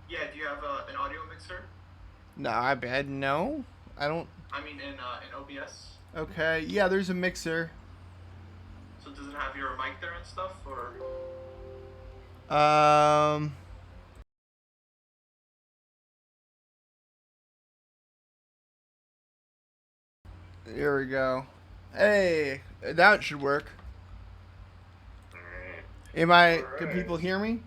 Yeah, do you have an audio mixer? No, I bet no. I don't. I mean, in OBS. Okay, yeah, there's a mixer. So does it have your mic there and stuff, or? Um, here we go. Hey, that should work. Alright. Am I? Can people Alright. hear me?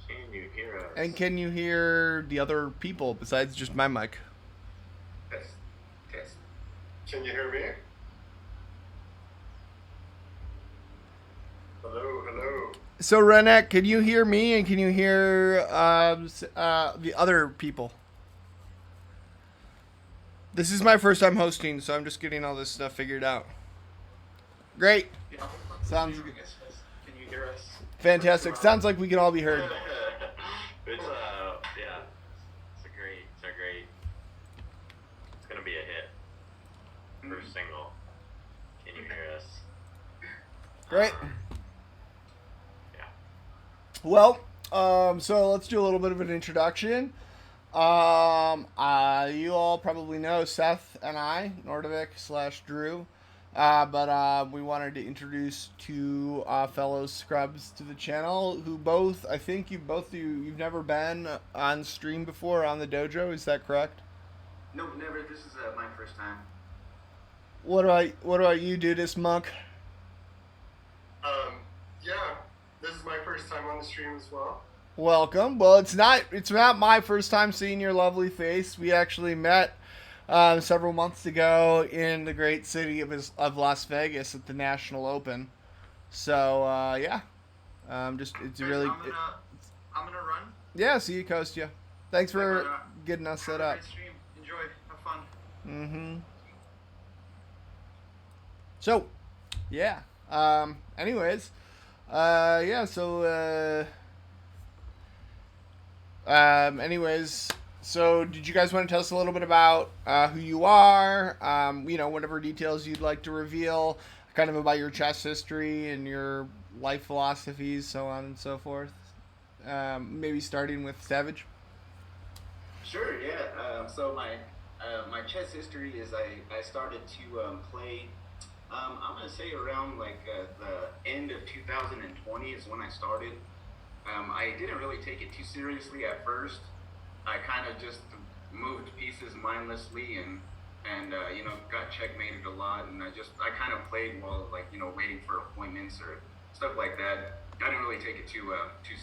Can you hear And us? can you hear the other people besides just my mic? Test. Test. Can you hear me? Hello, hello. So, Renek, can you hear me and can you hear the other people? This is my first time hosting, so I'm just getting all this stuff figured out. Great. Yeah, I'll run the Sounds stream, good. I guess. Can you hear us? First Fantastic. round. Sounds like we can all be heard. It's yeah. It's gonna be a hit. First single. Can you hear us? Great. Yeah. Well, so let's do a little bit of an introduction. You all probably know Seth and I, Nordovik/Drew, but we wanted to introduce two fellow scrubs to the channel who both, I think you've never been on stream before on the dojo. Is that correct? No, never. This is my first time. What about you, Dudis Monk? Um, yeah. This is my first time on the stream as well. Welcome. Well, it's not my first time seeing your lovely face. We actually met several months ago in the great city of Las Vegas at the National Open. So yeah, just it's Guys, really I'm gonna run. yeah. See you, Kostya. Thanks But for getting us have set a up. great stream. Enjoy. Have fun. Mm-hmm. So yeah. Anyways, yeah. So anyways, so did you guys want to tell us a little bit about who you are? Whatever details you'd like to reveal, kind of about your chess history and your life philosophies, so on and so forth. Maybe starting with Savage. Sure. Yeah. So my chess history is I started to play. I'm gonna say around like the end of 2020 is when I started. I didn't really take it too seriously at first. I kind of just moved pieces mindlessly and got checkmated a lot. And I kind of played while like waiting for appointments or stuff like that. I didn't really take it too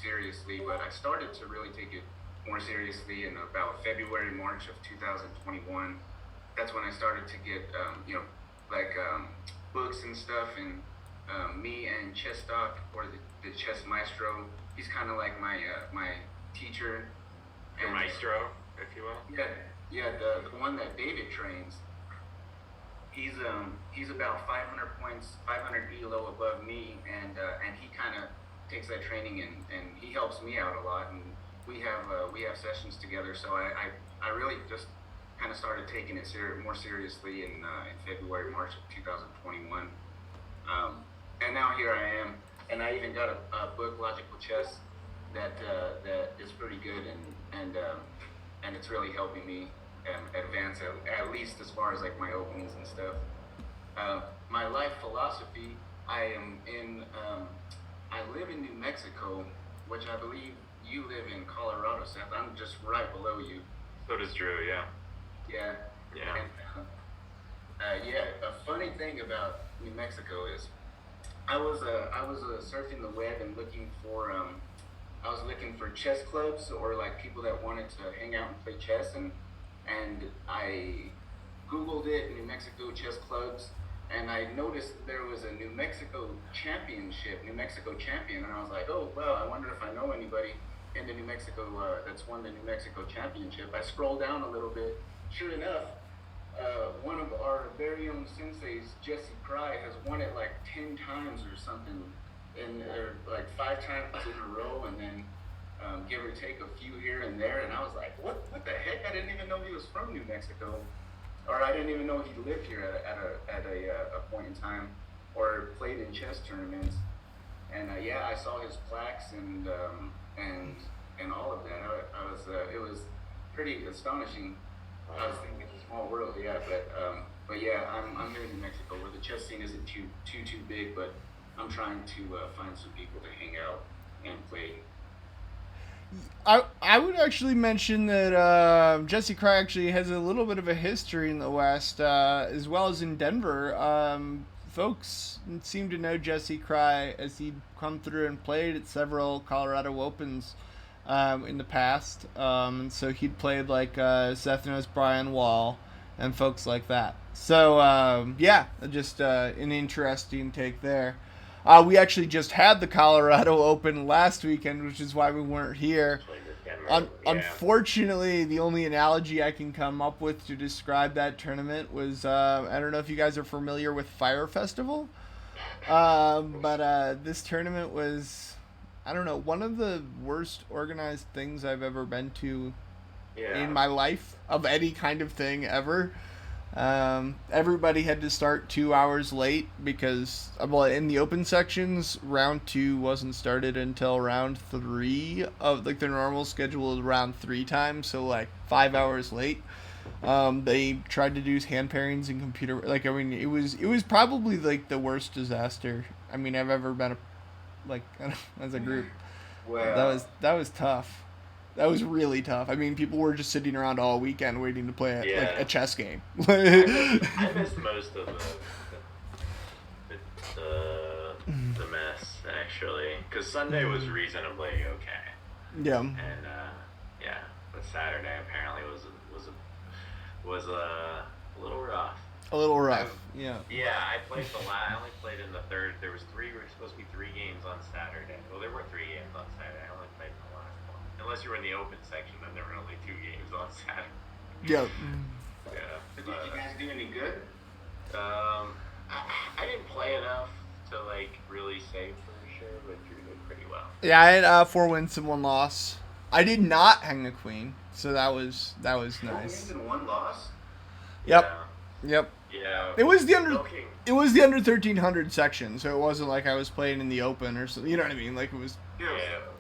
seriously, but I started to really take it more seriously in about February, March of 2021. That's when I started to get like books and stuff, and me and Chess Doc, or the Chess Maestro. He's kind of like my teacher. Your And maestro, if you will. yeah, yeah, the one that David trains. He's about 500 points, 500 elo above me, and he kind of takes that training and he helps me out a lot, and we have sessions together. So I really just kind of started taking it more seriously in February, March of 2021. And now here I am, and I even got a book, Logical Chess, that is pretty good, and it's really helping me advance at least as far as like my openings and stuff. My life philosophy, I am in. I live in New Mexico, which I believe you live in Colorado, Seth. I'm just right below you. So does Drew, yeah. Yeah. Yeah. And yeah, a funny thing about New Mexico is I was surfing the web and looking for I was looking for chess clubs or like people that wanted to hang out and play chess, and I googled it, New Mexico chess clubs, and I noticed there was a New Mexico champion, and I was like, oh well, I wonder if I know anybody in the New Mexico that's won the New Mexico championship. I scrolled down a little bit. Sure enough, one of our very own senseis, Jesse Cry, has won it like 10 times or something, or like 5 times in a row, and then give or take a few here and there. And I was like, what the heck? I didn't even know he was from New Mexico, or I didn't even know he lived here at a point in time, or played in chess tournaments. And yeah, I saw his plaques, and and all of that. I was it was pretty astonishing. I was thinking it's a small world, yeah, but yeah, I'm here in New Mexico where the chess scene isn't too big, but I'm trying to find some people to hang out and play. I would actually mention that Jesse Cry actually has a little bit of a history in the West, as well as in Denver. Folks seem to know Jesse Cry as he'd come through and played at several Colorado Opens in the past. And so he'd played like Seth knows Brian Wall and folks like that. So, yeah, just an interesting take there. We actually just had the Colorado Open last weekend, which is why we weren't here. Unfortunately, the only analogy I can come up with to describe that tournament was I don't know if you guys are familiar with Fire Festival, but this tournament was, I don't know, one of the worst organized things I've ever been to in my life, of any kind of thing ever. Everybody had to start 2 hours late because, well, in the open sections, round 2 wasn't started until round 3 of, like, the normal schedule is round 3 time, so, like, 5 hours late. They tried to do hand pairings and computer, like, I mean, it was probably, like, the worst disaster, I mean, I've ever been, like, as a group. Wow. That was tough. That was really tough. I mean, people were just sitting around all weekend waiting to play like a chess game. I missed most of the mess, actually, because Sunday was reasonably okay. Yeah. And yeah, but Saturday apparently was a little rough. A little rough. Yeah. Yeah, I only played in the third. There was supposed to be 3 games on Saturday. Well, there were 3 games on Saturday. I only played in the last one. Unless you were in the open section, then there were only 2 games on Saturday. Yeah. Yeah. Did you guys do any good? I didn't play enough to like really say for sure, but Drew did pretty well. Yeah, I had 4 wins and 1 loss. I did not hang the queen, so that was nice. 4 wins and 1 loss. Yep. Yeah. Yep. Yeah. It was the under Milking. It was the under 1300 section, so it wasn't like I was playing in the open or something. You know what I mean? Like it was. Yeah.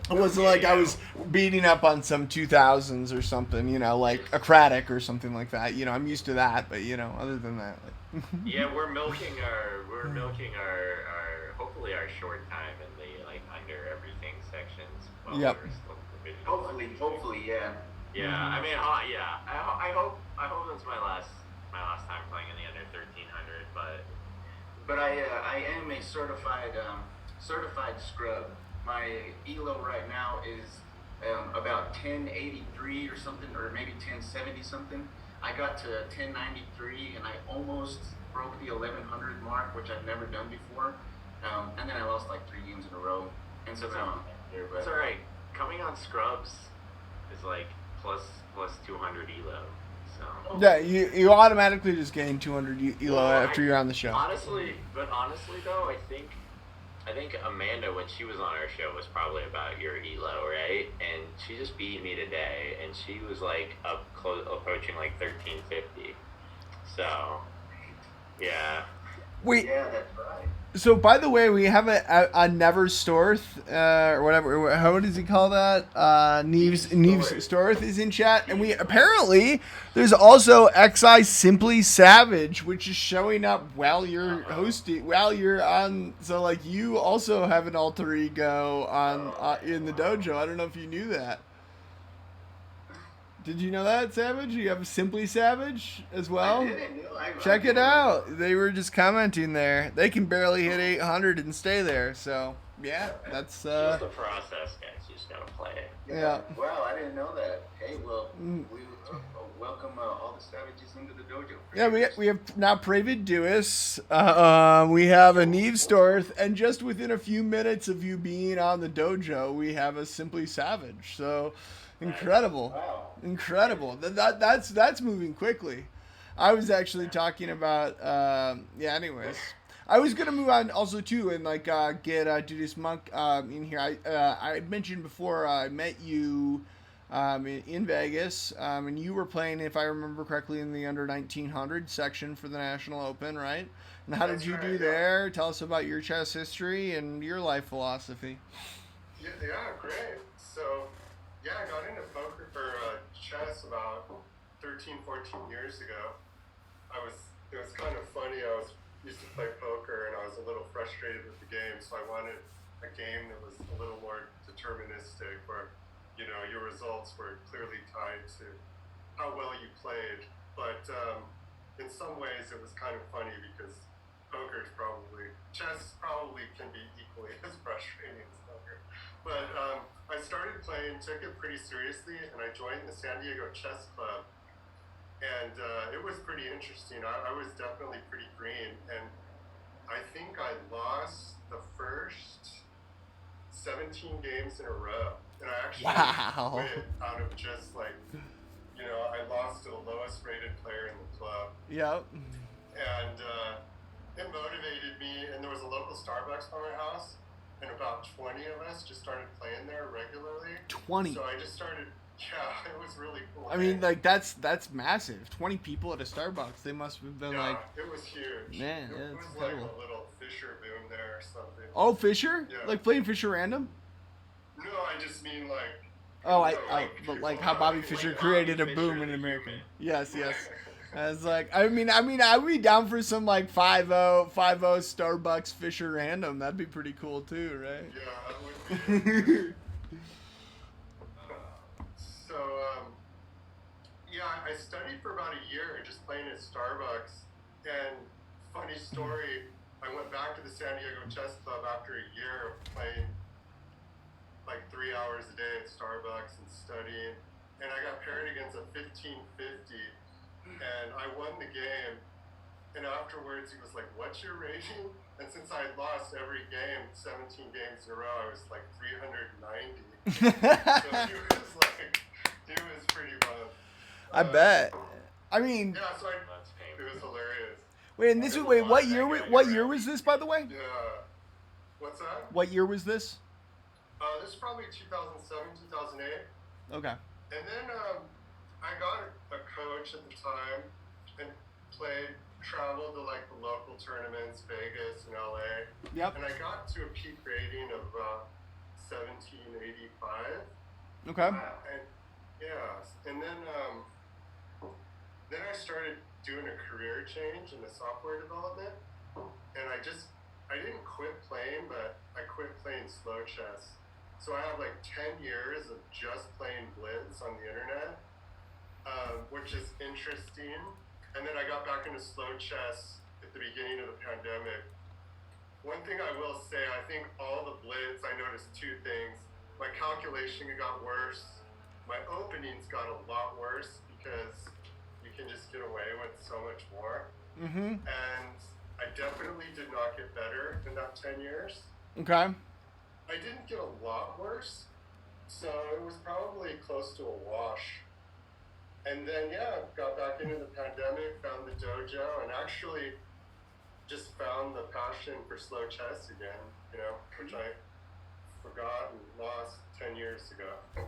It wasn't like I was beating up on some 2000s or something, you know, like a Craddock or something like that. You know, I'm used to that, but you know, other than that, like. Yeah, we're milking our hopefully our short time in the like under everything sections. While Yep. we're still division. Hopefully, yeah. Yeah, I mean, yeah. I hope that's my last time playing in the under 1300, But I am a certified scrub. My elo right now is about 1083 or something, or maybe 1070 something. I got to 1093 and I almost broke the 1100 mark, which I've never done before. And then I lost like 3 games in a row. And so now I'm here. But it's all right. Coming on scrubs is like plus 200 elo. So Yeah, you automatically just gain 200 elo after you're on the show. Honestly though, I think Amanda, when she was on our show, was probably about your elo, right? And she just beat me today, and she was like approaching like 1350. So yeah. Yeah, that's right. So, by the way, we have a Never Storth, or whatever. How does he call that? Neves Storth is in chat, and there's also XI Simply Savage, which is showing up while you're while you're on. So, like, you also have an alter ego on in the dojo. I don't know if you knew that. Did you know that, Savage? You have Simply Savage as well? I didn't know. Check it out. They were just commenting there. They can barely hit 800 and stay there. So, yeah, that's... Just the process, guys. You just gotta play it. Yeah. Wow, I didn't know that. Hey, well, we welcome all the savages into the dojo. Yeah, we have now Pravid Dewis. We have a Neve Storth. And just within a few minutes of you being on the dojo, we have a Simply Savage. So... Incredible. Wow. Incredible. That's moving quickly. I was actually talking about anyways. I was gonna move on also too and like get Judas Monk in here. I mentioned before I met you in Vegas, and you were playing, if I remember correctly, in the under 1900 section for the National Open, right? And how did you do there? Tell us about your chess history and your life philosophy. Yeah, great. So Yeah, I got into poker for chess about 13, 14 years ago. It was kind of funny. I was used to play poker and I was a little frustrated with the game, so I wanted a game that was a little more deterministic, where your results were clearly tied to how well you played. But in some ways, it was kind of funny because chess probably can be equally as frustrating as poker. But I started playing, took it pretty seriously, and I joined the San Diego Chess Club, and it was pretty interesting. I was definitely pretty green, and I think I lost the first 17 games in a row, and I actually Wow. quit out of just like, I lost to the lowest rated player in the club, Yep. and it motivated me. And there was a local Starbucks by my house, and about 20 of us just started playing there regularly. 20. So I just started. Yeah, it was really cool. I mean, like that's massive. 20 people at a Starbucks. They must have been like. It was huge. Man, it yeah, was it's like incredible. a little Fisher boom there or something. Oh, Fisher? Yeah. Like playing Fisher Random? No, I just mean like. Oh, but like how Bobby Fischer created a boom in America. Yes, yes. I was like, I mean, I would be down for some like 5-0 Starbucks Fisher Random. That'd be pretty cool too, right? Yeah, that would be. So, I studied for about a year just playing at Starbucks. And funny story, I went back to the San Diego Chess Club after a year of playing like 3 hours a day at Starbucks and studying. And I got paired against a 1550, and I won the game. And afterwards, he was like, "What's your rating?" And since I had lost every game, 17 games in a row, I was like 390. So he was pretty bummed. I bet. I mean. Yeah, so it was hilarious. Wait, and what year was this, by the way? Yeah. What's that? What year was this? This is probably 2007, 2008. Okay. And then I got a coach at the time and traveled to like the local tournaments, Vegas and LA. Yep. And I got to a peak rating of 1785. Okay. And then I started doing a career change in the software development, and I didn't quit playing, but I quit playing slow chess. So I have like 10 years of just playing Blitz on the internet, which is interesting. And then I got back into slow chess at the beginning of the pandemic. One thing I will say, I think all the Blitz, I noticed two things. My calculation got worse. My openings got a lot worse because you can just get away with so much more. Mm-hmm. And I definitely did not get better in that 10 years. Okay. I didn't get a lot worse, so it was probably close to a wash. And then, got back into the pandemic, found the dojo, and actually just found the passion for slow chess again, which I forgot and lost 10 years ago.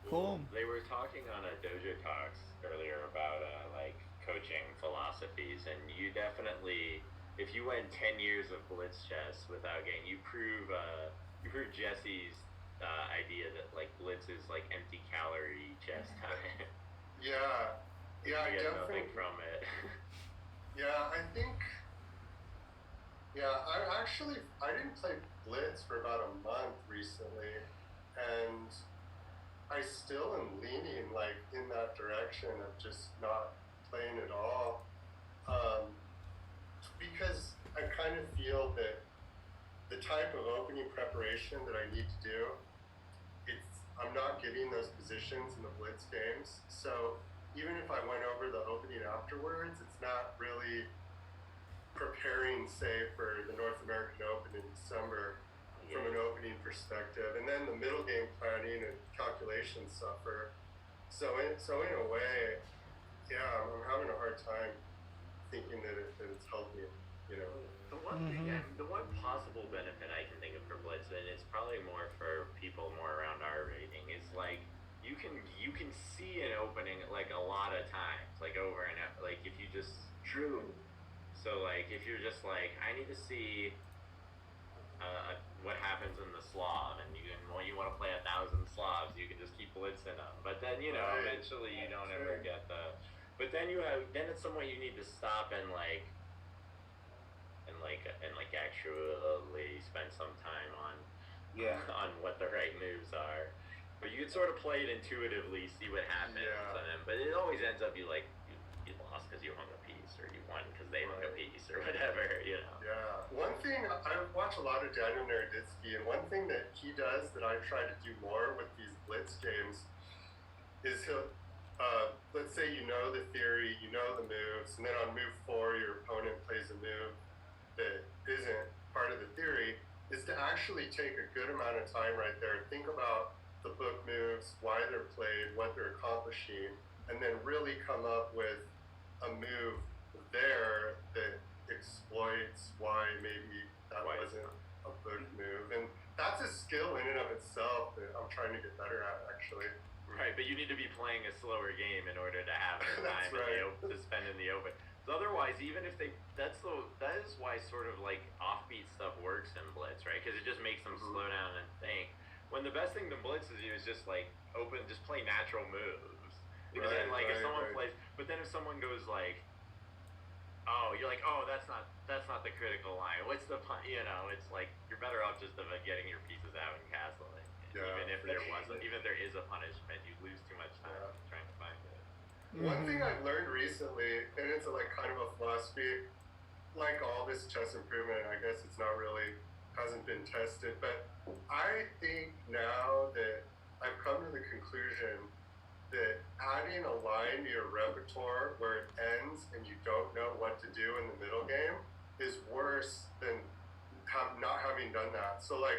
Cool. They were talking on a Dojo Talks earlier about like coaching philosophies, and you definitely, if you went 10 years of blitz chess without getting, you prove Jesse's idea that like blitz is like empty calorie chess time. Yeah, you I get definitely nothing from it. Yeah, I think. Yeah, I didn't play blitz for about a month recently, and I still am leaning like in that direction of just not playing at all, because I kind of feel that the type of opening preparation that I need to do, I'm not getting those positions in the blitz games. So even if I went over the opening afterwards, it's not really preparing, say, for the North American Open in December from an opening perspective. And then the middle game planning and calculations suffer. So in a way, I'm having a hard time thinking that it's healthy, The one thing, the one possible benefit I can think of for blitz, and it's probably more for people more around our rating, is like you can see an opening like a lot of times, like over and over. Like if you just So like if you're just like, I need to see what happens in the Slav, and when you want to play 1,000 Slavs, you can just keep blitzing blitz in them. But then eventually you don't ever get the. But then then at some point you need to stop and actually spend some time on what the right moves are. But you can sort of play it intuitively, see what happens, but it always ends up you lost because you hung a piece, or you won because they hung a piece, or whatever, Yeah. One thing, I watch a lot of Daniel Naroditsky, and one thing that he does that I try to do more with these blitz games is he'll, let's say you know the theory, you know the moves, and then on move 4 your opponent plays a move that isn't part of the theory, is to actually take a good amount of time right there, think about the book moves, why they're played, what they're accomplishing, and then really come up with a move there that exploits why maybe that wasn't a book move. And that's a skill in and of itself that I'm trying to get better at, actually. Right, but you need to be playing a slower game in order to have the time to spend in the open. So otherwise, even if that is why sort of like offbeat stuff works in blitz, right? Because it just makes them slow down and think. When the best thing to blitz is just like just play natural moves. Because then if someone plays, but then if someone goes like, oh, you're like, oh, that's not the critical line. What's the it's like you're better off just getting your pieces out and castling. Yeah, even if there is a punishment, you lose too much time trying to find it. One thing I've learned recently, and it's like kind of a philosophy, like all this chess improvement, I guess it's not really, hasn't been tested, but I think now that I've come to the conclusion that adding a line to your repertoire where it ends and you don't know what to do in the middle game is worse than not having done that. So like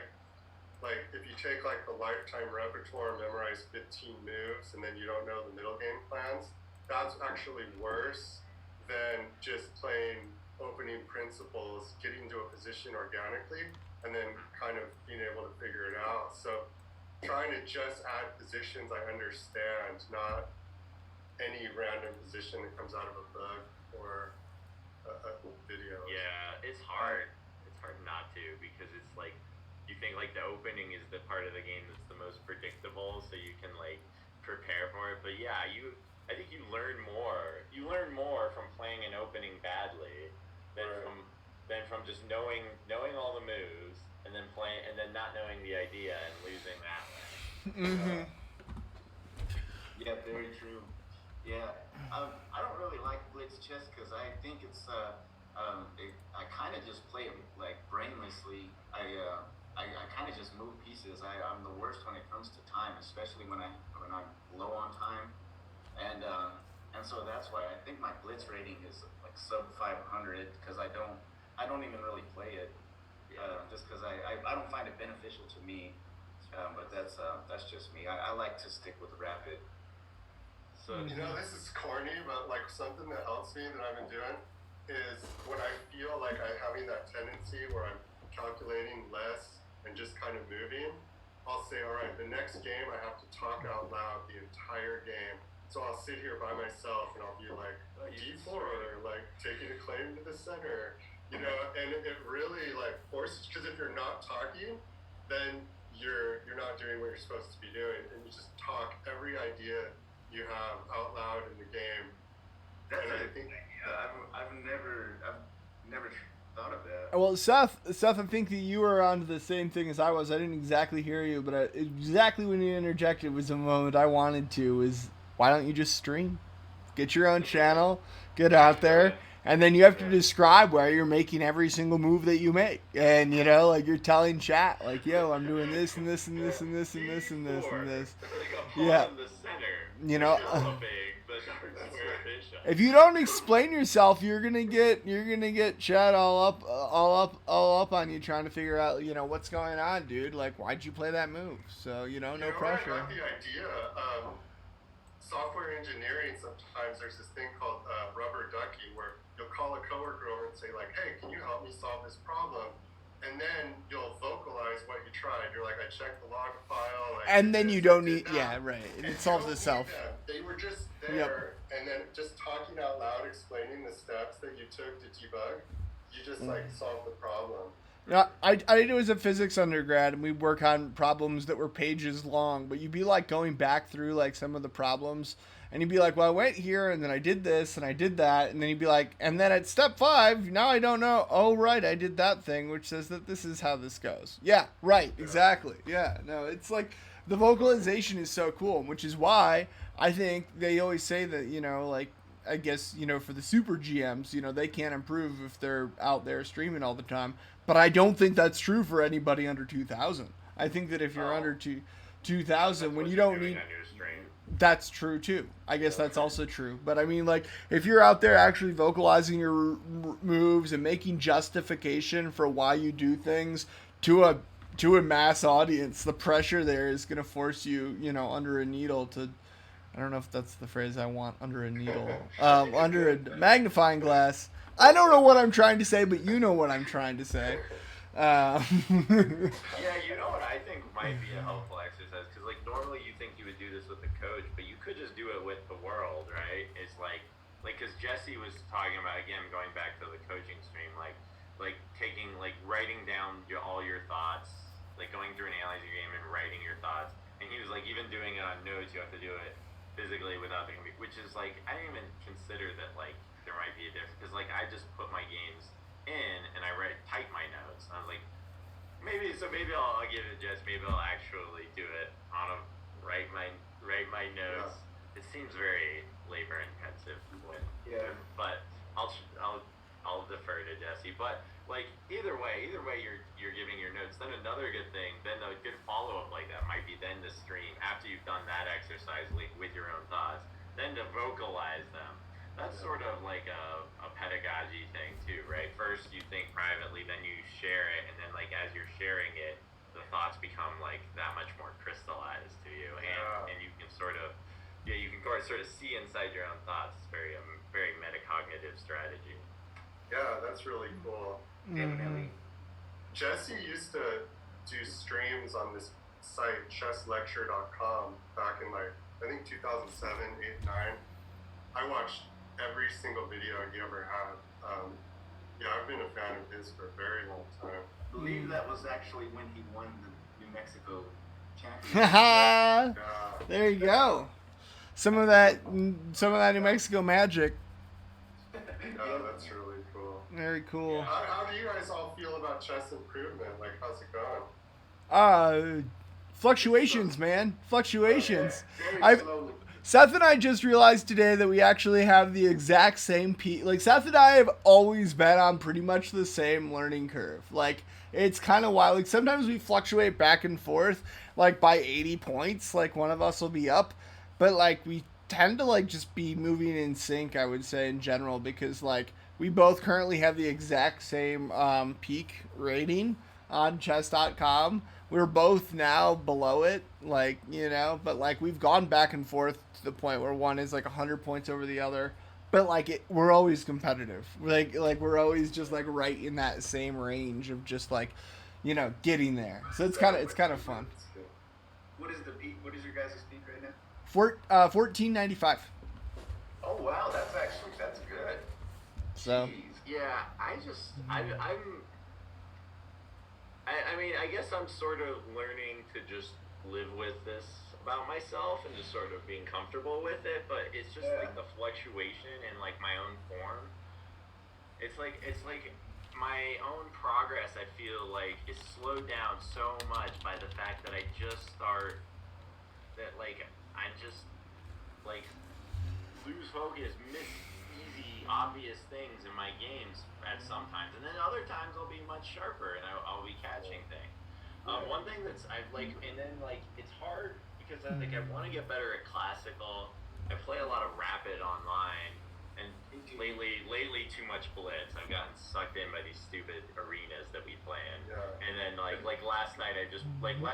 if you take like the lifetime repertoire and memorize 15 moves and then you don't know the middle game plans, that's actually worse than just playing opening principles, getting to a position organically, and then kind of being able to figure it out. So trying to just add positions I understand, not any random position that comes out of a book or a video. Yeah, it's hard. It's hard not to, because it's like you think like the opening is the part of the game that's the most predictable, so you can like prepare for it. But yeah, I think you learn more. You learn more from playing an opening badly than from just knowing all the moves and then not knowing the idea and losing that way. Yeah, very true. Yeah, I don't really like blitz chess because I think it's I kind of just play it like brainlessly. I kind of just move pieces. I'm the worst when it comes to time, especially when I'm low on time, and so that's why I think my blitz rating is like sub 500 because I don't even really play it, just because I don't find it beneficial to me. But that's just me. I like to stick with rapid. So this is corny, but like something that helps me that I've been doing is when I feel like I'm having that tendency where I'm calculating less and just kind of moving, I'll say, all right, the next game I have to talk out loud the entire game. So I'll sit here by myself and I'll be like, D4, or like taking a claim to the center, and it really like forces, because if you're not talking, then you're not doing what you're supposed to be doing, and you just talk every idea you have out loud in the game. That's a thing. I've never thought of that. Well, Seth, I think that you were onto the same thing as I was. I didn't exactly hear you, but exactly when you interjected was the moment I wanted to. Is why don't you just stream? Get your own channel, get out there, and then you have to describe where you're making every single move that you make. And, like you're telling chat, like, yo, I'm doing this and this and this and this and this and this and this. Yeah. If you don't explain yourself, you're gonna get chat all up on you trying to figure out, what's going on, dude. Like, why'd you play that move? So, no pressure. I got the idea. Software engineering, sometimes there's this thing called rubber ducky, where you'll call a coworker over and say like, hey, can you help me solve this problem? And then you'll vocalize what you tried. You're like, I checked the log file. And then you don't need, right. And it solves itself. They were just there, and then just talking out loud, explaining the steps that you took to debug, you just like solved the problem. Yeah, I was a physics undergrad, and we'd work on problems that were pages long. But you'd be like going back through like some of the problems, and you'd be like, "Well, I went here, and then I did this, and I did that," and then you'd be like, "And then at step 5, now I don't know. Oh, right, I did that thing, which says that this is how this goes." Yeah, right, exactly. Yeah, no, it's like the vocalization is so cool, which is why I think they always say that like I guess for the super GMs, they can't improve if they're out there streaming all the time. But I don't think that's true for anybody under 2,000. I think that if you're under 2,000, when you don't need, that's true too. I guess that's also true. But I mean, like, if you're out there actually vocalizing your moves and making justification for why you do things to a mass audience, the pressure there is going to force you, under a needle to. I don't know if that's the phrase I want. Under a needle, under a magnifying glass. I don't know what I'm trying to say, but you know what I'm trying to say. Yeah, you know what I think might be a helpful exercise, because like normally you think you would do this with a coach, but you could just do it with the world, right? It's like because Jesse was talking about, again, going back to the coaching stream, like taking, like writing down all your thoughts, like going through and analyzing your game and writing your thoughts, and he was like, even doing it on notes, you have to do it physically without the computer, which is like, I didn't even consider that like there might be a difference, because like I just put my games in and I type my notes. I was like, maybe I'll give it a Jess. Maybe I'll actually do it on a write my notes. Yeah. It seems very labor intensive, but I'll defer to Jesse. But like either way, you're giving your notes. Then another good thing, then a good follow up like that might be then to stream after you've done that exercise with your own thoughts, then to vocalize them. That's sort of like a pedagogy thing too, right? First you think privately, then you share it, and then like as you're sharing it, the thoughts become like that much more crystallized to you, and you can sort of see inside your own thoughts. It's very metacognitive strategy. Yeah, that's really cool. Definitely. Jesse used to do streams on this site, chesslecture.com, back in like, I think 2007, 8, 9. I watched every single video he ever had. Yeah, I've been a fan of his for a very long time. I believe that was actually when he won the New Mexico championship. There you go. Some of that New Mexico magic. Yeah, that's really cool. Very cool. Yeah. How do you guys all feel about chess improvement? Like, how's it going? Fluctuations, man. Fluctuations. Very slowly. Seth and I just realized today that we actually have the exact same Like, Seth and I have always been on pretty much the same learning curve. Like, it's kind of wild. Like, sometimes we fluctuate back and forth, like, by 80 points. Like, one of us will be up. But, like, we tend to, like, just be moving in sync, I would say, in general. Because, like, we both currently have the exact same peak rating on chess.com. We're both now below it, like, but like we've gone back and forth to the point where one is like 100 points over the other, but like we're always competitive. Like we're always just like right in that same range of just like, getting there. So it's kind of fun. What is the peak? What is your guys' peak right now? 1495. Oh wow, that's good. So. Jeez. Yeah, I mean, I guess I'm sort of learning to just live with this about myself and just sort of being comfortable with it, but it's just like the fluctuation in like my own form. It's like my own progress, I feel like, is slowed down so much by the fact that I just lose focus, miss easy, obvious things in my games at some times, and then other times I'll be much sharper and I'll be catching things. One thing that's and then like it's hard because I want to get better at classical. I play a lot of rapid online, and lately too much blitz. I've gotten sucked in by these stupid arenas that we play in, and then like last night I just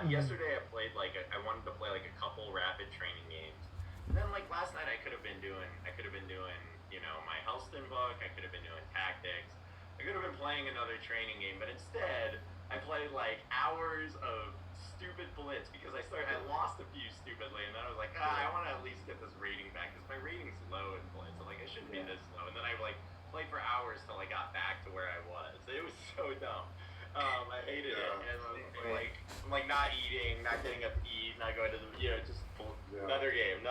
yesterday I played I wanted to play like a couple rapid training games, and then like last night I could have been doing my Helston book. I could have been doing tactics. I could have been playing another training game, but instead I played like hours of stupid blitz because I lost a few stupidly, and then I was like, I want to at least get this rating back because my rating's low in blitz. So like I shouldn't be this low, and then I played for hours till I got back to where I was. It was so dumb. I hated it, Yeah. and I'm like not eating, not getting up to eat, not going to the just another game,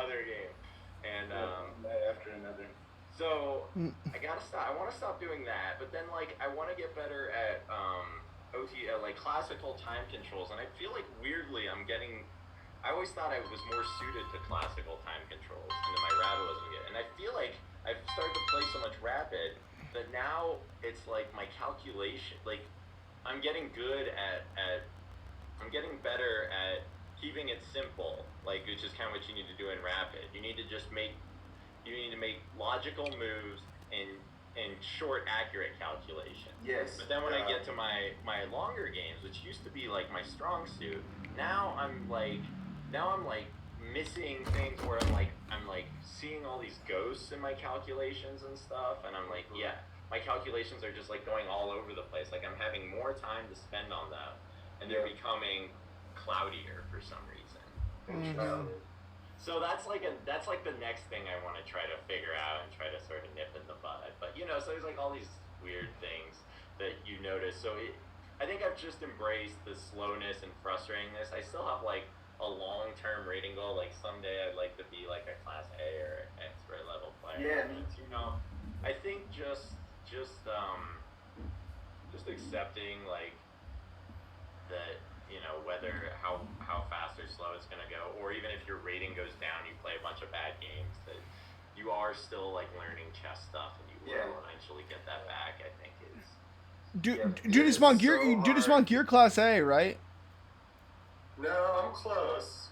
and after another. So I gotta stop. I want to stop doing that, but then like I want to get better at OT, like classical time controls, and I feel like weirdly I'm getting. I always thought I was more suited to classical time controls, and then my rapid wasn't good. And I feel like I've started to play so much rapid that now it's like my calculation, like I'm getting good I'm getting better at keeping it simple, like which is kind of what you need to do in rapid. You need to make logical moves and short, accurate calculations. Yes. But then when I get to my longer games, which used to be like my strong suit, now I'm like missing things where I'm like seeing all these ghosts in my calculations and stuff, and I'm like, yeah, my calculations are just like going all over the place. Like I'm having more time to spend on them, and they're becoming cloudier for some reason. So that's like the next thing I want to try to figure out and try to sort of nip in the bud. But so there's like all these weird things that you notice. So I think I've just embraced the slowness and frustratingness. I still have like a long-term rating goal. Like someday I'd like to be like a class A or expert level player. Yeah. I think just accepting like that. Whether how fast or slow it's gonna go, or even if your rating goes down, you play a bunch of bad games, that you are still like learning chess stuff, and you will eventually get that back. I think is. Judas Monk, Judas Monk, you're Class A, right? No, I'm close,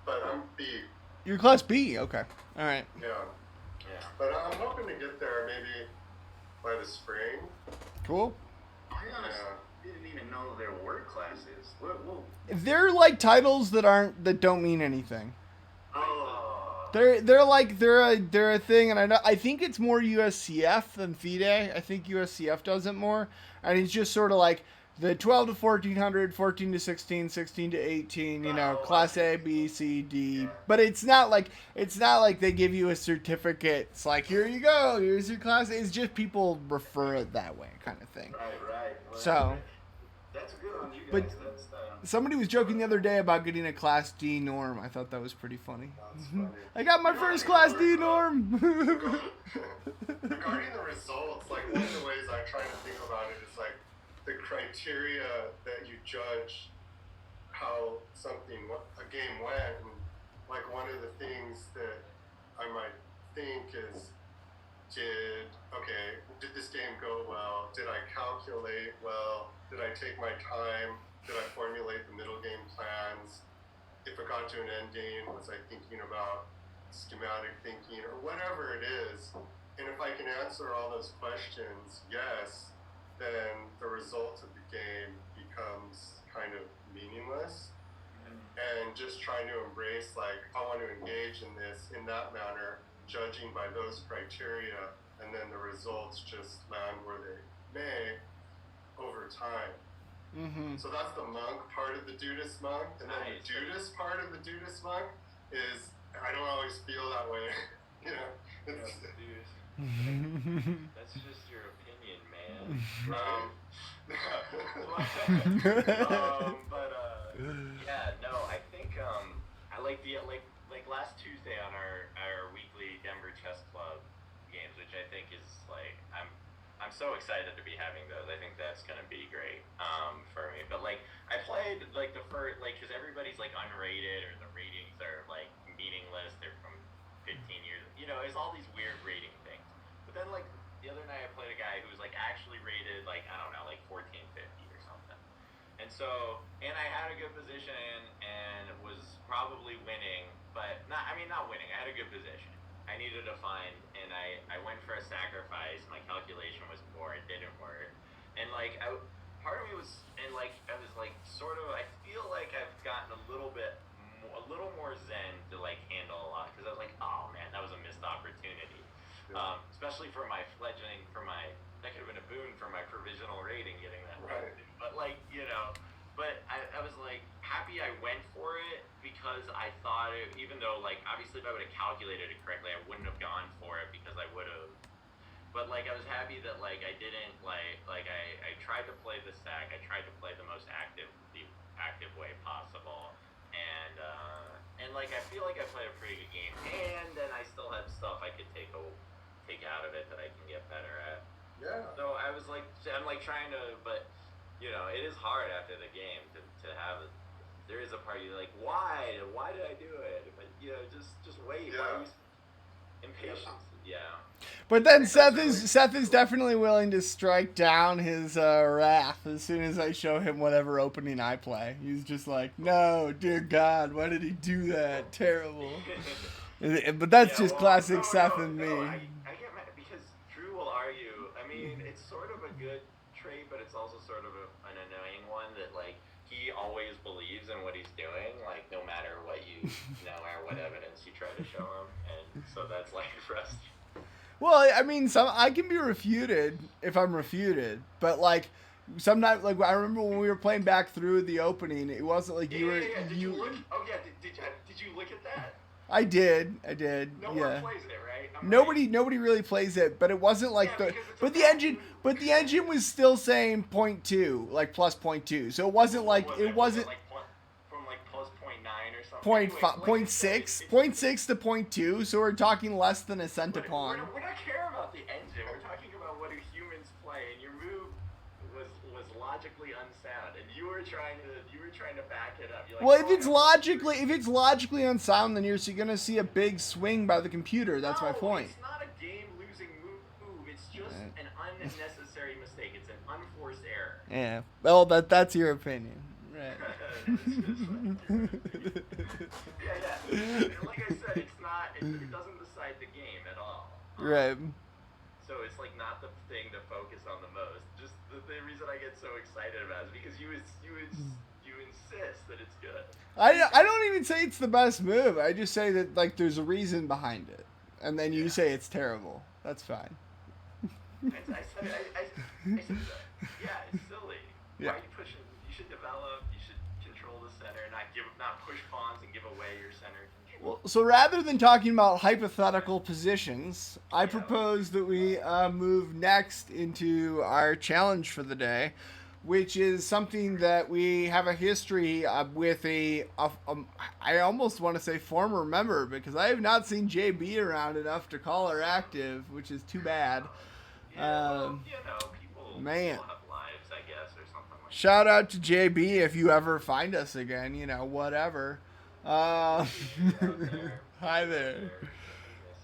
but I'm B. You're Class B. Okay, all right. Yeah. But I'm hoping to get there maybe by the spring. Cool. I didn't even know there were classes. Whoa. They're like titles that don't mean anything. Oh. They're a thing, and I think it's more USCF than FIDE. I think USCF does it more, and it's just sort of like the 12 to 1400, 14 to 16, 16 to 18. Class A, B, C, D. Yeah. But it's not like they give you a certificate. It's like, here you go, here's your class. It's just people refer it that way, kind of thing. Right. Well, So. That's good on you guys. But somebody was joking the other day about getting a Class D norm. I thought that was pretty funny. That's funny. I got my first Class D norm. Regarding the results, like one of the ways I try to think about it is like the criteria that you judge how a game went. And like one of the things that I might think is, did this game go well? Did I calculate well? Did I take my time? Did I formulate the middle game plans? If it got to an end game, was I thinking about schematic thinking or whatever it is? And if I can answer all those questions, yes, then the result of the game becomes kind of meaningless. And just trying to embrace, like, I want to engage in this in that manner, judging by those criteria, and then the results just land where they may over time. Mm-hmm. So that's the monk part of the Dudist monk, and then the Dudist part of the Dudist monk is, I don't always feel that way. That's just your opinion, man. I think I like the like last Tuesday on our weekly Denver Chess Club games, which I think is like I'm so excited to be having those. I think that's gonna be great for me. But like I played like the first because everybody's like unrated or the ratings are like meaningless. They're from 15 years. There's all these weird rating things. But then like the other night I played a guy who was like actually rated like I don't know like 1450 or something. And so I had a good position and was probably winning, but not winning. I had a good position. I needed to find, and I went for a sacrifice. My calculation was poor. It didn't work. And like, part of me was, and like, I was like, sort of, I feel like I've gotten a little more zen to like handle a lot. Cause I was like, oh man, that was a missed opportunity. Yeah. Especially for my fledgling, that could have been a boon for my provisional rating getting that right. But like, but I was like happy I went for it because I thought even though like obviously if I would have calculated it correctly I wouldn't have gone for it because I would have but like I was happy that like I didn't I tried to play the stack. I tried to play the most the active way possible, and like I feel like I played a pretty good game, and then I still had stuff I could take out of it that I can get better at. Yeah. So I'm like trying to, but you know, it is hard after the game to have. There is a part you're like, why did I do it? But you know, just wait. Yeah. Why are you impatience? Yeah. But then Seth is definitely willing to strike down his wrath as soon as I show him whatever opening I play. He's just like, no, dear God, why did he do that? Terrible. But that's just classic Seth and me. I get mad because Drew will argue. I mean, it's sort of a good trait, but it's also sort of an annoying one that like he always believes in what he's doing, like no matter what you know or what evidence you try to show him, and so that's like frustrating. Well, I mean, I can be refuted if I'm refuted, but like sometimes, like I remember when we were playing back through the opening, it wasn't like you were. Yeah. Did you look? Oh yeah. Did you look at that? I did. No one plays it, right? Nobody really plays it, but it wasn't like but the engine was still saying 0.2, like plus 0.2. So it wasn't like it wasn't like from like plus 0.9 or something. point Anyways, five, like point I said, six, 0.6 to 0.2. So we're talking less than a centipon. We're not caring about the engine. We're talking about what do humans play, and your move was logically unsound, and you were trying to back it up. You're like, Well, if it's logically unsound, then you're gonna see a big swing by the computer. That's my point. It's not a game-losing move. It's just an unnecessary mistake. It's an unforced error. Yeah. Well, that's your opinion. Right. Yeah. Like I said, it's not. It doesn't decide the game at all. Right. So it's like not the thing to focus on the most. Just the reason I get so excited about it is because you insist that it's good. I don't even say it's the best move. I just say that like there's a reason behind it, and then you say it's terrible. That's fine. I said that. Yeah, it's silly. Yeah. Why are you pushing? You should develop. You should control the center, not push pawns and give away your center control. Well, so rather than talking about hypothetical positions, I propose that we move next into our challenge for the day, which is something that we have a history with I almost want to say former member, because I have not seen JB around enough to call her active, which is too bad. People man. have lives, I guess, or something like Shout out to JB if you ever find us again, whatever. Hi there.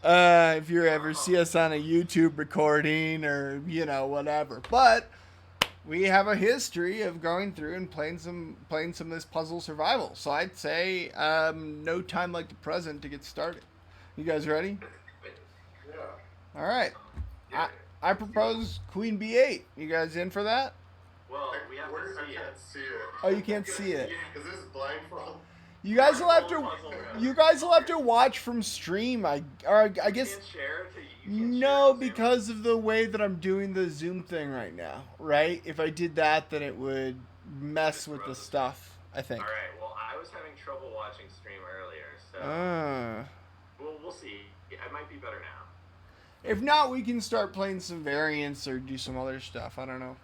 If you ever see us on a YouTube recording or, whatever. But we have a history of going through and playing some of this puzzle survival. So I'd say no time like the present to get started. You guys ready? Yeah. All right. I propose Queen B8. You guys in for that? Well, we have to I see can't it. see it. Oh, you can't see it. Is this blindfold? You guys will have to watch from stream. I guess. You can't share it. You can't No, share it. because of the way that I'm doing the Zoom thing right now, right? If I did that, then it would mess with the stuff, I think. All right. Well, I was having trouble watching stream earlier, so we'll see. It might be better now. If not, we can start playing some variants or do some other stuff. I don't know.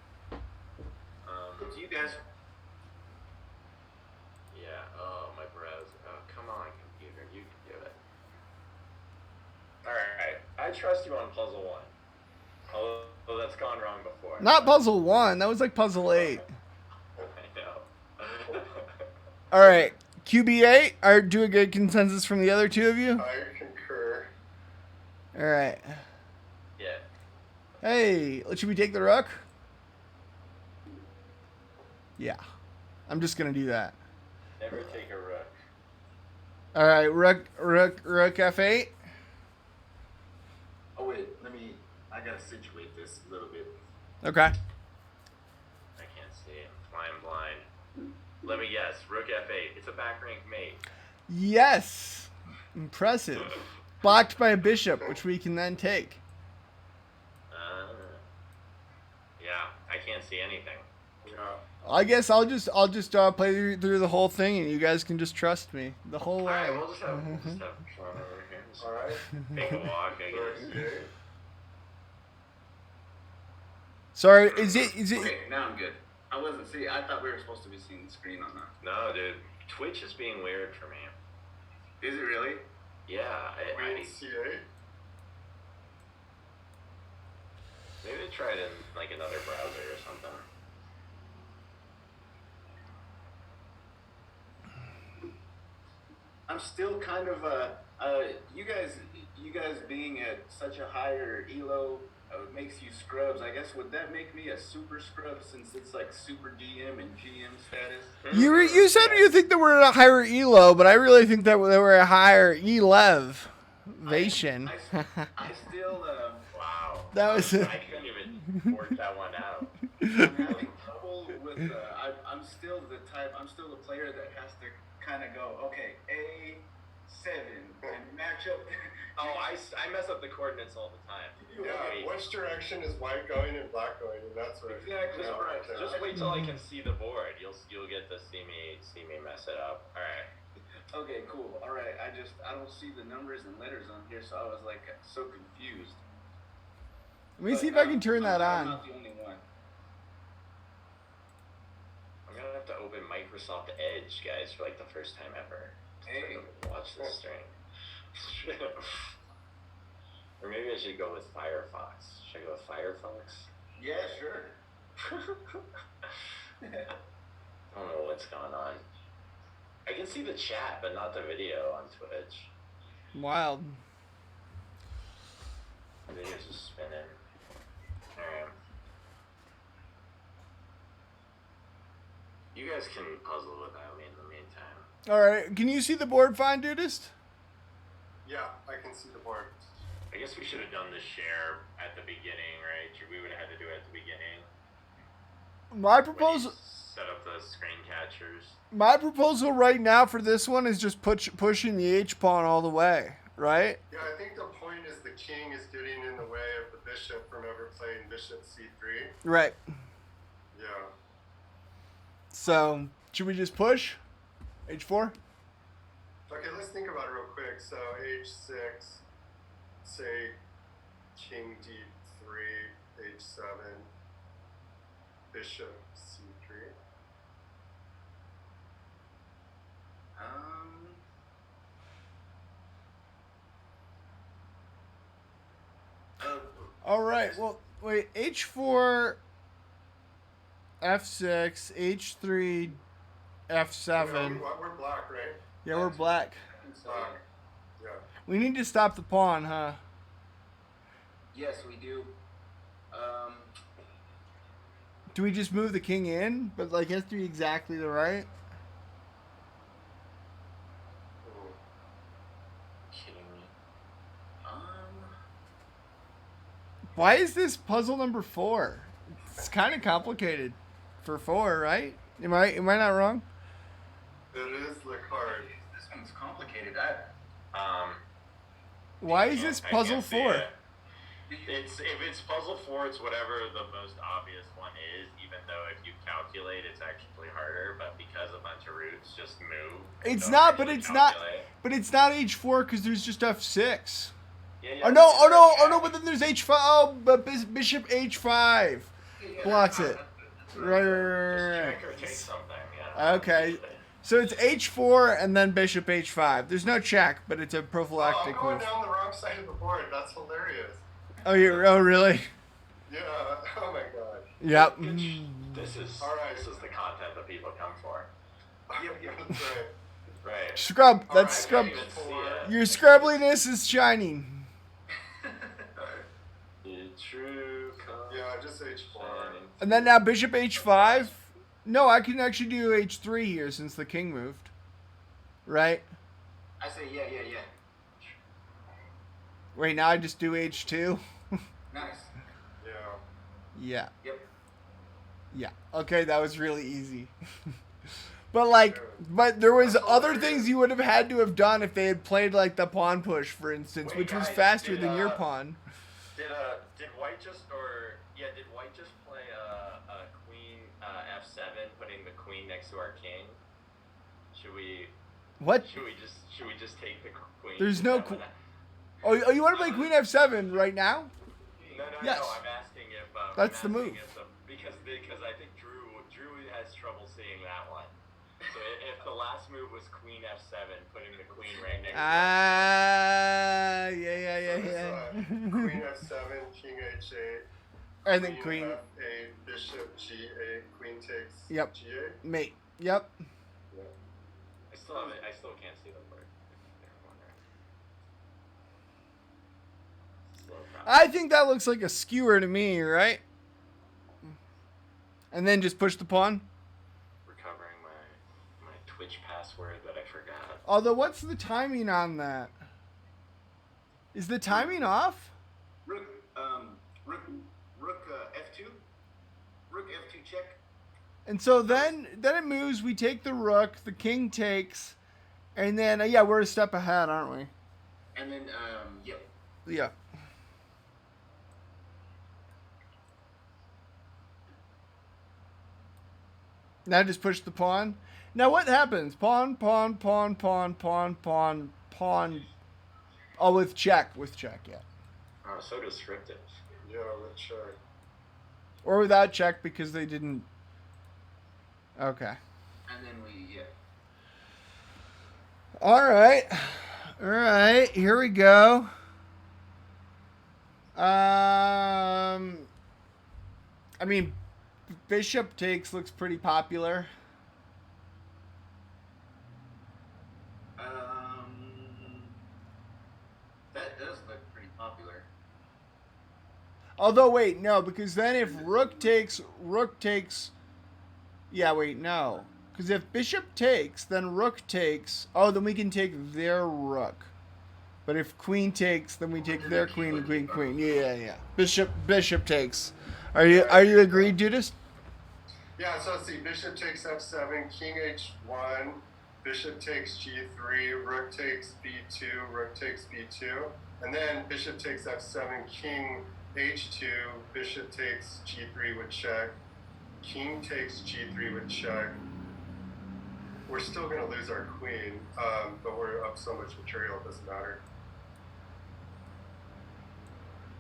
Do you guys? Yeah. Oh, my browser. Oh, come on, computer. You can do it. All right. I trust you on puzzle 1. Although that's gone wrong before. Not puzzle 1. That was like puzzle 8. I know. All right. QB8. Or do a good consensus from the other two of you. I concur. All right. Yeah. Hey, should we take the rook? Yeah. I'm just going to do that. Never take a rook. All right, rook F8. Oh wait, I gotta situate this a little bit. Okay. I can't see. I'm flying blind. Let me guess. Rook F8. It's a back rank mate. Yes. Impressive. Blocked by a bishop, which we can then take. Yeah, I can't see anything. Yeah. I guess I'll just play through the whole thing, and you guys can just trust me the whole way. Alright, we'll just have fun over here. All right. Take a walk, I guess. Okay. Sorry, is it? Okay, now I'm good. I wasn't see. I thought we were supposed to be seeing the screen on that. No, dude. Twitch is being weird for me. Is it really? Yeah, I CA? maybe try it in like another browser or something. I'm still kind of you guys being at such a higher elo makes you scrubs. I guess would that make me a super scrub since it's like super DM and GM status? You said you think that we're at a higher elo, but I really think that they were a higher elevation. I still Wow. That was. I couldn't even work that one out. I'm having trouble with. I'm still the type. I'm still the player that has to kind of go. Okay, A7 and match up. Oh, I mess up the coordinates all the time. Yeah, which direction is white going and black going, and that's where Exactly. right. Just wait till I can see the board. You'll get to see me mess it up. All right. Okay, cool. All right. I don't see the numbers and letters on here, so I was like so confused. Let me see if I can turn that I'm on. not the only one. I'm gonna have to open Microsoft Edge, guys, for like the first time ever. Hey. Watch this stream. Or maybe I should go with Firefox. Should I go with Firefox? Yeah, sure. I don't know what's going on. I can see the chat, but not the video on Twitch. Wild. The video's just spinning. Alright. You guys can puzzle without me in the meantime. All right, can you see the board fine, Dudist? Yeah, I can see the board. I guess we should have done the share at the beginning, right? We would have had to do it at the beginning. My proposal. Set up the screen catchers. My proposal right now for this one is just pushing the H pawn all the way, right? Yeah, I think the point is the king is getting in the way of the bishop from ever playing bishop c3. Right. Yeah. So, should we just push? H4? Okay, let's think about it real quick. So h6, say king d3, h7, bishop c3. All right. Well, wait. H4, F6, H3, F7. We're black, right? Yeah, we're black. Black. Yeah. We need to stop the pawn, huh? Yes, we do. Do we just move the king in? But like, it has to be exactly the right. Kidding me. Why is this puzzle number 4? It's kind of complicated for 4, right? Am I not wrong? It is the card. This one's complicated. Why is this I puzzle can't see 4? it. If it's puzzle 4, it's whatever the most obvious one is. Even though if you calculate, it's actually harder. But because a bunch of roots just move. It's don't not, but actually it's calculate. not. But it's not H4 because there's just F6. Yeah, Oh no! But then there's H5. Oh, but Bishop H5 blocks it. Right. Just check or take something. Yeah. Okay. So it's H4 and then Bishop H5. There's no check, but it's a prophylactic I'm going move. down the wrong side of the board. That's hilarious. Oh, really? Yeah. Oh my god. Yep. This is All right. This is the content that people come for. That's right. Right. Scrub. All That's right, scrub. I can't even see it. Your scrubbliness is shining. The true Yeah, just h4. And then now Bishop H5. No, I can actually do H3 here since the king moved. Right? I say yeah. Wait, now I just do H2? Nice. Yeah. Yeah. Yep. Yeah. Okay, that was really easy. But there was other things you would have had to have done if they had played like the pawn push, for instance, Wait, which was guys, faster did, than your pawn. Did white just play a queen f7, putting the queen next to our king? Should we What? just take the queen? There's no That one? Oh, you want to play Queen F7 right now? Yes. No. I'm asking if That's the move. Because I think Drew has trouble seeing that one. So if the last move was Queen F7, putting the Queen right next to Yeah. Queen F7, King H8. And then Queen F8, Bishop G8, Queen takes Yep. G8. Mate. Yep. Yeah. I still can't see the word. I think that looks like a skewer to me, right? And then just push the pawn. Recovering my Twitch password that I forgot. Although, what's the timing on that? Is the timing off? Rook F2. Rook F2 check. And so then it moves. We take the rook. The king takes, and then we're a step ahead, aren't we? And then yep. Yeah. Now just push the pawn. Now what happens? Pawn. Oh, with check, yeah. Oh, so descriptive. Yeah, let's check. Or without check because they didn't. Okay. And then All right. Here we go. I mean, bishop takes looks pretty popular. that does look pretty popular. Although, wait, no, because then if rook takes. Yeah, wait, no. Because if bishop takes, then rook takes. Oh, then we can take their rook. But if queen takes, then we take their queen and queen. Yeah. Bishop takes. Are you agreed, Judas? Yeah, so let's see. Bishop takes F7, King H1, Bishop takes G3, Rook takes B2, Rook takes B2, and then Bishop takes F7, King H2, Bishop takes G3 with check, King takes G3 with check. We're still going to lose our queen, but we're up so much material, it doesn't matter.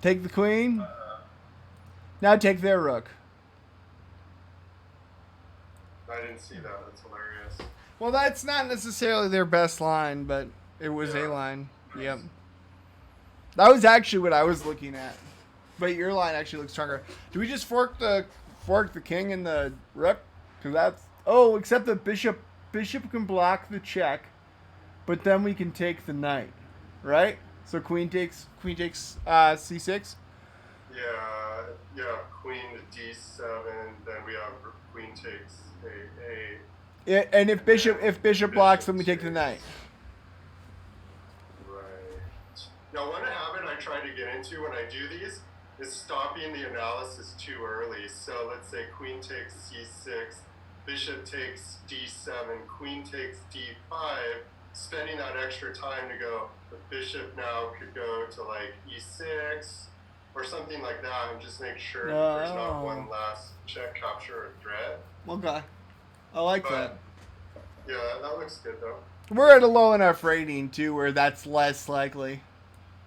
Take the queen. Now take their rook. I didn't see that. That's hilarious. Well, that's not necessarily their best line, but it was a line. Nice. Yep. That was actually what I was looking at. But your line actually looks stronger. Do we just fork the king and the rook? Because that's except the bishop can block the check, but then we can take the knight, right? So queen takes c6. Yeah. Queen to D7. Then we have queen takes A8. Yeah, and if bishop blocks, then we take the knight. Right. Now, one habit I try to get into when I do these is stopping the analysis too early. So let's say queen takes C6, bishop takes D7, queen takes D5, spending that extra time to go, the bishop now could go to like E6 or something like that, and just make sure that there's not one last check capture or threat. Okay. I like that. Yeah, that looks good though. We're at a low enough rating too where that's less likely.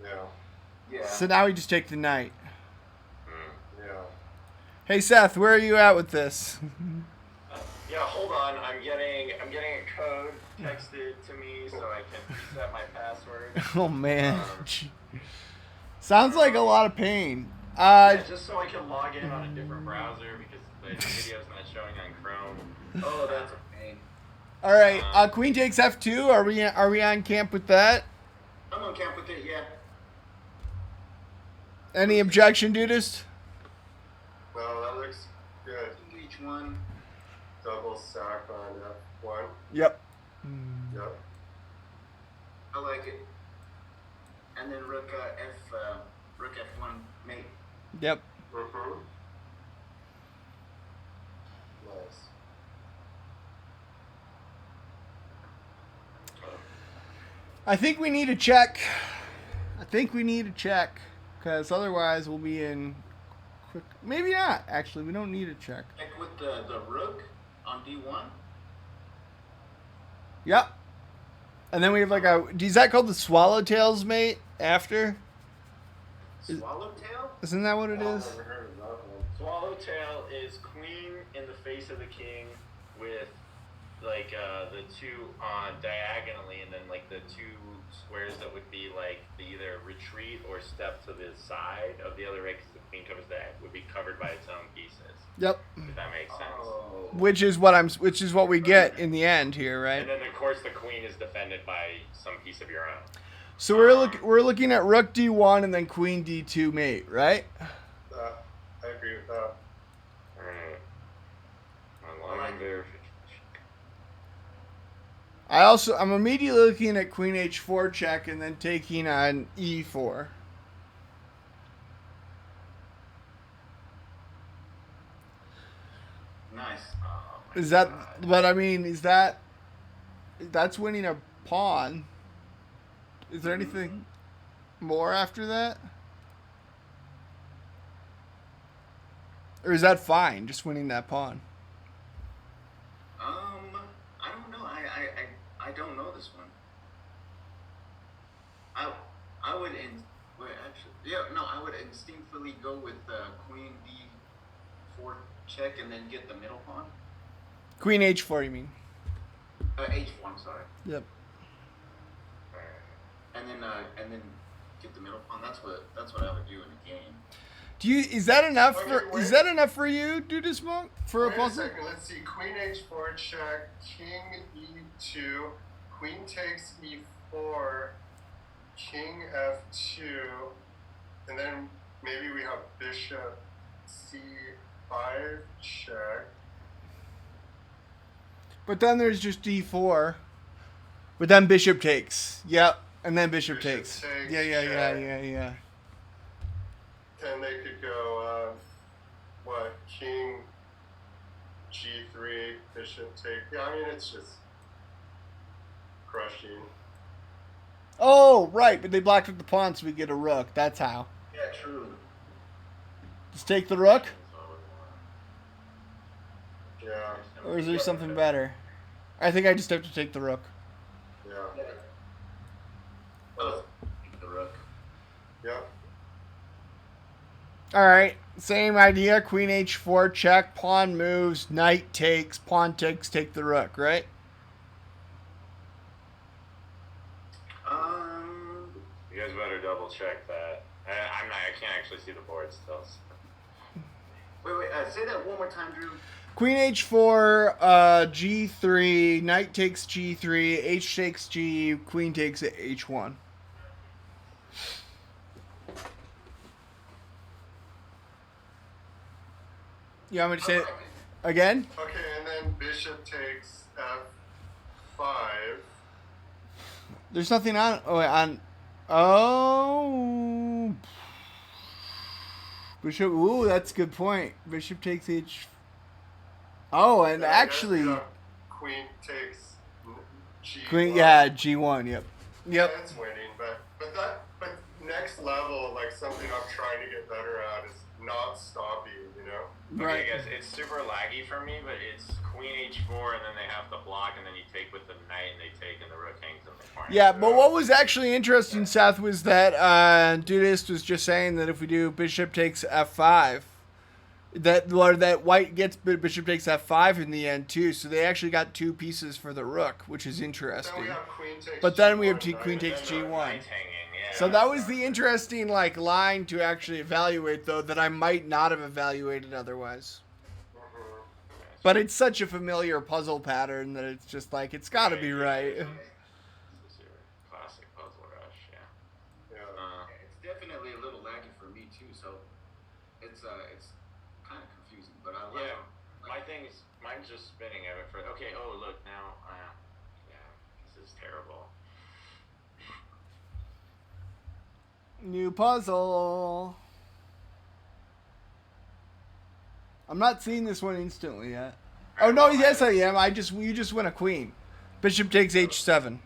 Yeah. Yeah. So now we just take the knight. Yeah. Hey Seth, where are you at with this? Yeah, hold on. I'm getting a code texted to me so I can reset my password. Oh man. Sounds like a lot of pain. Yeah, just so I can log in on a different browser because the video's not showing on Chrome. Oh, that's a pain. All right, queen takes f2. Are we on camp with that? I'm on camp with it, yeah. Any objection, Dudist? Well, that looks good. Each one. Double sack on F1. Yep. Yep. I like it. And then rook F1 mate. Yep. Mm-hmm. Nice. I think we need a check. Because otherwise we'll be in quick. Maybe not. Actually, we don't need a check. Check with the rook on D1. Yep. And then we have like is that called the swallowtails mate after? Swallowtail? Isn't that what it I've is? never heard of that one. Swallowtail is queen in the face of the king with like the two on diagonally, and then like the two squares that would be like the either retreat or step to the side of the other, right? Because the queen covers that would be covered by its own pieces. Yep. If that makes sense. Oh. Which is what we get in the end here, right? And then of course the queen is defended by some piece of your own. So we're looking at rook d1 and then queen d2 mate, right? I agree with that. Alright. I'm immediately looking at queen h4 check and then taking on e4. Nice. Is that? But I mean, that's winning a pawn? Is there anything more after that? Or is that fine, just winning that pawn? I don't know. I don't know this one. I would I would instinctively go with queen d4 check and then get the middle pawn. Queen h4, you mean? H4. I'm sorry. Yep. And then get the middle pawn. That's what I would do in a game. Is that enough Okay, is that enough for you, Dudis Monk? For Wait a a puzzle? second. Let's see. Queen h4 check. King e2. Queen takes e4. King f2. And then maybe we have bishop c5 check. But then there's just d4. But then bishop takes. Yep. And then bishop takes. takes, Yeah. Then they could go, king g3, bishop take. Yeah, I mean, it's just crushing. Oh, right, but they blocked with the pawn, so we get a rook. That's how. Yeah, true. Just take the rook? Yeah, Or is there something better? I think I just have to take the rook. yeah, Oh, the rook. yeah. Alright, same idea. Queen h4, check, pawn moves, knight takes, pawn takes, take the rook, right? You guys better double check that. I can't actually see the board still. Wait, say that one more time, Drew. Queen h4, g3, knight takes g3, h takes g, queen takes h1. You want me to say it again? Okay, and then bishop takes f5. There's nothing on. Oh, wait, on. Oh. Bishop. Ooh, that's a good point. Bishop takes h. Oh, and Then I guess actually, we have queen takes g1. queen. Yeah, g1. Yep. Yeah, Yep. it's winning, but next level, like something I'm trying to get better at is not stopping, you know? Right. Okay, guys, it's super laggy for me, but it's queen h4, and then they have to block, and then you take with the knight, and they take, and the rook hangs in the corner. Yeah, but what was actually interesting, Seth, was that Dudist was just saying that if we do bishop takes f5, that white gets bishop takes f5 in the end too. So they actually got two pieces for the rook, which is Then interesting. we have queen takes But then we have G1, queen right? takes Then the g1. knight's hanging, yeah. So that was the interesting line to actually evaluate, though, that I might not have evaluated otherwise. Mhm. But it's such a familiar puzzle pattern that it's just like it's got to be right. This is your classic puzzle rush, yeah. Yeah. It's definitely a little laggy for me too, so it's kind of confusing. But I like. Yeah, mine's just spinning at it for. Okay, oh look now, yeah, this is terrible. New puzzle. I'm not seeing this one instantly yet. Oh no, yes I am. You just win a queen. Bishop takes h7.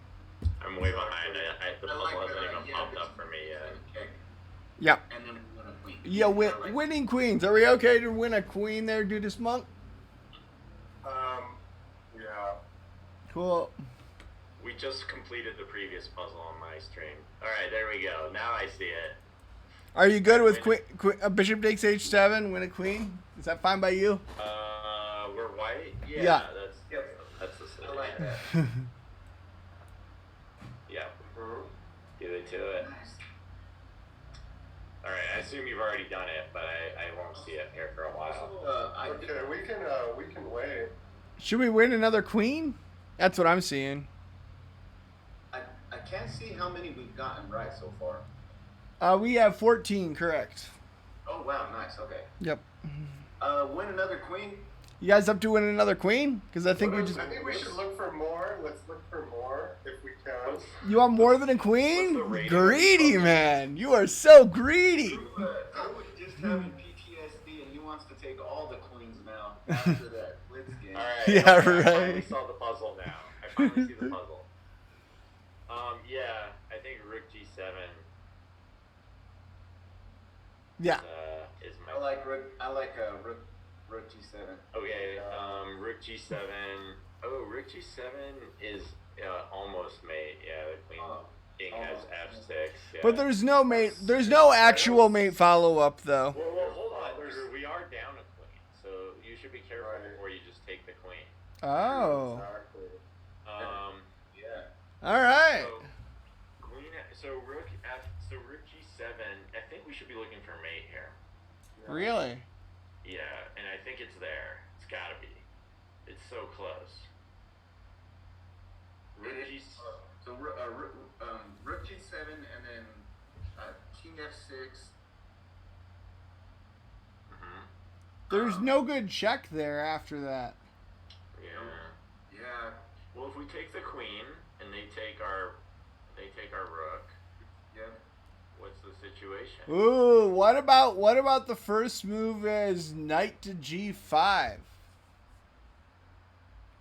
I'm way behind. The I puzzle like hasn't that even idea, pumped but up for me yet. check, Yep. and then we win a queen. Yeah, I like winning queens. Are we okay to win a queen there, Dudis Monk? Yeah. Cool. We just completed the previous puzzle on my stream. All right, there we go. Now I see it. Are you good with bishop takes h7, win a queen? Is that fine by you? We're white. Yeah. Yeah. That's the solution. I like that. Yeah. Give it to it. All right. I assume you've already done it, but I won't see it here for a while. Okay, we can wait. Should we win another queen? That's what I'm seeing. I can't see how many we've gotten right so far. We have 14 correct. Oh wow, nice. Okay. Yep. Win another queen. You guys up to win another queen? Because I think we just. I think we should look for more. Let's look for more if we can. You want more than a What's the queen? rating? Greedy, man. You are so greedy. Drew was just having PTSD and he wants to take all the queens now after that Blitz game. All right. Yeah, I finally right. saw the puzzle now. I finally see the puzzle. Yeah, I think Rook G7 Yeah. is my. I like Rook G7. Okay, Rook G7. Oh, Rook G7 is almost mate. Yeah, the queen king has F6. Yeah. But there's no mate. There's no actual mate follow up though. Well, hold on. We are down a queen, so you should be careful before you just take the queen. Oh. Exactly. Yeah. All right. So Rook G7. I think we should be looking for mate here. Really? Yeah, and I think it's there. It's gotta be. It's so close. Rook G. So Rook G7 and then King F6. There's no good check there after that. Yeah. Well, if we take the queen and they take our rook. Yeah. What's the situation? Ooh, what about the first move as knight to G5?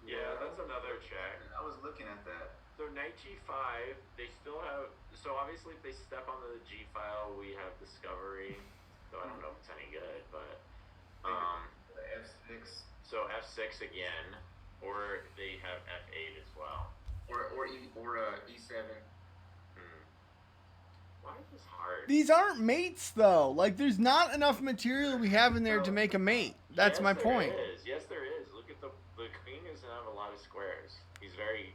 Yeah, that's another check. I was looking at that. So knight G5, they still have. So obviously, if they step onto the G file, we have discovery. So I don't know if it's any good, but F6. So F6 again, or they have F8 as well. Or E7. Why is this hard? These aren't mates though. Like there's not enough material we have in there to make a mate. That's my point. Yes, there is. Look at the queen doesn't have a lot of squares. He's very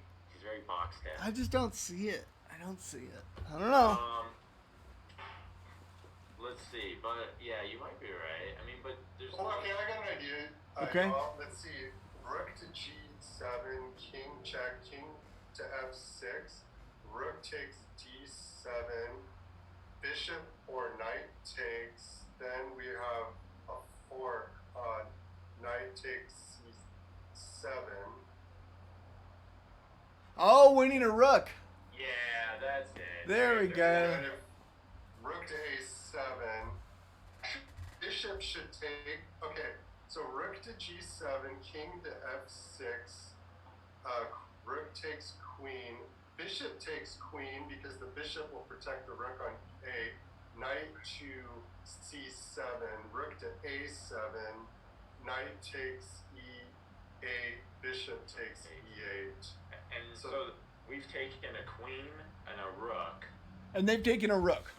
boxed in. I just don't see it. I don't see it. I don't know. Let's see, but yeah, you might be right. I mean, but there's. Oh, okay, I got an idea. Okay. Let's see. Rook to G7, King check, King to F6, Rook takes D7, Bishop or Knight takes. Then we have a fork. Knight takes C7. Oh, winning a rook. Yeah, that's it. There we go. And if Rook to A7, Bishop should take. Okay, so Rook to G7, King to F6, Rook takes Queen, Bishop takes Queen because the Bishop will protect the Rook on A. Knight to C7, Rook to A7, Knight takes E8, Bishop takes E8. And so we've taken a queen and a rook. And they've taken a rook.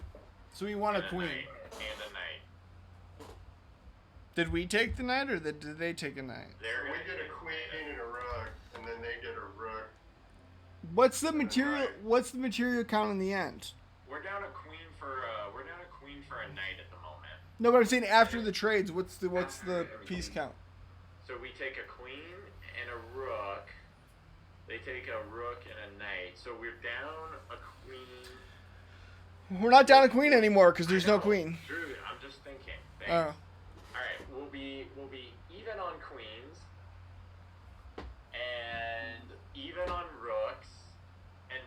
So we want a and queen. And a knight. Did we take the knight or did they take a knight? So we get a queen and a rook, and then they get a rook. What's the material count in the end? We're down a queen for a knight at the moment. No, but I'm saying after the trades, what's the piece count? So we take a queen and a rook. They take a rook and a knight. So we're down a queen. We're not down a queen anymore because there's no queen. Drew, I'm just thinking. Thanks. Oh. All right, we'll be even on queens and even on rooks and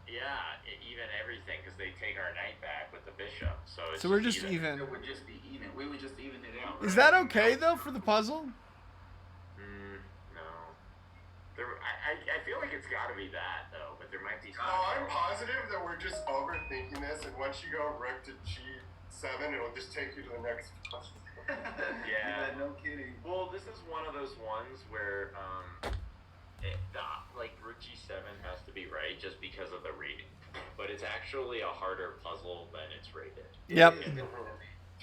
even everything because they take our knight back with the bishop. So we're just even. It would just be even. We would just even it out. Is that okay though for the puzzle? No. I feel like it's got to be that though, but there might be. I'm positive that we're just overthinking this, and once you go Rook to G7, it'll just take you to the next. Yeah. No kidding. Well, this is one of those ones where like Rook G7 has to be right just because of the reading, but it's it's actually a harder puzzle than it's rated. Yep.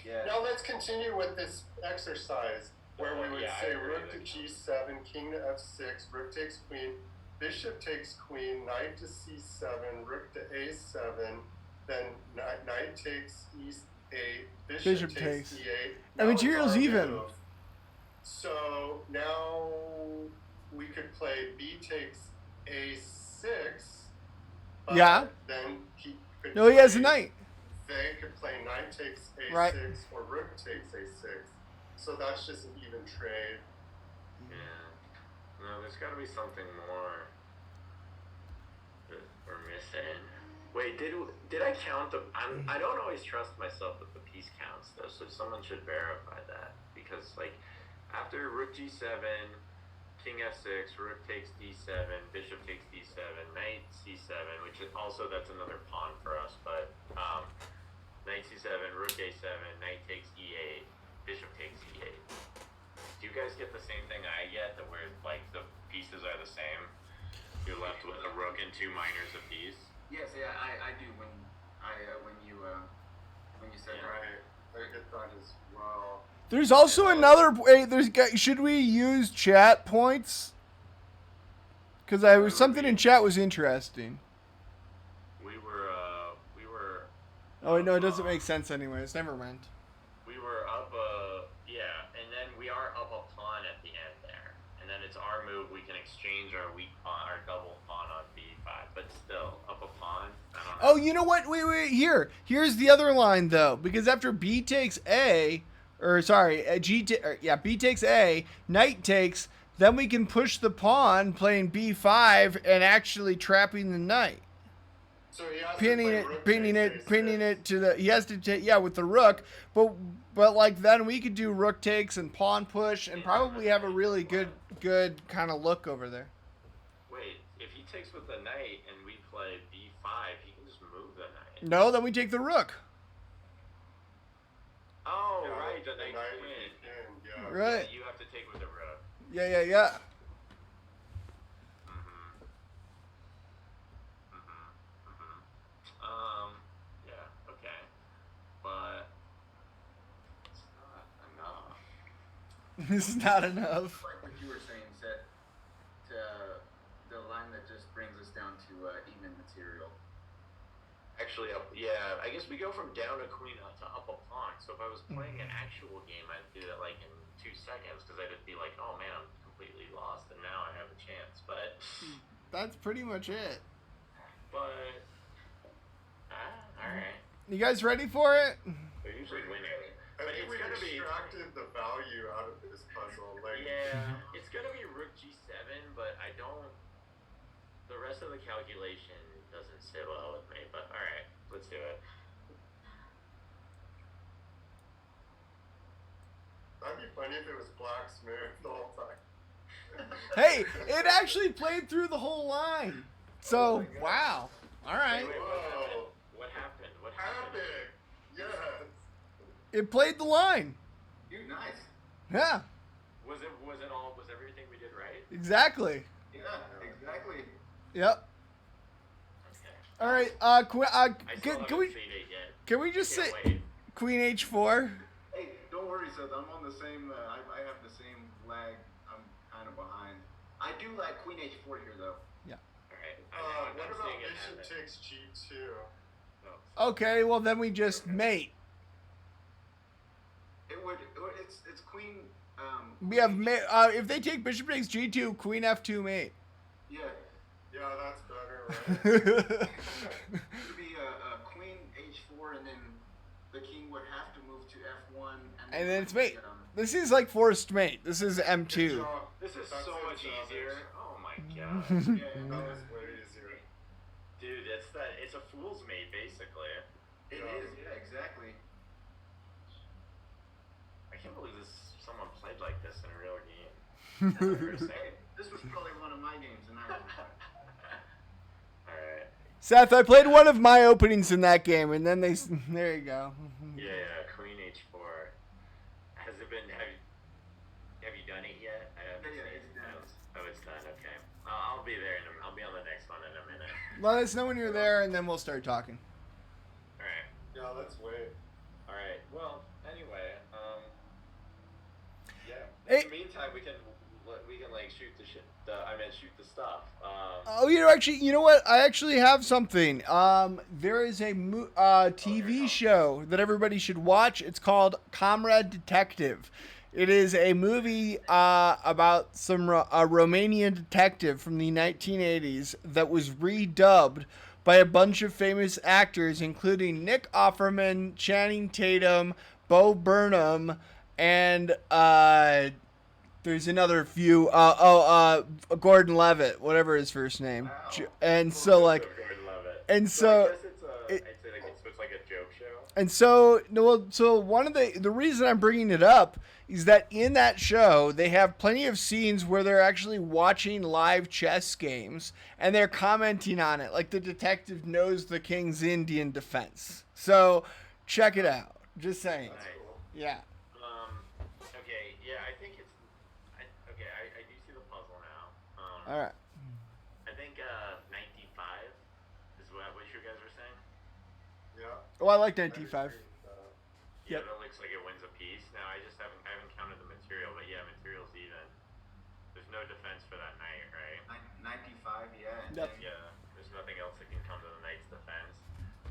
Yeah. Now let's continue with this exercise where we would say rook to g7, king to f6, rook takes queen, bishop takes queen, knight to c7, rook to a7, then knight takes e8, bishop takes e8. And material's even. Move. So now we could play b takes a6. Yeah. Then he could No, he has a knight. They could play knight takes a6 Right. or rook takes a6. So that's just an even trade. Yeah. No, there's got to be something more that we're missing. Wait, did I count the? I don't always trust myself with the piece counts though, so someone should verify that because like after rook g7, king f6, rook takes d7, bishop takes d7, knight c7, which is also that's another pawn for us, but knight c7, rook a7, knight takes e8, bishop takes e8. Do you guys get the same thing I get, that where like the pieces are the same? You're left with a rook and two minors apiece. Yes, yeah, I do when you said that. Right. I get that as well. There's also another way. Should we use chat points? Because something in chat was interesting. We were. Oh no, it doesn't make sense anyways. Never mind. We were up and then we are up a pawn at the end there, and then it's our move. We can exchange our weak pawn, our double pawn on b5, but still up a pawn. I don't know. Oh, you know what? Wait. Here's the other line though, because after B takes A, B takes A, knight takes. Then we can push the pawn, playing B5, and actually trapping the knight. So he has Pinning to it to the. He has to take with the rook, but like then we could do rook takes and pawn push, and probably have a really good kind of look over there. Wait, if he takes with the knight and we play b5, he can just move the knight. No, then we take the rook. Oh, Yeah, right, the knight win. Yeah. Right. Yeah, you have to take with the rook. Yeah. Yeah, okay. But it's not enough. This is not enough. Like what you were saying, Seth, to the line that just brings us down to even material. Actually, I guess we go from down a queen to up a pawn. So if I was playing an actual game, I'd do that like in 2 seconds because I'd just be like, oh man, I'm completely lost, and now I have a chance. But That's pretty much it. all right. You guys ready for it? They're usually winning. I But think it's we gonna be extracted the value out of this puzzle. Like, yeah, it's gonna be rook g7, but I don't. The rest of the calculation doesn't sit well with me. But all right, let's do it. that'd be funny if it was black smooth the whole time. Hey, it actually played through the whole line. So, wow. All right. Wait, Whoa. what happened? What happened? Epic! Yes! It played the line. Dude, nice. Yeah, Was everything we did right? exactly. Yeah, exactly. Yep. Okay. All right. I still Can haven't we seen it yet. can we just Can't say wait. Queen H4? Hey, don't worry, Seth. I'm on the same. I have the same lag. I'm kind of behind. I do like Queen H4 here, though. All right. What I'm about seeing it bishop happen. takes g2? Oh. Okay. Well, then we just mate. It's Queen. We have if they take bishop takes G2, Queen F2 mate. Yeah, Yeah, that's better, right? it would be Queen H4, and then the king would have to move to F1, And then it's mate. This is like forced mate. This is Good M2. job. This is That's so it, much Thomas. easier. Oh my god. That was way easier. Dude, it's a fool's mate basically. It is, yeah, exactly. I can't believe someone played like this in a real game. Hey, this was probably one of my games, and I Alright. Seth, I played one of my openings in that game, and then there you go. Yeah, Queen H4. Has it been, have you done it yet? I haven't Yeah, seen it's it. done. Oh, it's done, okay. I'll be there, I'll be on the next one in a minute. Let us know when you're there, and then we'll start talking. All right. Yeah, let's wait. All right. Well, anyway, yeah. Hey. In the meantime, we can like shoot the shit. Shoot the stuff. Oh, you know what? I actually have something. There is a TV show that everybody should watch. It's called Comrade Detective. It is a movie about a Romanian detective from the 1980s that was redubbed by a bunch of famous actors, including Nick Offerman, Channing Tatum, Bo Burnham, and there's another few. Gordon Levitt, whatever his first name. Wow. And so like, Gordon Levitt. and So I so. guess it's like a joke show. And so, so one of the reason I'm bringing it up is that in that show they have plenty of scenes where they're actually watching live chess games and they're commenting on it, like the detective knows the king's Indian defense. So check it out. Just saying. Nice. Yeah. Okay. Yeah, I think it's. I do see the puzzle now. All right. I think 95 is what you guys were saying. Yeah. Oh, I like 95. Yeah, Yep. that looks like it wins a piece. Now I haven't counted the material, but yeah, material's even. There's no defense for that knight, right? 95, yeah. And Yep. Yeah, there's nothing else that can come to the knight's defense.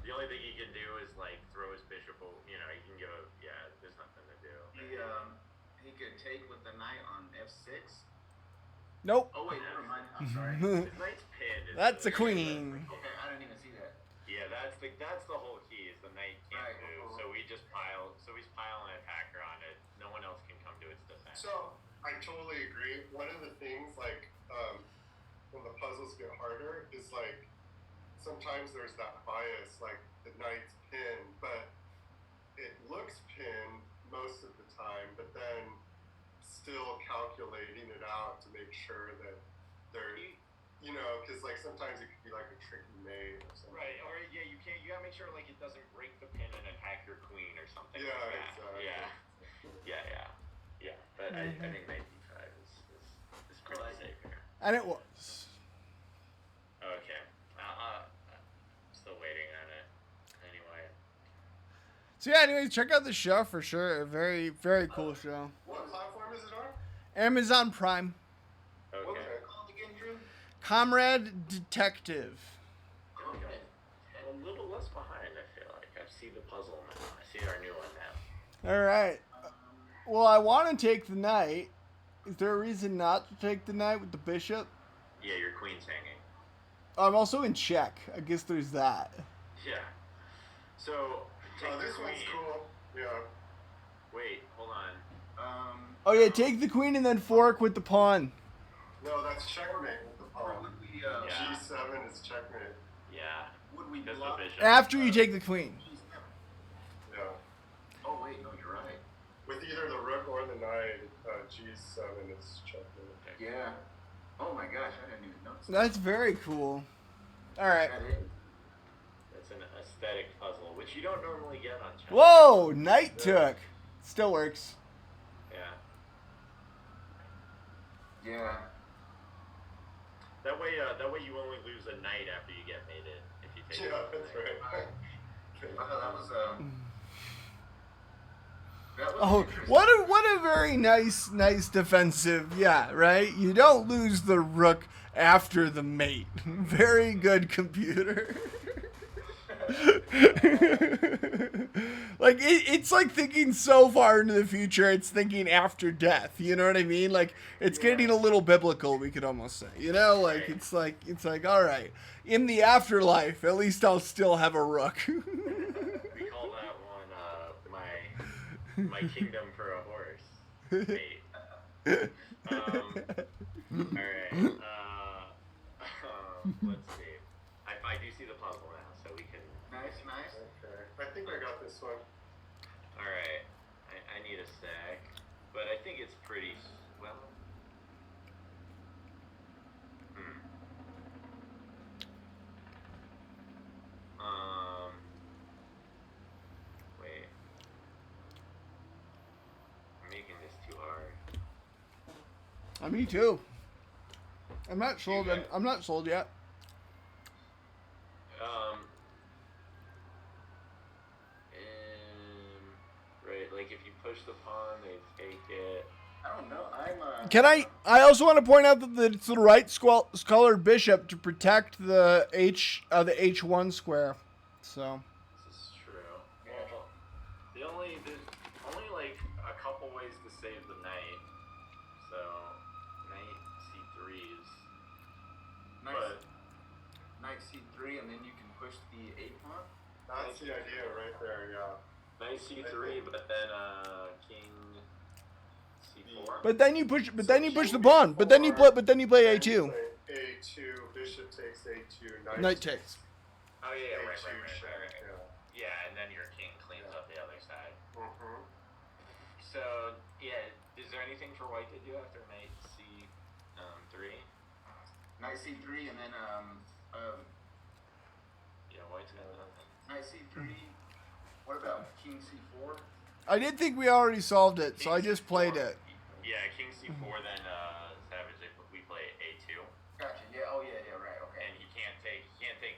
The only thing he can do is like throw his bishop. You know, he can go. Yeah, there's nothing to do. he could take with the knight on F6. Nope. Oh wait, never mind. I'm sorry. His knight's pinned. That's a queen. Okay, I didn't even see that. Yeah, that's the whole key is the knight can't Right. move. So we just pile. So he's piling an attacker on it. No one else can come to its defense. So I totally agree. One of the things, like, when the puzzles get harder, is like sometimes there's that bias, like the knight's pinned, but it looks pinned most of the time, but then still calculating it out to make sure that they're, you know, because like sometimes it could be like a tricky mate or something. Right, or yeah, you can't. You gotta make sure like it doesn't break the pin and attack your queen or something. Yeah, like that. exactly. Yeah. But I think 95 is pretty safe here. And it was. Okay, I'm still waiting on it. Anyway, So yeah, anyways, check out the show for sure. A very, very cool show. What platform is it on? Amazon Prime. okay. What was it called again, Drew? Comrade Detective. Okay. A little less behind, I feel like. I see the puzzle now. I see our new one now. All right. Well, I want to take the knight. Is there a reason not to take the knight with the bishop? Yeah, your queen's hanging. I'm also in check. I guess there's that. Yeah. So, take Oh, the this queen. one's cool. Yeah. Wait, hold on. Oh yeah, take the queen and then fork with the pawn. No, that's checkmate with the Or pawn. would we, Yeah. G7 is checkmate. Yeah. would we Because the block? bishop. After you take the queen. Yeah. Oh wait, no, you're right. With either the rook or the knight, G7 is checkmate. Yeah. Oh my gosh, I didn't even notice. That's very cool. All right. That is. It's an aesthetic puzzle, which you don't normally get on chess. Whoa, knight took. Still works. Yeah. Yeah. That way you only lose a knight after you get mated. If you take Yeah, it. that's right. That was That was Oh, interesting. what a very nice defensive. Yeah, right? You don't lose the rook after the mate. Very good computer. Like it's like thinking so far into the future, it's thinking after death. You know what I mean? Like it's getting a little biblical, we could almost say. You know, like it's like all right, in the afterlife, at least I'll still have a rook. We call that one my kingdom for a horse. Mate. All right. Let's see. I do see the puzzle now, so we can. Nice. Okay. I think I got this one. All right. I need a sec, but I think it's pretty well. Wait. I'm making this too hard. Me too. I'm not sold. I'm not sold yet. Right, like if you push the pawn, they take it. I don't know. I also want to point out that it's the right colored bishop to protect the H1 square. So. This is true. Well, there's only like a couple ways to save the knight. So, knight c3s. Knight c3, and then you can push the a pawn. That's the idea right there. Yeah. Knight c3, but then king c4. But then you push the pawn. But then you play a2. A2, bishop takes a2, Knight takes. Oh yeah, right. check. Yeah, and then your king cleans up the other side. Mm-hmm. So yeah, is there anything for white to do after knight c3? Knight c3, and then Yeah, white's got nothing. knight c3. What about king c4? I did think we already solved it, so I just played it. Yeah, king c4, then savage. We play a2. Gotcha. Yeah. Oh yeah. Yeah. Right. Okay. And he can't take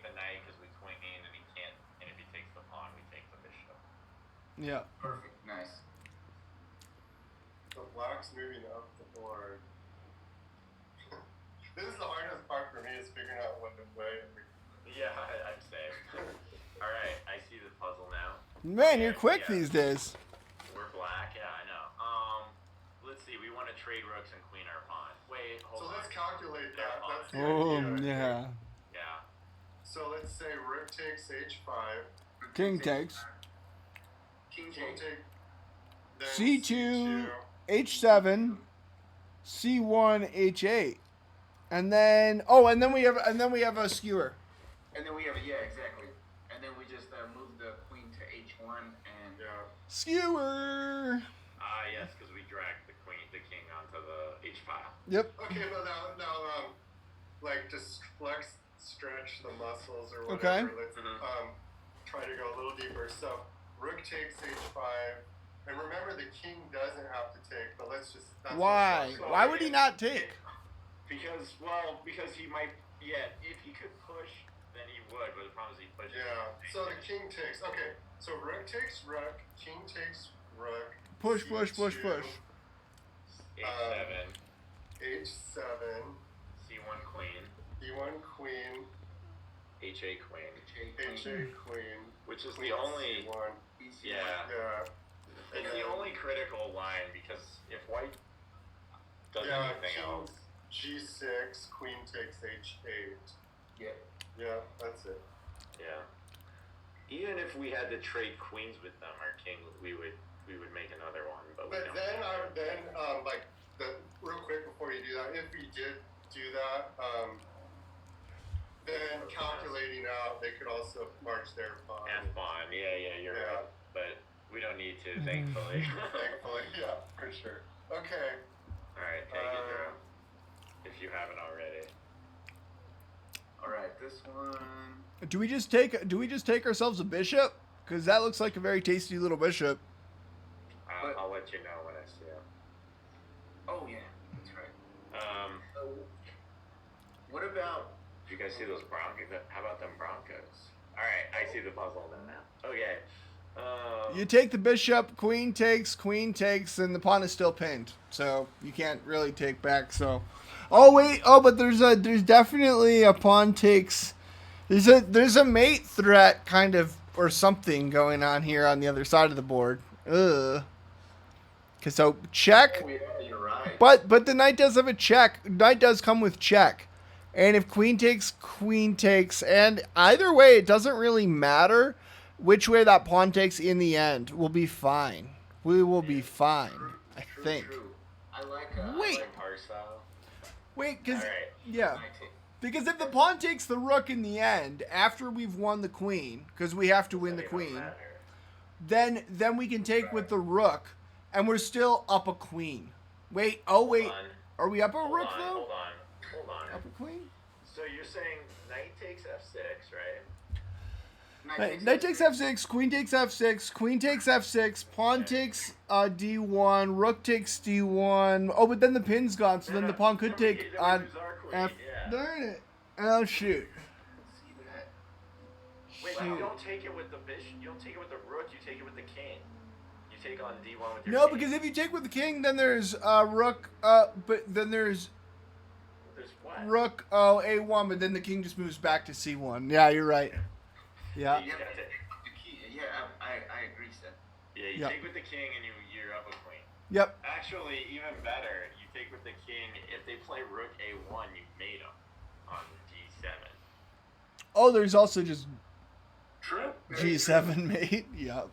the knight because we queen, and he can't. And if he takes the pawn, we take the bishop. Yeah. Perfect. Nice. So black's moving up the board. This is the hardest part for me, is figuring out when to play. Yeah, I'm safe. All right, I see the puzzle now. Man, you're quick Yeah. these days. We're black. Yeah, I know. Let's see. We want to trade rooks and queen our pawn. Wait, hold So on. let's calculate that. That's the Oh, idea. yeah. Yeah. So let's say rook takes h5. King takes. King King takes. take. Then C2, H7, C1, H8. And then we have a skewer. And then we have exactly. And then we just move the queen to h1 and Yeah. Skewer. Yes, because we dragged the king onto the h file. Yep. Okay, but now, like, just stretch the muscles or Okay. whatever. Let's try to go a little deeper. So rook takes h5, and remember the king doesn't have to take. But let's just. That's Why? what's Why would he not take? Because he might. Yeah, if he could push, then he would. But the problem is he pushes. Yeah. So the king takes. Okay. So rook takes rook. King takes rook. Push. h7, h7. c1 queen, d1 queen. h8 queen, h8 queen. which is Queen the only. c1. Yeah. Yeah. It's the only critical line because if white does Yeah. anything King else, g6. Queen takes h8. yeah. Yeah. That's it. yeah. Even if we had to trade queens with them, our king, we would make another one, but we But don't. then like real quick before you do that, if we did do that, then calculating out, they could also march their pawn. And fun, yeah, you're Yeah. right. But we don't need to, thankfully. Thankfully, yeah, for sure. Okay. All right, take it, Drew. If you haven't already. All right. This one. Do we just take ourselves a bishop? Because that looks like a very tasty little bishop. I'll let you know when I see it. Oh yeah, that's right. What about? Did you guys see those Broncos? How about them Broncos? All right, I see the puzzle now. Okay. You take the bishop, queen takes, and the pawn is still pinned, so you can't really take back. So, but there's definitely a pawn takes. There's a mate threat kind of or something going on here on the other side of the board. Ugh. Cause so check. Oh yeah, you're right. But the knight does have a check. Knight does come with check. And if queen takes, and either way, it doesn't really matter which way that pawn takes in the end. We'll be fine. We will be fine, I think. True. I like. Wait. Wait, because, All right. yeah. Because if the pawn takes the rook in the end, after we've won the queen, because we have to win the queen, then we can take with the rook, and we're still up a queen. Wait, are we up a rook, though? Hold on. Up a queen? So you're saying knight takes f6, right? Knight takes f6, queen takes f6, pawn takes d1, rook takes d1. Oh, but then the pin's gone, so then the pawn could take on f. Yeah. Darn it! Oh shoot! Wait, you don't take it with the bishop. You don't take it with the rook. You take it with the king. You take on d1 with your No, king. because if you take with the king, then there's rook. But then there's what? rook. Oh, a1, but then the king just moves back to c1. Yeah, you're right. Yeah. Yeah, the key. Yeah, I agree, Seth. Yeah, you take with the king and you're up a queen. Yep. Actually, even better, you take with the king. If they play rook a1, you mate them on g7. Oh, there's also just True. g7 mate. Yep.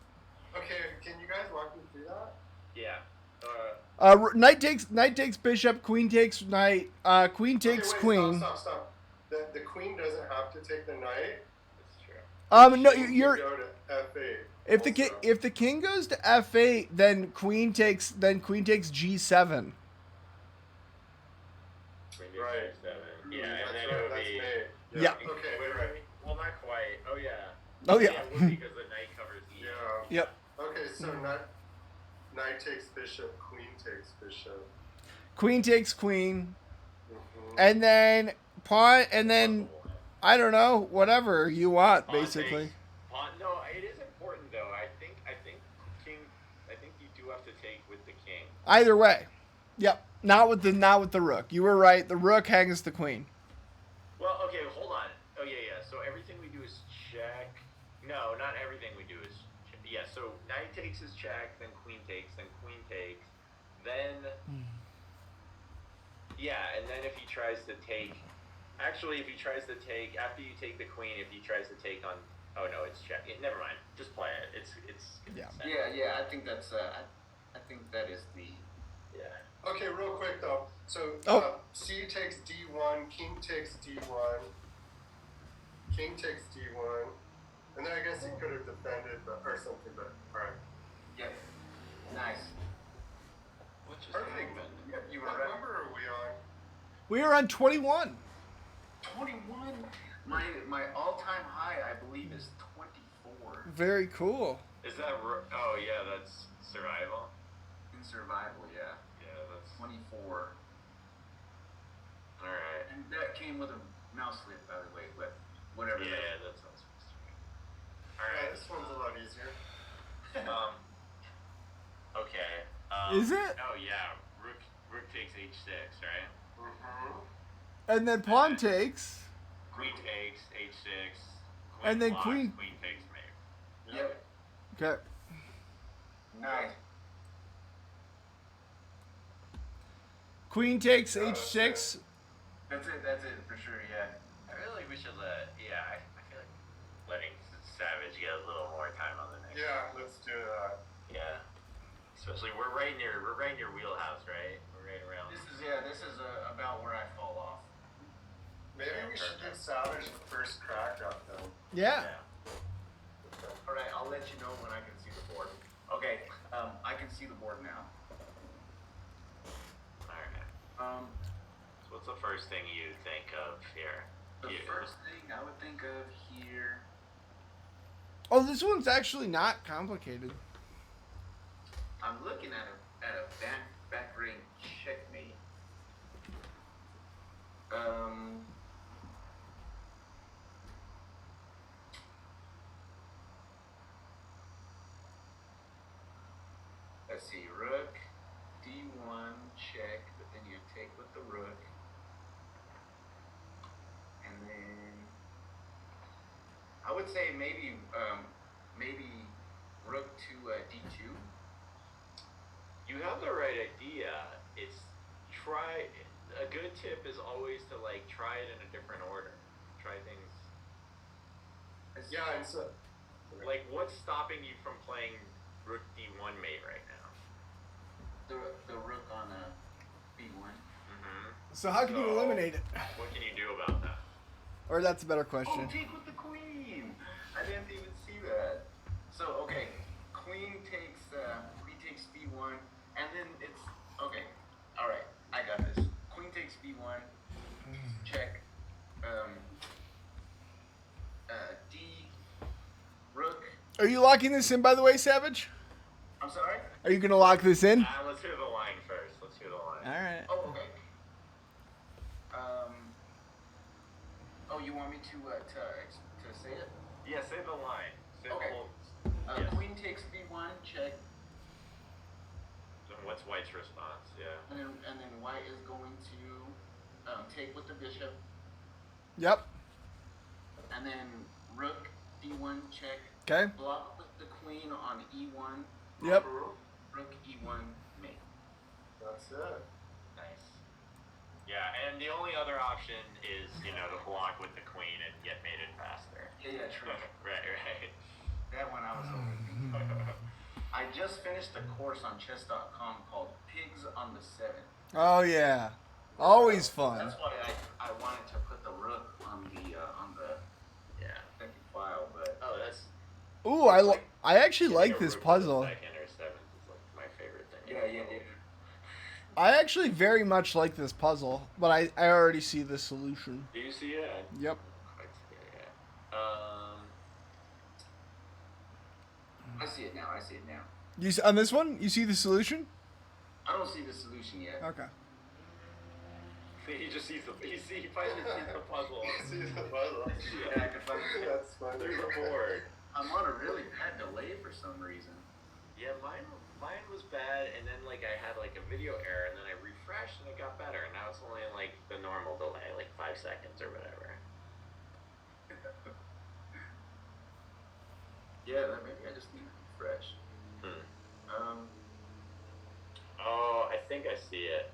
Okay, can you guys walk me through that? Yeah. Knight takes bishop. Queen takes knight. Queen takes wait, queen. Stop. The queen doesn't have to take the knight. That's true. No, King you're. can go to f8. If the king goes to f8, then queen takes g7. Right. Yeah, and That's then right. it would That's be. mate. Yeah. Okay. Right. Well, not quite. Oh yeah. Oh yeah. It would because the knight covers e. Yeah. Yep. Okay, so knight takes bishop, queen takes bishop. Queen takes queen, Mm-hmm. and then pawn, and then I don't know, whatever you want, basically. Pawn. No, it is important though. I think king. I think you do have to take with the king. Either way. Yep. Not with the rook. You were right. The rook hangs the queen. Well, okay, hold on. Oh yeah. So everything we do is check. No, not everything we do is. Yeah. So knight takes is check, then queen takes, then. Yeah, and then if he tries to take. Actually, if he tries to take after you take the queen, if he tries to take on. Oh no, it's check. Never mind. Just play it. It's. Yeah. Yeah. I think that's. I think that is the. Yeah. Okay, real quick though. So c takes d1, king takes d1, king takes d1, and then I guess he could have defended or something, but all right. Yep. Nice. What just Perfect. happened? Yep, you were What right. number are we on? We are on 21. 21. My all-time high, I believe, is 24 Very cool. Is that? Oh yeah, that's survival. in survival. Yeah. Yeah, that's. 24. All right. And that came with a mouse slip, by the way, but whatever. Yeah, that sounds good. All Yeah, right. this one's a lot easier. Okay. Is it? Oh yeah. Rook takes h6, right? Mm-hmm. And then pawn takes. Queen takes h6. And then blocks, queen- Queen takes mate. Yep. Okay. Nice. Queen takes h6. That's it for sure. Yeah. I feel like we should Yeah, I feel like letting Savage get a little more time on the next. Yeah, let's do that. Yeah. Especially we're right in your wheelhouse, right? We're right around. This is about where I fall off. Maybe we should give Savage the first crack at them. Yeah. All right, I'll let you know when I can see the board. Okay, I can see the board now. Alright. So what's the first thing you think of here? The first thing I would think of here. Oh, this one's actually not complicated. I'm looking at a back ring checkmate. Let's see, rook, d1, check, but then you take with the rook. And then I would say maybe rook to d2. You have the right idea. It's a good tip is always to like try it in a different order. Try things. Yeah, and so Like what's stopping you from playing rook d1 mate right now? The rook on a b1. Mm-hmm. So how can you eliminate it? What can you do about that? Or that's a better Oh, question. take with the queen. I didn't even see that. So okay, queen takes b1, and then it's okay. All right, I got this. Queen takes b1, check. D, rook. Are you locking this in, by the way, Savage? I'm sorry. Are you gonna lock this in? Let's hear the line first. Let's hear the line. All right. Oh, okay. Oh, you want me to say it? Yeah, say the line. Say Okay. the whole. Yes. Queen takes b1, check. And what's White's response? Yeah. And then White is going to take with the bishop. Yep. And then Rook d1, check. Okay. Block with the queen on e1. Yep. Rook e1, mate. That's it. Nice. Yeah, and the only other option is, to block with the queen and get mated faster. Yeah, true. right. That one I was hoping. I just finished a course on chess.com called Pigs on the Seven. Oh yeah, always fun. That's why I wanted to put the rook on the second file, but that's. Ooh, I actually like this puzzle. Second or seventh is like my favorite thing. Yeah. I actually very much like this puzzle, but I already see the solution. Do you see it? Yep. I see it now. You on this one? You see the solution? I don't see the solution yet. Okay. He just sees he finally sees the puzzle. He sees the puzzle. Yeah, I can find it. That's funny. There's a board. I'm on a really bad delay for some reason. Yeah, mine was bad, and then I had a video error, and then I refreshed, and it got better. And now it's only the normal delay, 5 seconds or whatever. Yeah, maybe I just need to refresh. Oh, I think I see it.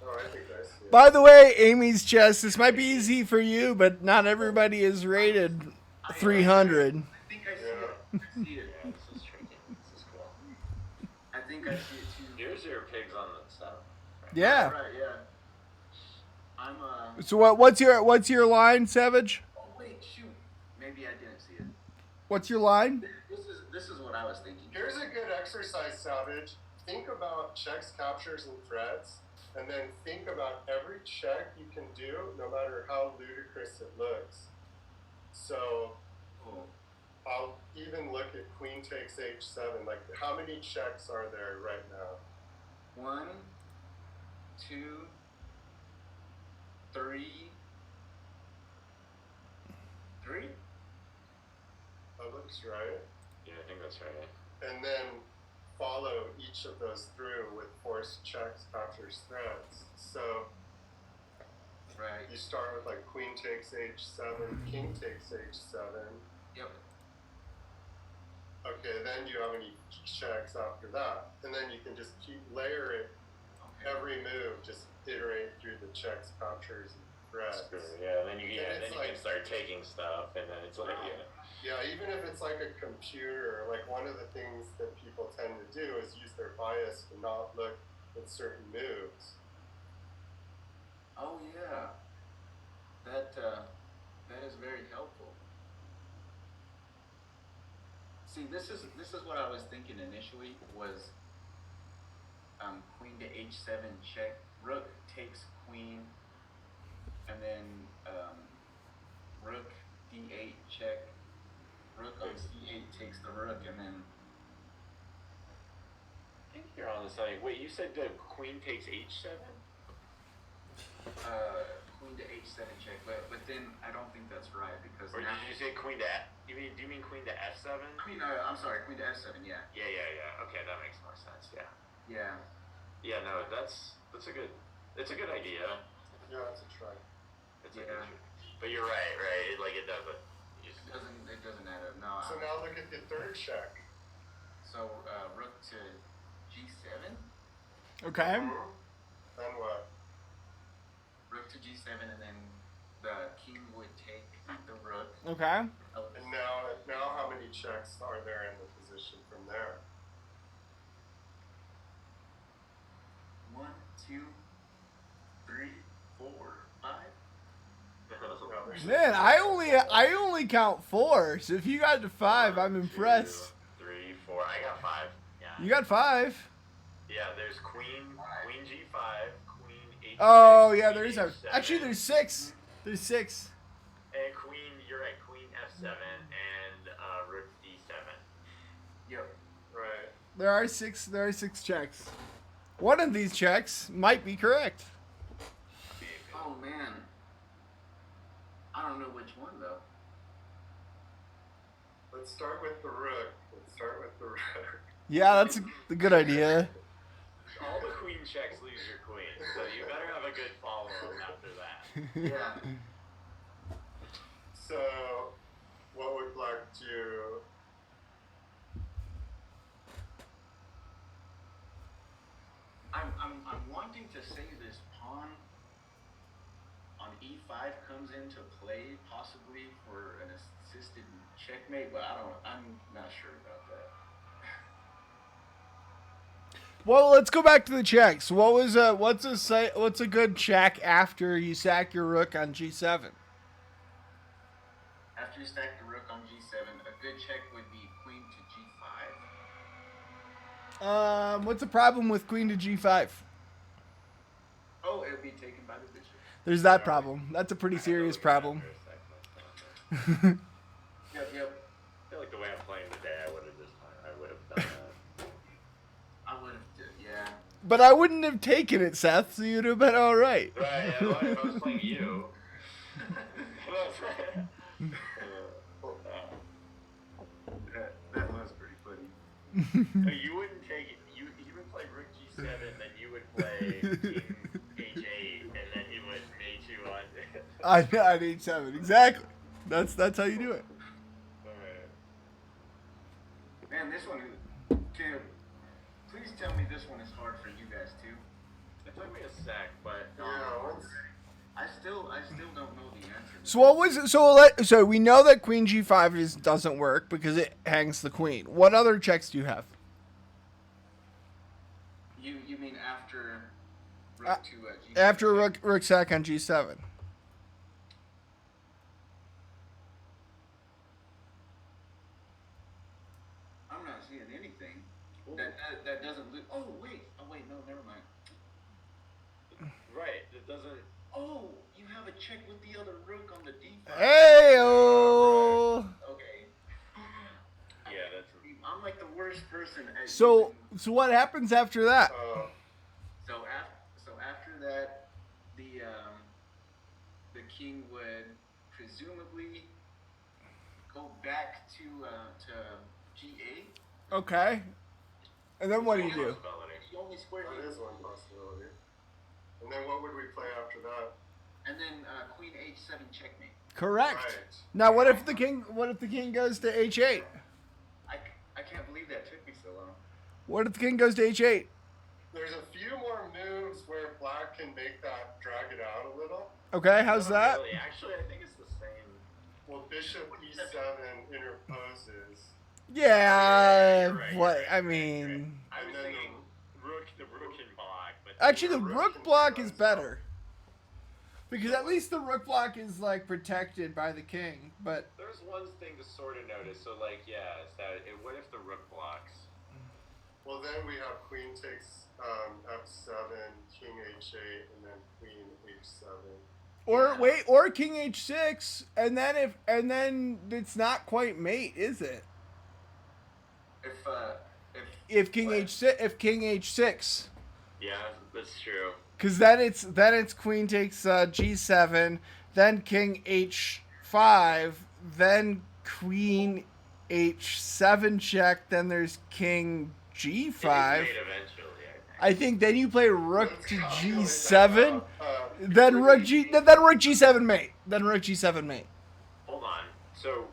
Oh, I think I see it. By the way, Amy's chess. This might be easy for you, but not everybody is rated 300. I think I see it. I see it. Yeah, this is tricky. This is cool. I think I see it too. Here's your pigs on the stuff. Yeah. Right, yeah. I'm So what's your line, Savage? Oh wait, shoot. Maybe I didn't see it. What's your line? This is what I was thinking. Here's a good exercise, Savage. Think about checks, captures, and threats, and then think about every check you can do, no matter how ludicrous it looks. So, I'll even look at queen takes h7. How many checks are there right now? 1, 2, 3. That looks right. Yeah, I think that's right. And then follow each of those through with forced checks, captures, threats. So Right. you start with queen takes h7, king takes h7. Yep. Okay, then do you have any checks after that? And then you can just keep layering Okay. every move, just iterate through the checks, captures, and threats. Yeah, and then you And then it's you can start taking stuff, and then it's Yeah, even if it's a computer, one of the things that people tend to do is use their bias to not look at certain moves. Oh yeah. That is very helpful. See, this is what I was thinking initially was queen to h7 check, rook takes queen, and then rook d8 check, rook on c8 takes the rook, and then I think you're on the side. Wait, you said the queen takes h7? queen to h7 check, but then I don't think that's right because Or now did you say queen to do you mean queen to f7? queen. I'm sorry, queen to f7. Yeah. Yeah. Okay, that makes more sense. Yeah. Yeah. Yeah, no, it's a good idea. Yeah, that's a try. It's a good, but you're right. It doesn't. It doesn't add up. No. So now look at the third check. So rook to g7. Okay. Then what? Rook to g7, and then the king would take the rook. Okay. And now how many checks are there in the position from there? 1, 2, 3, 4, 5. No, there's Man, I only count 4. So if you got to 5, I'm impressed. 2, 3, 4. I got 5. Yeah. You got 5. Yeah, there's queen g5, queen h6. Oh yeah, queen there's h7, actually there's 6. There's 6. and queen. You're right. Queen f7 and rook d7. Yep. right. There are 6. There are 6 checks. One of these checks might be correct. Oh man. I don't know which one though. Let's start with the rook. Yeah, that's a good idea. All the queen checks leaves your queen, so you better have a good follow-up after that. Yeah. So, what would black do? I'm wanting to say this pawn on e5 comes into play possibly for an assisted checkmate, but I'm not sure about that. Well, let's go back to the checks. What's a good check after you sack your rook on g7? After you stack the rook on g7, a good check would be queen to g5. What's the problem with queen to g5? Oh, it would be taken by the bishop. There's that problem. That's a pretty serious problem. Yep. I feel like the way I'm playing today, I would have done that. I would have, yeah. But I wouldn't have taken it, Seth, so you'd have been all right. Right, if I was playing you. That was pretty funny. No, you wouldn't take it. You would play rook g7, then you would play king h8, and then he would a2 on. On h7, exactly. That's how you do it. Man, this one is. Please tell me this one is hard for you guys too. It took me a sec, but I still don't know the answer. So what was it? So we know that queen g5 doesn't work because it hangs the queen. What other checks do you have? You mean after rook to g7? After rook sack on g7. I'm not seeing anything that doesn't. Oh wait, no, never mind. right, it doesn't. Oh, you have a check with the other rook on the d5. Hey-oh! Okay. Yeah, that's. I'm like the worst person at. So what happens after that? So after that, the king would presumably go back to g8. Okay. And then what do you do? The only square. That is one possibility. And then what would we play after that? And then queen h7 checkmate. Correct. Right. Now what if the king goes to h8? I can't believe that took me so long. What if the king goes to h8? There's a few more moves where black can make that drag it out a little. Okay, how's that? Really. Actually, I think it's the same. Well, bishop e7 interposes. Yeah, You're right, what you're right, I you're mean, I was And then thinking the rook and block, but actually the rook rook can block run is better. Because at least the rook block is like protected by the king, but there's one thing to sort of notice. So like, yeah, is that what if the rook blocks? Well, then we have queen takes f7, king h8, and then queen h7. or king h6, and then it's not quite mate, is it? If king h6, Yeah, that's true. because then it's queen takes g7, then king h5, then queen h7 check, then there's king g5. It's made eventually, I think then you play rook to Let's g7, calculate then rook g7 mate, Hold on. So,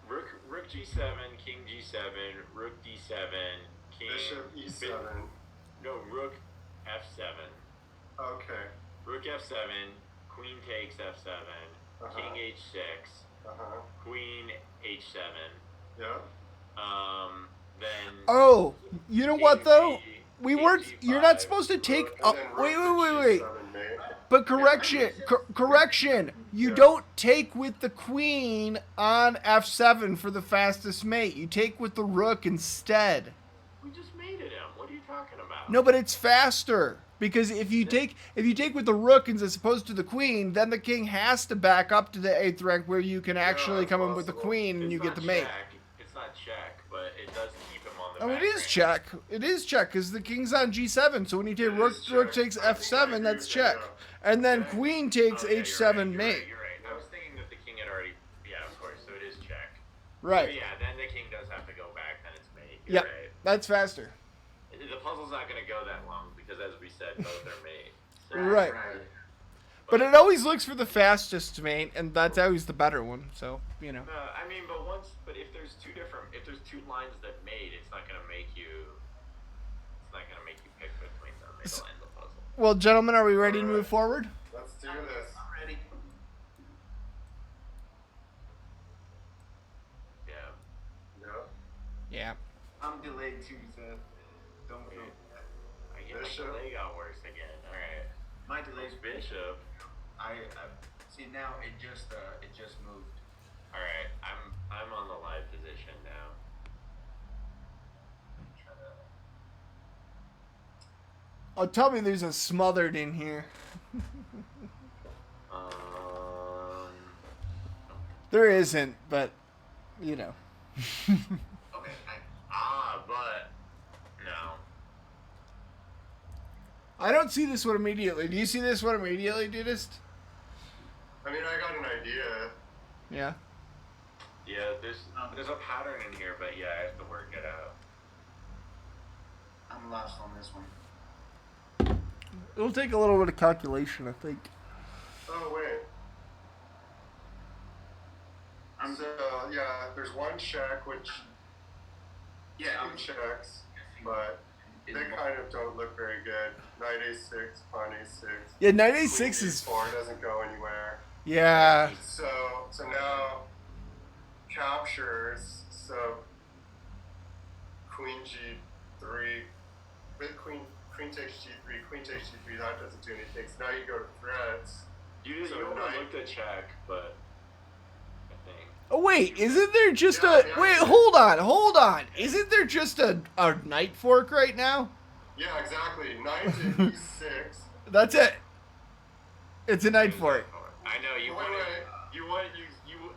rook g7, king g7, rook d7, king. Bishop e7. No, rook f7. Okay. Rook f7, queen takes f7, king h6, queen h7. Yeah. Then. Oh, you know what though? King You're not G5, supposed to take. And Oh, then wait. rook to g7, mate. But correction. You don't take with the queen on f7 for the fastest mate. You take with the rook instead. We just mated him. What are you talking about? No, but it's faster because if you take with the rook as opposed to the queen, then the king has to back up to the 8th rank where you can actually come in with the possible. queen and It's you get not the mate. check. It's not check, but it does keep him on the Oh, back it is rank. check. It is check because the king's on g7. So when you take It rook is rook check. takes I think I f7, agree that's with that, check. And then queen takes Oh, yeah, h7 you're mate. right, you're right. I was thinking that the king had already. Yeah, of course. So it is check. Right. So yeah, then the king does have to go back. Then it's mate. Yep. Right. That's faster. The puzzle's not going to go that long because, as we said, both are mate. So, Right. But it always looks for the fastest mate, and that's always the better one. So you know. I mean, but if there's two lines that mate, it's not going to make you pick between them. It'll end the puzzle. Well, gentlemen, are we ready to move forward? Let's do this. I'm ready. Yeah. Yeah. Yeah. I'm delayed too, so don't feel bad. I get Bishop. my delay got worse again. All right. My delay's Bishop. I see now. It just moved. All right. I'm on the live position now. Try to- Oh, tell me there's a smothered in here. There isn't, but you know. Okay. But no. I don't see this one immediately. Do you see this one immediately, Dudist? I mean, I got an idea. Yeah. Yeah, there's a pattern in here, but yeah, I have to work it out. I'm lost on this one. It'll take a little bit of calculation, I think. Oh wait. So yeah, there's one check which Yeah, two checks, but they kind of don't look very good. Knight a6, pawn a6. Yeah, knight Queen a6 is. d4 doesn't go anywhere. Yeah. So now captures. So queen g3, with queen takes g3, queen takes g3. That doesn't do anything. So now you go to threats. You So want to knight- look to check, but I think. Oh wait, isn't there just Yeah, a yeah. wait? Hold on. Isn't there just a knight fork right now? Yeah, exactly. Knight to e6. That's it. It's a knight fork. I know you Wait, want wait.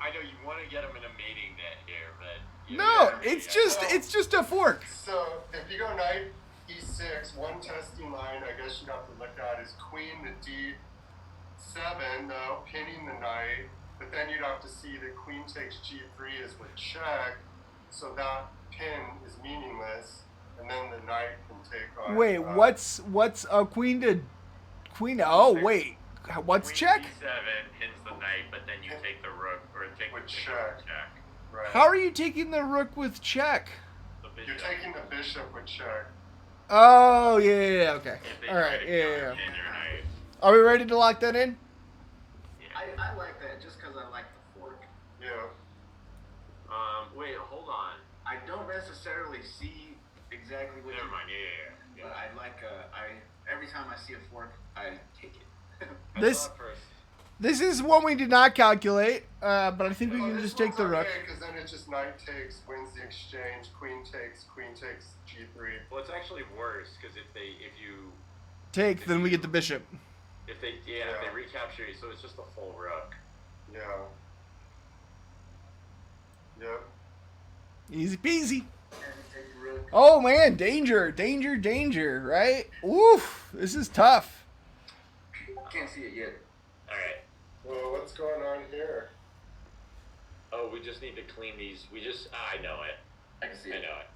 I know you want to get him in a mating net here, but No, yeah, it's just a fork. So if you go knight e6, one testing line I guess you'd have to look at is queen to d7, though, pinning the knight. But then you'd have to see that queen takes g3 is with check, so that pin is meaningless, and then the knight can take on. Wait, what's a queen to queen? Oh wait, what's Queen check? D7 pins the knight, but then you take the rook or take With the check. check. Right. How are you taking the rook with check? The bishop. You're taking the bishop with check. Oh yeah, okay. If they All try right, to yeah. counterpin your knight. Are we ready to lock that in? I like that just because I like the fork. Yeah. Wait, hold on. I don't necessarily see exactly what. Never mind. Yeah. But I like every time I see a fork, I take it. I This- saw it first. This is one we did not calculate, but I think we can just take the rook. Because then it's just knight takes, wins the exchange, queen takes g3. Well, it's actually worse because if you Take, then we get the bishop. if they recapture you, so it's just a full rook. Yeah. Yep. Easy peasy. And take the rook. Oh man, danger, danger, danger, right? Oof, this is tough. Can't see it yet. All right. Well, what's going on here? Oh, we just need to clean these. I know it. I can see I it. know it.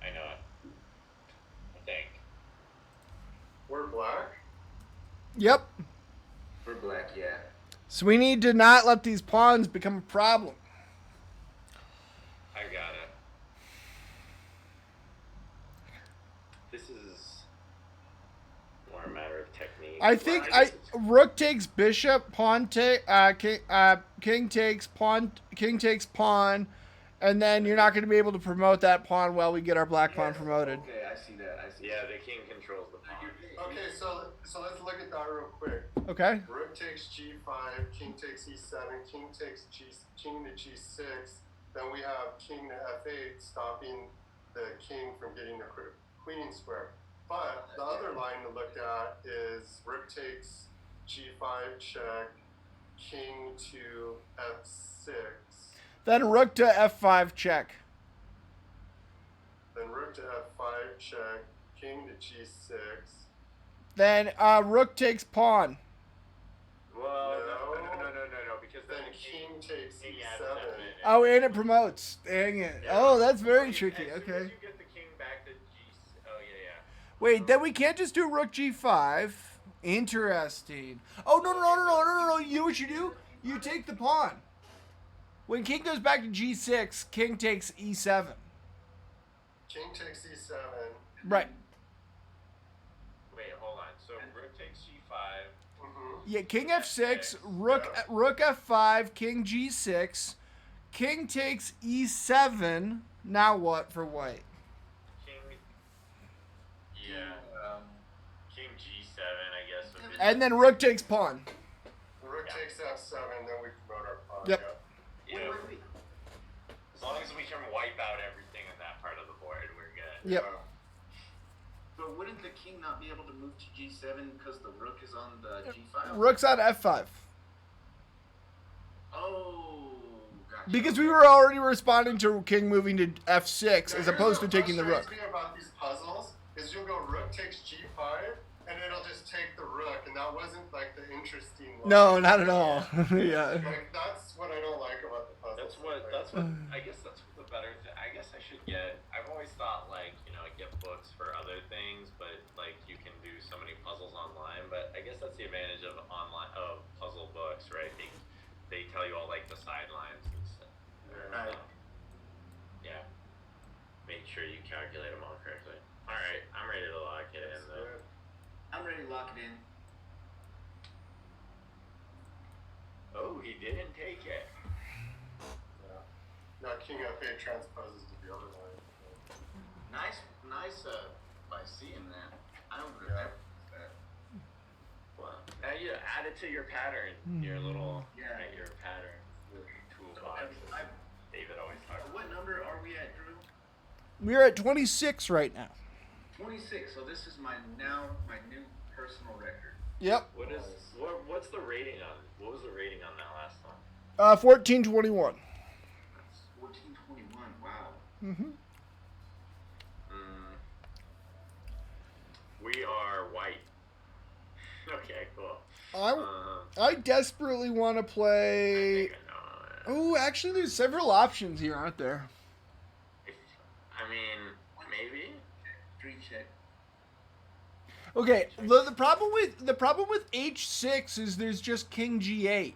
I think. We're black? Yep. For black, yeah. So we need to not let these pawns become a problem. I got it. This is more a matter of technique. I think Well, rook takes bishop, pawn take, king takes pawn, and then you're not going to be able to promote that pawn while we get our black pawn promoted. Okay, I see that. Yeah, the king controls the pawn. Okay, so let's look at that real quick. Okay. Rook takes g5, king takes e7, king to g6. Then we have king to f8, stopping the king from getting the queening square. But the other line to look at is rook takes g5 check, king to f6, Then rook to f5 check. then rook to f5 check, king to g6. Then rook takes pawn. Well, No. no, because then Then the king takes King e7. F7. Oh, and it promotes. Dang it. Yeah. Oh, that's very As tricky. soon as Okay. you get the king back to G. Oh yeah. Wait, then we can't just do rook g5. Interesting. Oh, no. You know what you do? You take the pawn. When king goes back to g6, king takes e7. King takes e7. Right. Wait, hold on. So rook takes G5. Yeah, king f6, rook f5, king g6, king takes e7. Now what for white? King. Yeah. King G7, I guess. Would be And then rook takes pawn. Rook takes f7, then we promote our pawn. Yep. Yeah. As long as we can wipe out everything in that part of the board, we're good. Yep. But wouldn't the king not be able to move to g7 because the rook is on the g5? Rook's on f5. Oh, gotcha. Because we were already responding to king moving to f6 as opposed to taking the rook. The thing about these puzzles is you'll go rook takes g5, and it'll just take the rook, and that wasn't like the interesting one. No, not at all. Yeah. Like that's what I don't like about the puzzles. That's what I guess that's what the better thing. I guess I should get. I've always thought like get books for other things, but like you can do so many puzzles online. But I guess that's the advantage of online puzzle books, right? They tell you all like the sidelines and stuff. Right. Yeah. Make sure you calculate them all correctly. All right, I'm ready to lock it in though. I'm ready to lock it in. Oh, he didn't take it. Yeah. Now king f8 transposes to the other line. Nice by seeing that. I don't remember that. Well, now you add it to your pattern, your little your pattern toolbox. David always talks. What number are we at, Drew? We're at 26 right now. 26. So this is my new personal record. Yep. What's the rating on? What was the rating on that last one? 1421. That's 1421. Wow. Mm-hmm. We are white. Okay, cool. I desperately want to play. Oh, actually, there's several options here, aren't there? I mean, maybe. 3 check. Okay. The problem with h6 is there's just king g8.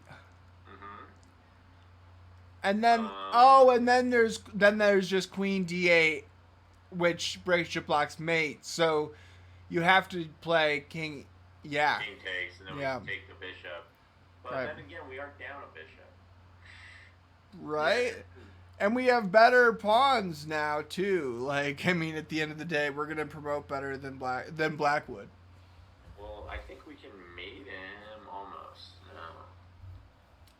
And then and then there's just queen d8, which breaks your block's mate. So you have to play king. Yeah. King takes, and then we take the bishop. But then again, we are down a bishop. Right. And we have better pawns now too. Like, I mean, at the end of the day, we're gonna promote better than Blackwood. Well, I think we can mate him almost. No.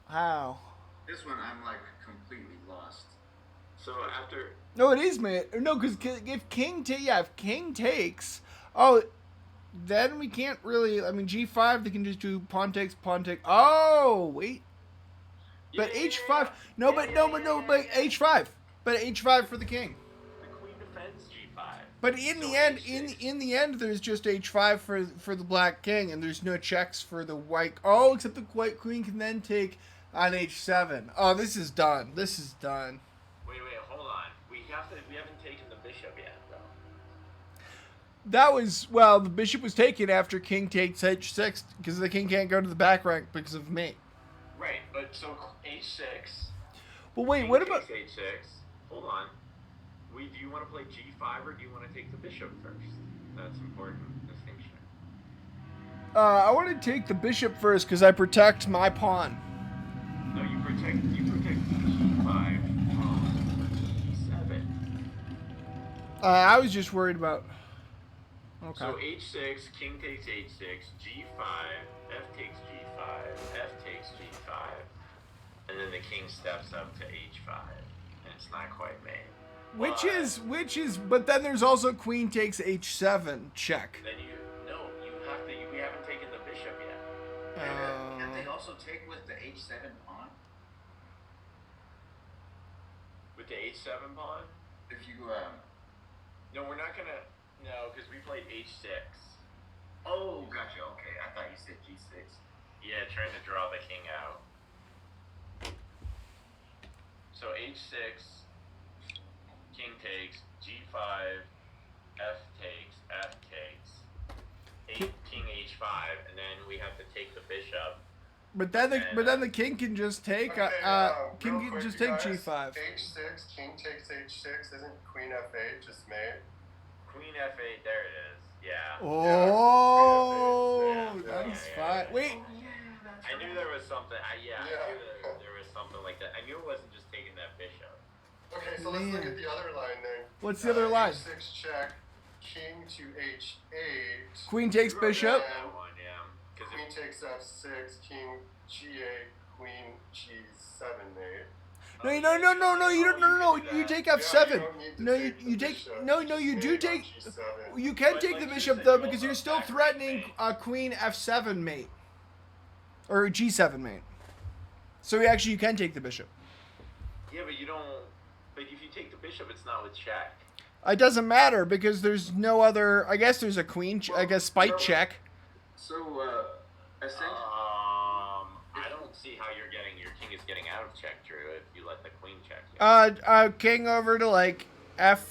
How? This one I'm like completely lost. So after. No, it is mate. No, because if king takes, then we can't really. I mean, g5 they can just do pawn takes. Oh wait. But h5, but h5, but h5 for the king. The queen defends g5. But in the end, there's just h5 for the black king, and there's no checks for the white. Oh, except the white queen can then take on h7. Oh, this is done. Wait, hold on. We haven't taken the bishop yet, though. The bishop was taken after king takes h6 because the king can't go to the back rank because of mate. Right, but so h6. But wait, what about h6? Hold on. Do you want to play g5 or do you want to take the bishop first? That's important distinction. I want to take the bishop first because I protect my pawn. No, you protect g5 from g7. I was just worried about. Okay. So h6, king takes h6, g5, f takes g5, f takes g5, and then the king steps up to h5, and it's not quite made. Which is, but then there's also queen takes h7 check. Then we haven't taken the bishop yet. Can they also take with the h7 pawn? With the h7 pawn? If you No, we're not gonna. No, because we played h6. Oh, gotcha. Okay, I thought you said g6. Yeah, trying to draw the king out. So h6, king takes, g5, f takes, f takes, king h5, and then we have to take the bishop. But then the king can just take Okay, king real can quick, just you take guys, g5. H6, king takes H6, isn't queen F8 just made? Queen f8, there it is. Yeah. Oh, Yeah. that's fine. Wait, I knew there was something. I knew Yeah. that there was something like that. I knew it wasn't just taking that bishop. Okay, so let's look Man. at the other line then. What's the other line? H6 check, king to H8. queen takes You wrote bishop. that one, yeah. 'Cause Queen takes F6, king G8, queen G7 mate. No, you don't. No. You take f7. Yeah, you don't need to No, take the you take. bishop. No, Just you do mate on take. G7. You can But, take like, the you bishop said, though you because also you're still back threatening mate. queen f7 mate or g7 mate. So you can take the bishop. Yeah, but you don't. But if you take the bishop, it's not with check. It doesn't matter because there's no other. I guess there's a queen. I guess spite check. So, essentially, I don't see how your king is getting out of check, Drew. If you let the queen check. King over to like f.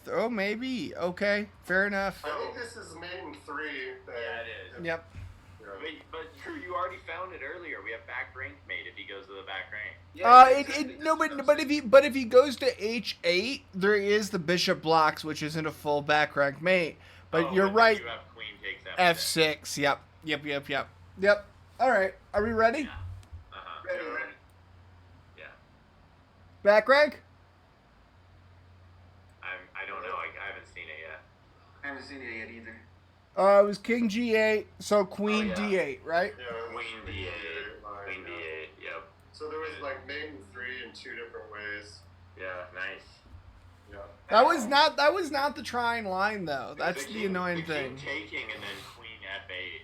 Oh, maybe. Okay, fair enough. I think this is mate in 3. Yeah, it is. Yep. But Drew, you already found it earlier. We have back rank mate if he goes to the back rank. But if he goes to h8, there is the bishop blocks, which isn't a full back rank mate. But you're then right. You have queen takes f6. Yep. All right. Are we ready? Yeah. Ready. Yeah. Back rank. I don't know. I haven't seen it yet. I haven't seen it yet either. It was king g8, so queen yeah. d8, right? Yeah, Queen d8. Queen d8. Yep. So there was like mate in 3 in 2 different ways. Yeah. Nice. Yeah. That was not the trying line though. That's the annoying thing. King taking and then queen f8.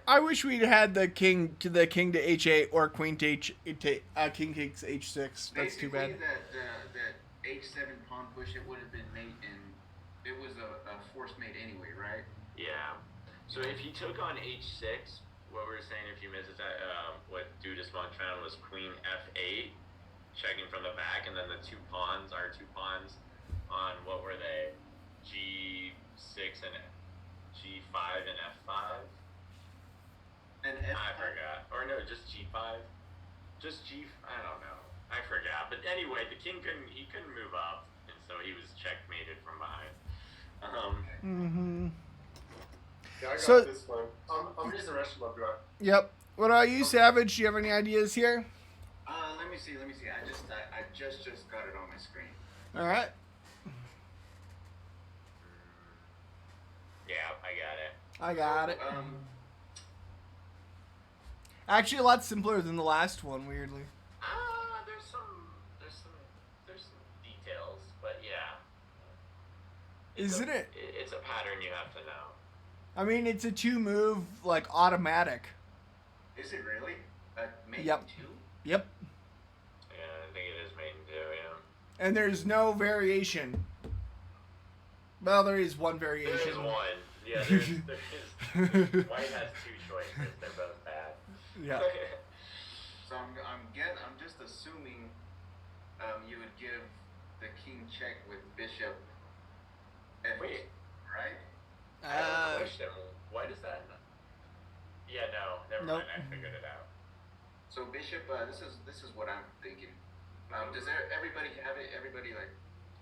I wish we'd had the king to h8 or queen to king takes h6. That's too bad. Basically, that H7 pawn push, it would have been mate, and it was a forced mate anyway, right? Yeah. So if he took on h6, what we were saying if you missed that, what Dudas Monk found was queen f8, checking from the back, and then the two pawns on what were they? G6 and G5 and F5. And I forgot. Or no, just G5. Just I don't know. I forgot. But anyway, the king couldn't move up, and so he was checkmated from behind. Yeah, I got So- this one. I'm using the rest of my draw. Yep. What about you, Savage? Do you have any ideas here? Let me see. I just got it on my screen. All right. Yeah, I got it. I got it. Actually, a lot simpler than the last one, weirdly. There's some details, but yeah. Isn't it? It's a pattern you have to know. I mean, it's a 2-move, like, automatic. Is it really? Mate Yep. 2? Yep. Yeah, I think it is maiden too, yeah. And there's no variation. Well, there is one variation. There is one. Yeah, there is. White has 2 choices. They're both bad. Yeah. So I'm just assuming you would give the king check with bishop F8, Wait. right? I have a question. Why does that not? Yeah, no. Never Nope. mind. I figured it out. So bishop, this is what I'm thinking. Does everybody have it? Everybody like?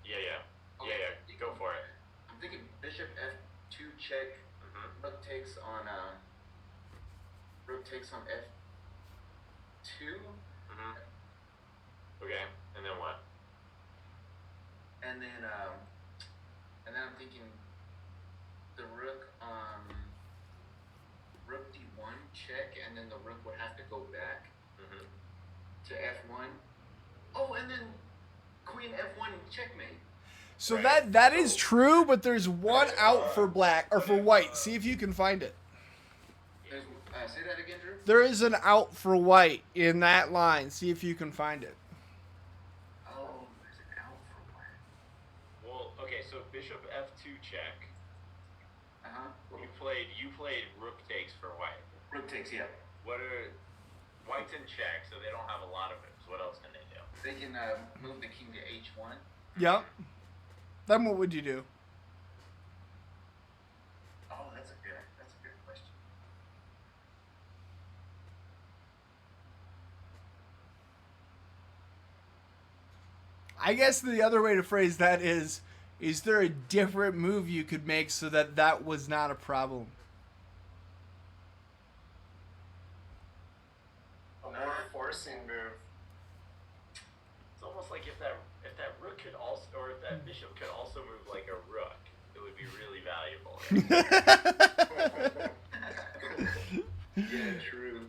Yeah. Okay. Yeah. Go for it. I'm thinking bishop F2 check. Mm-hmm. Rook takes on F2, Mm-hmm. Okay. And then what? and then I'm thinking the rook rook D1 check, and then the rook would have to go back Mm-hmm. to F1. Oh, and then queen F1 checkmate. So Right. that is true, but there's one out for black, or for white. See if you can find it. There's, say that again, Drew. There is an out for white in that line. See if you can find it. Oh, there's an out for white. Well, okay. So bishop F2 check. Uh huh. You played rook takes for white. Rook takes, yeah. What are White's in check, so they don't have a lot of moves. What else can they do? They can move the king to h1. Yep. Then what would you do? Oh, that's a good question. I guess the other way to phrase that is there a different move you could make so that that was not a problem? A more forcing move. It's almost like if that rook could also, or if that bishop could also move like a rook, it would be really valuable. Yeah, true.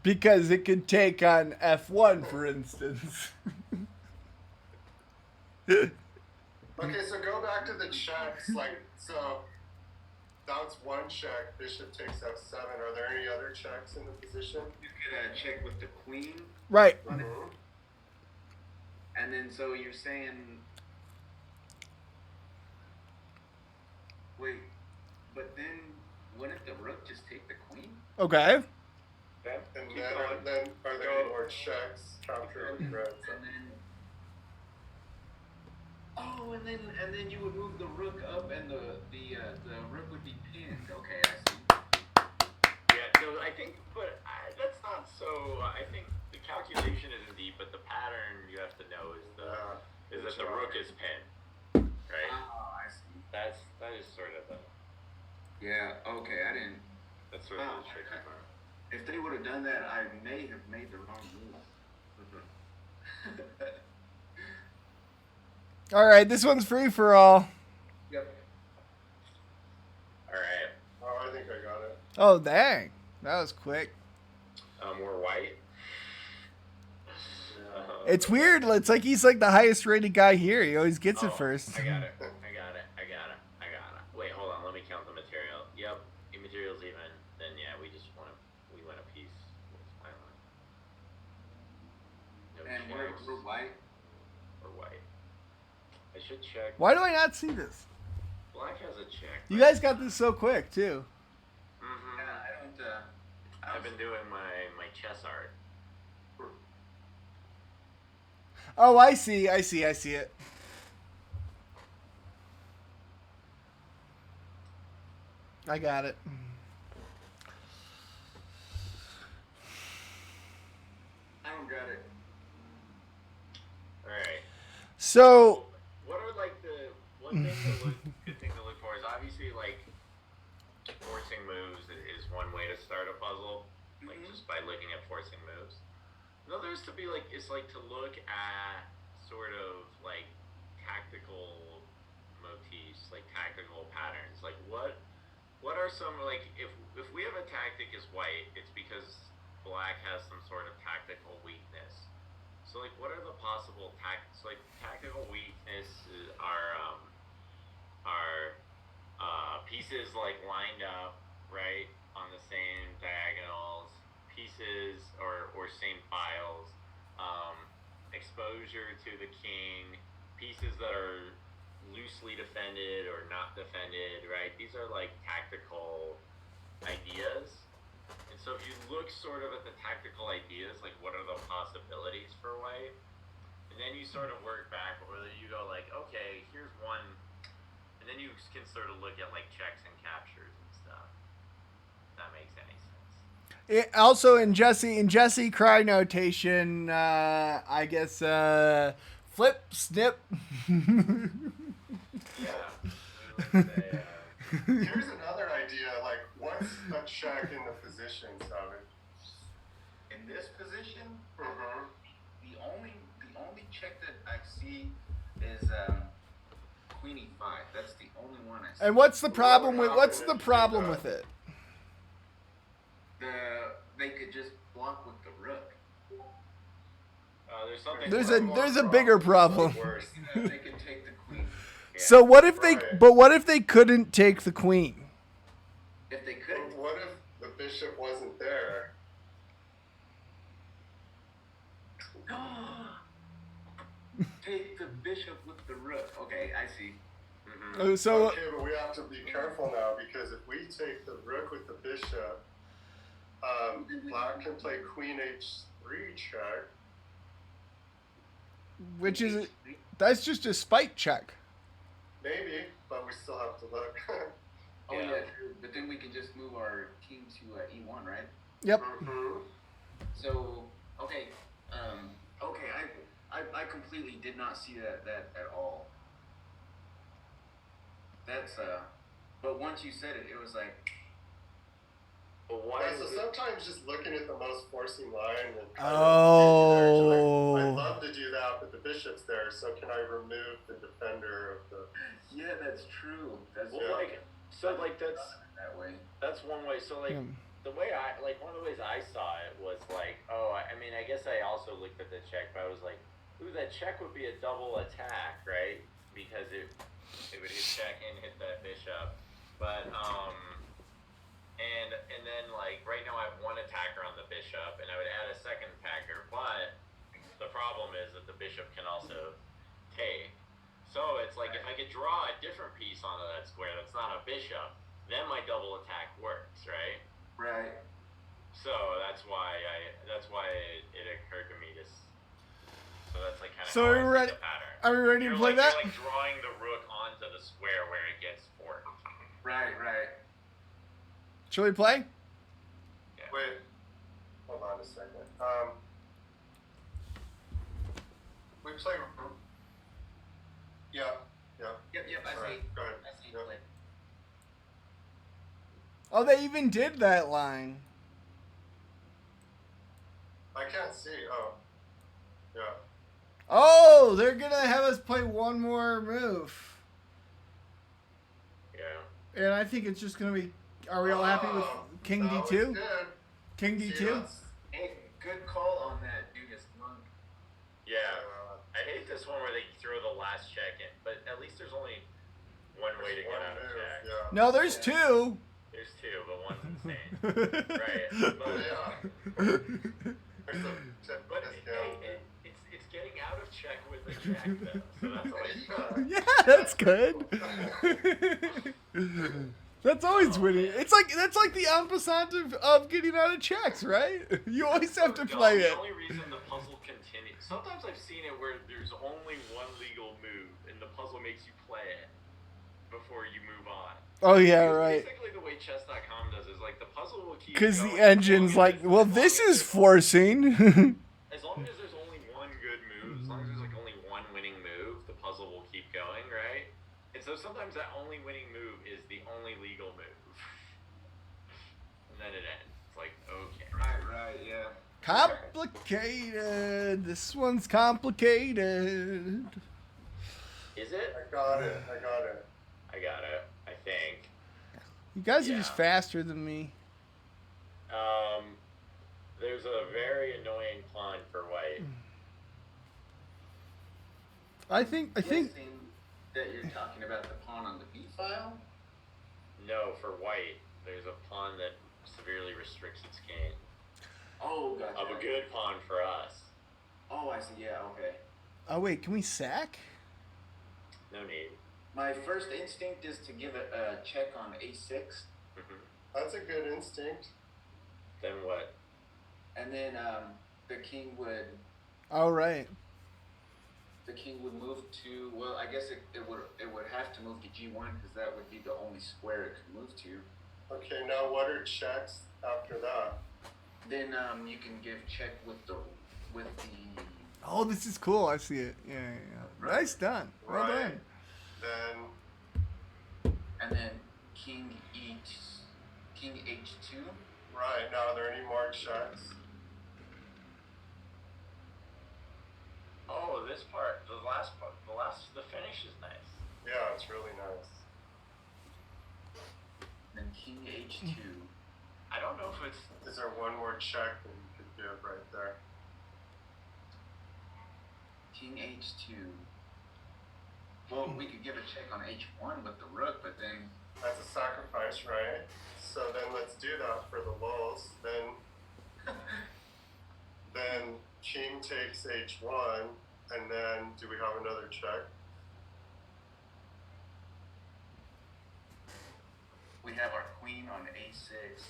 Because it could take on f1, for instance. Okay, so go back to the checks. Like, so that's one check. Bishop takes f7. Are there any other checks in the position? You could check with the queen. Right. Mm-hmm. And then, so you're saying, wait, but then wouldn't the rook just take the queen? Okay. Okay. And Keep going. then are there any more checks? Counter with reds. And then, and then you would move the rook up, and the rook would be pinned. Okay, I see. Yeah, no, I think, but that's not so. I think the calculation isn't deep, but the pattern you have to know is that the rook is pinned, right? Oh, I see. That is sort of the. Yeah. Okay, I didn't. That's sort of the tricky part. If they would have done that, I may have made the wrong move. All right, this one's free for all. Yep. All right. Oh, I think I got it. Oh, dang. That was quick. We're white. It's weird. It's like he's like the highest rated guy here. He always gets it Oh, first. I got it. Wait, hold on. Let me count the material. Yep, the material's even. Then yeah, we went a piece. No And checks. we're white. We're white. I should check. Why do I not see this? Black has a check. You guys got this so quick, too. Mm-hmm. Yeah, I don't. I've been doing my chess art. Oh, I see it. I got it. I don't got it. All right. So, What are like the one thing good thing to look for is obviously like forcing moves is one way to start a puzzle, like just by looking at forcing moves. Another is to be like to look at sort of like tactical motifs, like tactical patterns. Like what are some like if we have a tactic as white, it's because black has some sort of tactical weakness. So like what are the possible tactics? Like tactical weaknesses are pieces like lined up right on the same diagonals, pieces or same files, exposure to the king, pieces that are loosely defended or not defended, right? These are like tactical ideas. And so if you look sort of at the tactical ideas, like what are the possibilities for white? And then you sort of work back, whether you go like, okay, here's one, and then you can sort of look at like checks and captures and stuff. If that makes any sense. also in Jesse Cry notation, I guess flip, snip. Yeah. We would say, Here's another idea. Like, what's a check in the position, Simon? In this position, Mm-hmm. the only check that I see is queen e5. That's the only one I see. And what's the problem with it? They could just block with the rook. there's something. There's a bigger problem. Worse. They could take the queen. Yeah. So what if Right. what if they couldn't take the queen? If they could, But what if the bishop wasn't there? take the bishop with the rook. Okay, I see. Mm-hmm. So Okay, but we have to be careful now because if we take the rook with the bishop, Black can play queen h3 check. Which is that's just a spite check. Maybe, but we still have to look. Oh Yeah. yeah, true. But then we can just move our king to e1, right? Yep. Mm-hmm. So okay, okay, I completely did not see that at all. That's but once you said it, it was like, But why Yeah, so is it? sometimes just looking at the most forcing line and Oh. I'd love to do that, but the bishop's there, so can I remove the defender of the? yeah, that's true. That's Well, Yeah. like, so like that's that way. that's one way. So like Yeah. the way I like one of the ways I saw it was like, oh, I mean, I guess I also looked at the check, but I was like, ooh, that check would be a double attack, right? Because it would hit check and hit that bishop, but and then like right now I have one attacker on the bishop, and I would add a second attacker, but the problem is that the bishop can also take. So it's like if I could draw a different piece onto that square that's not a bishop, then my double attack works, right? Right. So that's why it occurred to me to. So that's like kind of So how are we I see ready? the pattern. Are we ready to play that? You're like drawing the rook onto the square where it gets forked. Right. Shall we play? Yeah. Wait, hold on a second. We play. Yeah. Yep. I Alright, see. go ahead. I see. Yep. Play. Oh, they even did that line. I can't see. Oh, yeah. Oh, they're gonna have us play one more move, Yeah. and I think it's just gonna be. Are we all happy with King that was D2? good. King See, D2. that's- Hey, good call on that, dude. It's monk. Yeah. I hate this one where they throw the last check in, but at least there's only one way to get one out of move, check. Yeah. No, there's two. There's two, but one's insane. Right. But, Yeah. There's a tip but discount. hey, it's getting out of check with a check though, so that's always Yeah, that's good. That's always winning. That's like the opposite of getting out of checks, right? You always have to play it. The only reason the puzzle continues. Sometimes I've seen it where there's only one legal move, and the puzzle makes you play it before you move on. Oh yeah, Because right. Basically, the way chess.com does is like the puzzle will keep. Because going the engine's like, well, this is forcing. As long as there's only one good move, as long as there's like only one winning move, the puzzle will keep going, right? And so sometimes that only winning move is the only legal move, and then it ends. It's like, okay. Right. Yeah. Complicated. This one's complicated. Is it? I got it. I got it. I think. You guys are Yeah. just faster than me. There's a very annoying pawn for white. I think. Guessing that you're talking about the pawn on the B file. No, for white, there's a pawn that severely restricts its king. Oh, gotcha. Of a good pawn for us. Oh, I see. Yeah. Okay. Oh wait, can we sack? No need. My first instinct is to give it a check on A6, That's a good instinct. Then what? and then the king would Oh right. move to. Well, I guess it would have to move to G1 because that would be the only square it could move to. Okay, now what are checks after that? Then you can give check with the Oh, this is cool. I see it. Yeah. Nice done. Well Right. done. Then, and then king H2. right, now are there any more checks? Oh, this part, the finish is nice. Yeah, it's really nice. Then king H2. I don't know if it's. Is there one more check that you could give right there? King H2. Well, we could give a check on H1 with the rook, but then That's a sacrifice, right? So then let's do that for the lulz. Then king takes H1, and then do we have another check? we have our queen on A6.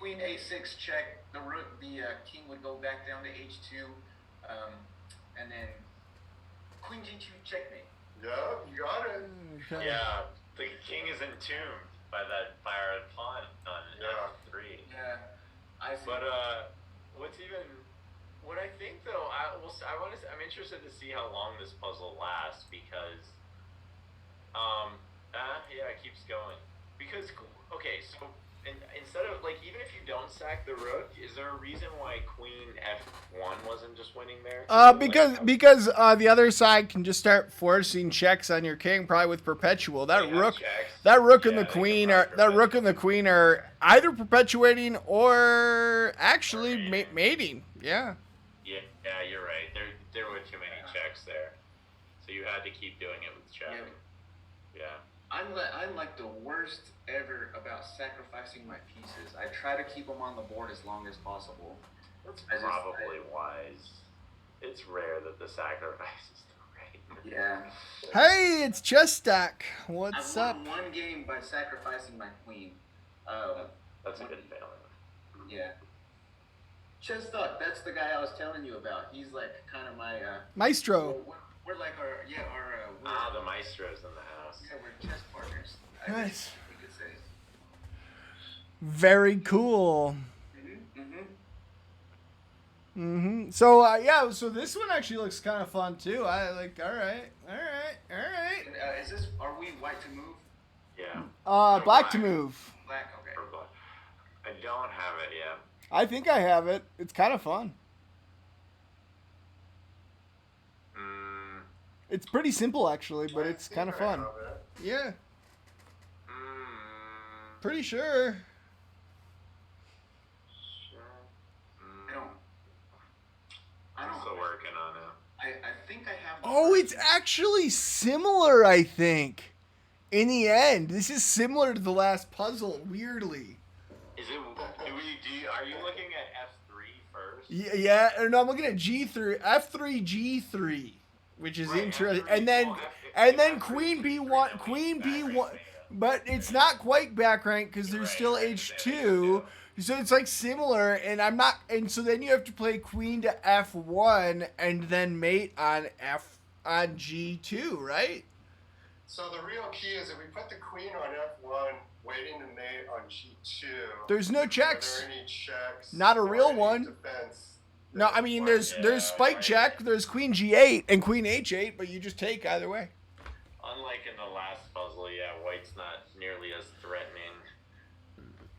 queen a6 check, the king would go back down to h2, and then queen g2 checkmate. Yeah, you got it. Okay. Yeah, the king is entombed by our pawn on f3. Yeah, I see. But what I think though, I'm interested to see how long this puzzle lasts because, it keeps going. Because okay, so instead of like even if you don't sack the rook, is there a reason why queen f1 wasn't just winning there? Because the other side can just start forcing checks on your king, probably with perpetual. That rook and the queen are either perpetuating or actually mating. Yeah. Yeah, you're right. There were too many checks there, so you had to keep doing it with check. Yeah. I'm like the worst ever about sacrificing my pieces. I try to keep them on the board as long as possible. That's probably wise. It's rare that the sacrifice is the right. Yeah. Hey, it's Chess Stack. What's I up? won one game by sacrificing my queen. That's a good feeling. Yeah. Chess Thought, that's the guy I was telling you about. He's like kind of my Maestro. We're like the maestro's in the house. Yeah, we're chess partners. Nice. You could say. Very cool. So so this one actually looks kind of fun too. I like. All right. Are we white to move? Yeah. Black to move. Black. Okay. Or black. I don't have it yet. I think I have it. It's kind of fun. It's pretty simple actually, but it's kind of fun. Yeah. Pretty sure. I'm still working on it. I think I have. Oh, it's actually similar, I think. In the end, this is similar to the last puzzle, weirdly. Is it? Are you looking at F3 first? Yeah. No, I'm looking at G3, F3, G3, which is interesting. And then Queen B1, Queen B1, but it's not quite back rank because there's still H2. So it's like similar, and so then you have to play Queen to F1 and then mate on G2, right? So the real key is if we put the queen on F1, waiting to mate on G2. There's no checks. Are there any checks? Not a real one. Defense? No, I mean there's spike check, there's Queen G8 and Queen H8, but you just take either way. Unlike in the last puzzle, white's not nearly as threatening.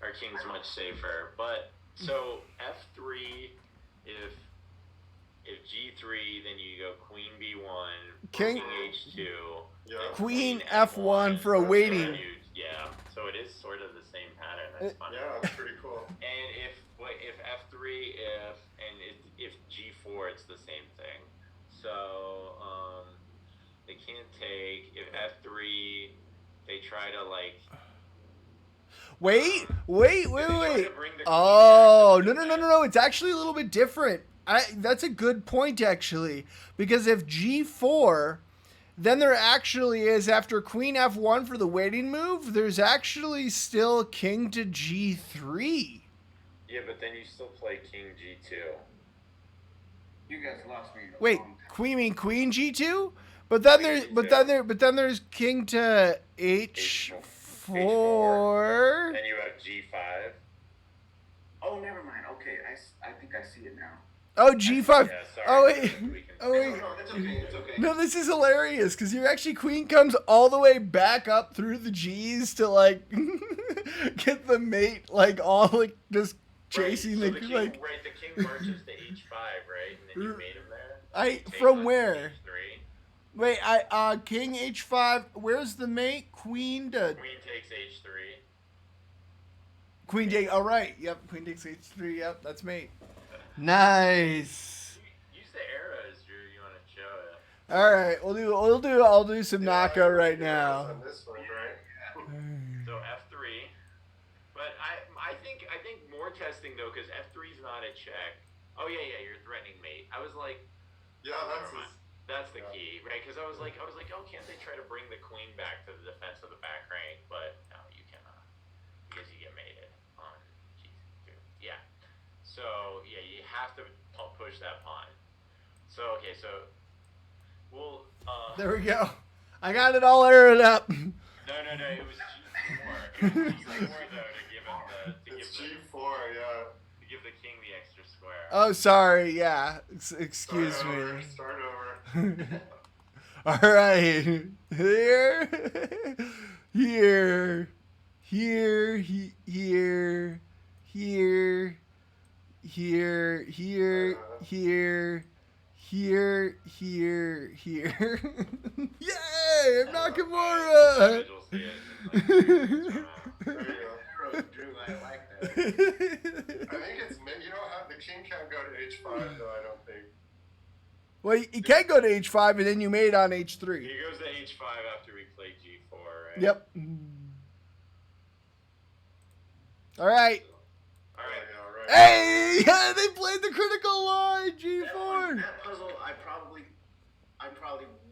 Our king's much safer. But so F3, if G3, then you go Queen B1, King H2, Queen F1 for a waiting. So it is sort of the same pattern. That's funny. Yeah, that's pretty cool. And if F3, if G4, it's the same thing. So they can't take. If F3, they try to like. Wait. Oh, no. It's actually a little bit different. That's a good point, actually. Because if G4, then there actually is, after Queen F1 for the waiting move, there's actually still King to G3. Yeah, but then you still play King G2. You guys lost me. Wait, Queen G2? But then there's King to H4. Then you have G5. Oh, never mind. Okay, I think I see it now. Oh, G5. Yeah, sorry. Oh, wait. No, that's okay. It's okay. No, this is hilarious because your actually queen comes all the way back up through the G's to like get the mate, like all like just chasing the the king, like. Right, the king marches to H5, right, and then you mate him there. From where? H3. Wait, King H5. Where's the mate? Queen to. Queen takes H3. Queen take. All right. Yep. Queen takes H3. Yep. That's mate. Nice. Use the arrows, Drew. You want to show it? All right. I'll do some Naka right now. On this one, right? So F3. But I think more testing though, because F3 is not a check. Oh yeah, you're threatening mate. I was like, Yeah, that's the key, right? Because I was like, oh, can't they try to bring the queen back to the defense of the back rank? But no, you cannot, because you get mated on G2. have to push that pawn. So okay, so we'll. There we go. I got it all aired up. No, it was G4. It was G4 though to give the king the extra square. Oh, sorry. Yeah. Excuse me. Start over. All right. Here. Here. Here. Here. Here. Here. Here. Here. Here, here, here. Yay! Nakamura! There you go. Drew, I like that. I think it's, you don't have, the king can't go to h5 though, I don't think. Well, you can go to h5 and then you made on h3. He goes to h5 after we play g4, right? Yep. All right. All right. Hey! Yeah, they played the critical line, G4. That puzzle, I probably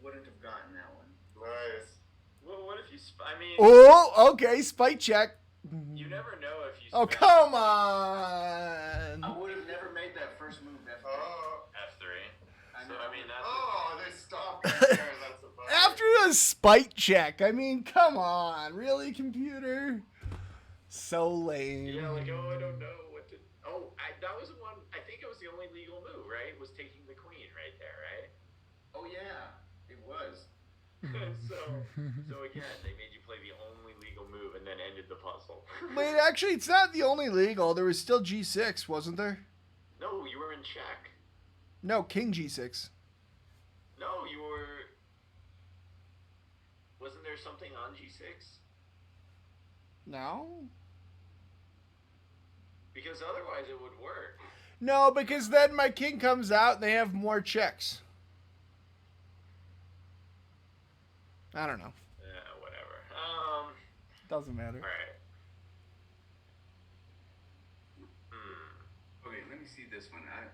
wouldn't have gotten that one. Nice. Well, what if you? I mean. Oh, okay. Spite check. You never know if you. Oh, come on. I would have never made that first move. F3. So I mean that's. Oh, they stopped right there. That's a bummer. After a spite check, I mean, come on. Really, computer? So lame. Yeah, like I don't know what to. That was one. I think it was the only legal move, right? Was taking the queen right there, right? Oh yeah, it was. so again, they made you play the only legal move and then ended the puzzle. Wait, actually, it's not the only legal. There was still G6, wasn't there? No, you were in check. No, King G6. No, you were. Wasn't there something on G6? No? Because otherwise it would work. No, because then my king comes out and they have more checks. I don't know. Yeah, whatever. Doesn't matter. Alright. Okay, let me see this one. Alright.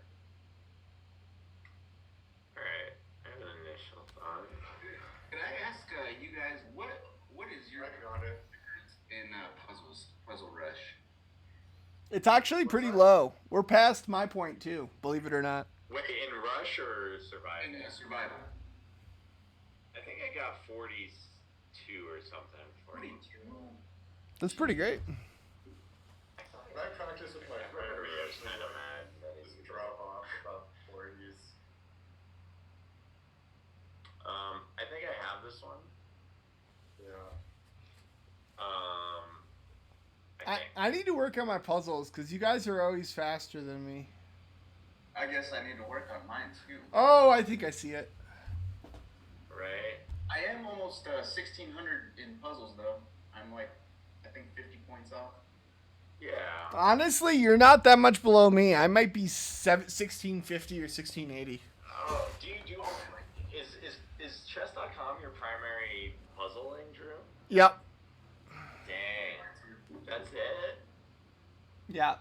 I have an initial thought. Can I ask you guys what is your I got it. in Puzzle Rush? It's actually pretty low. We're past my point, too, believe it or not. Wait, in Rush or Survival? In Survival. I think I got 42 or something. 42. That's pretty great. I practice with my friend. I was kind of mad. Just drop off about 40s. I think I have this one. Yeah. I need to work on my puzzles, because you guys are always faster than me. I guess I need to work on mine too. Oh, I think I see it. Right? I am almost 1,600 in puzzles though. I'm like, I think 50 points off. Yeah. Honestly, you're not that much below me. I might be 1650 or 1680. Oh, is chess.com your primary puzzling, Drew? Yep. Dang. That's it? Yeah.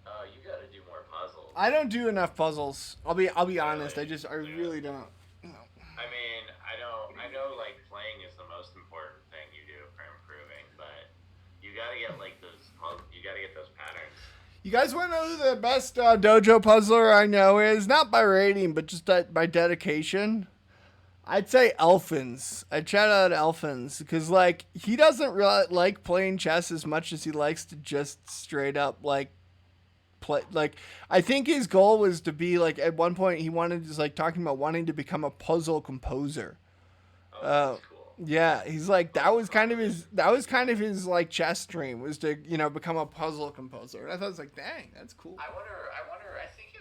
Oh, you gotta do more puzzles. I don't do enough puzzles. I'll be honest. I really don't. I mean, I know like playing is the most important thing you do for improving, but you gotta get like you gotta get those patterns. You guys want to know who the best dojo puzzler I know is? Not by rating, but just by dedication. I'd say Elfins. I'd shout out Elfins because, like, he doesn't really like playing chess as much as he likes to just straight up, like, play. Like, I think his goal was to be, like, at one point he wanted, just like, talking about wanting to become a puzzle composer. Oh, that's cool. Yeah, he's like, that was kind of his, like, chess dream, was to, become a puzzle composer. And I thought, it was like, dang, that's cool. I wonder, I think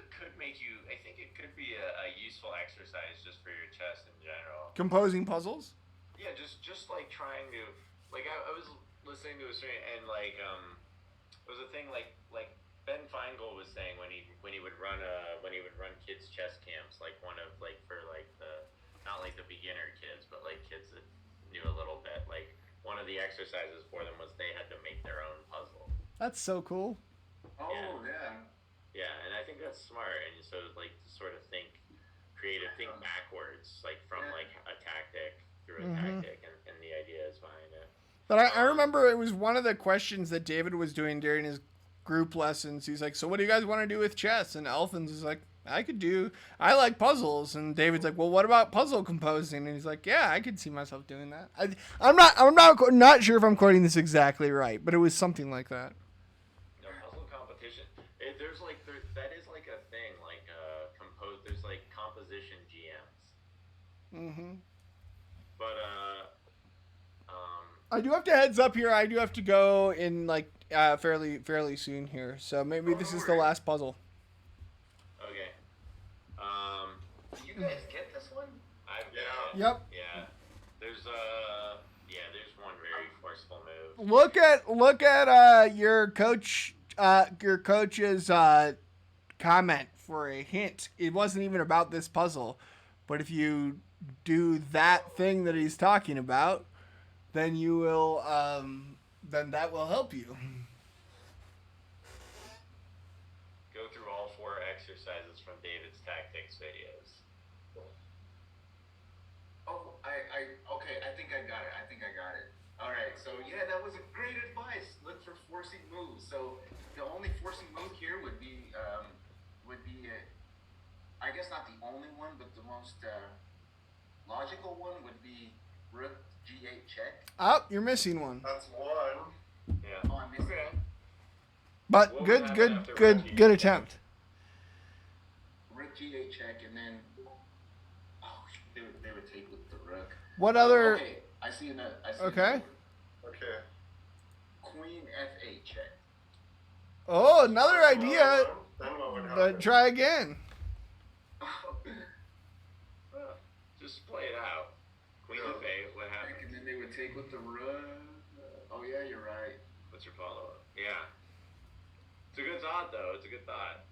it could be a useful exercise just for your chess in general. Composing puzzles? Yeah, just like trying to, like, I was listening to a stream and like, it was a thing like Ben Feingold was saying when he would run kids chess camps, like one of like for like the, not like the beginner kids, but like kids that knew a little bit, like one of the exercises for them was they had to make their own puzzle. That's so cool. Oh yeah. Yeah, and I think that's smart, and so like to sort of think backwards, like from like a tactic through a tactic, and the ideas behind it. But I remember it was one of the questions that David was doing during his group lessons. He's like, so what do you guys want to do with chess? And Elfins is like, I like puzzles. And David's like, well, what about puzzle composing? And he's like, yeah, I could see myself doing that. I'm not sure if I'm quoting this exactly right, but it was something like that. No, puzzle competition. That is like a thing. Like there's like composition GMs. Mm-hmm. But I do have to heads up here. I do have to go in like fairly soon here. So maybe this is the last puzzle. Okay. Did you guys get this one? Yep. Yeah. There's one very forceful move. Look at your coach's comment for a hint. It wasn't even about this puzzle, but if you do that thing that he's talking about, then you will then that will help you. Go through all 4 exercises from David's tactics videos. Oh, okay, I think I got it. All right, so yeah, that was a great advice. Look for forcing moves. So the only forcing move here would be I guess not the only one, but the most logical one would be rook g8 check. Oh, you're missing one. That's one. Yeah. Oh, I missed it. But What good would good happen after good rook good G8 attempt. Rook g8 check, and then they would take with the rook. What other? Okay, I see another. Okay. Okay. Queen f8 check. Oh, another idea. Then what would happen? But try again. Just play it out. Queen of 8, what happens? And then they would take with the rook. Oh yeah, you're right. What's your follow-up? Yeah. It's a good thought, though. It's a good thought.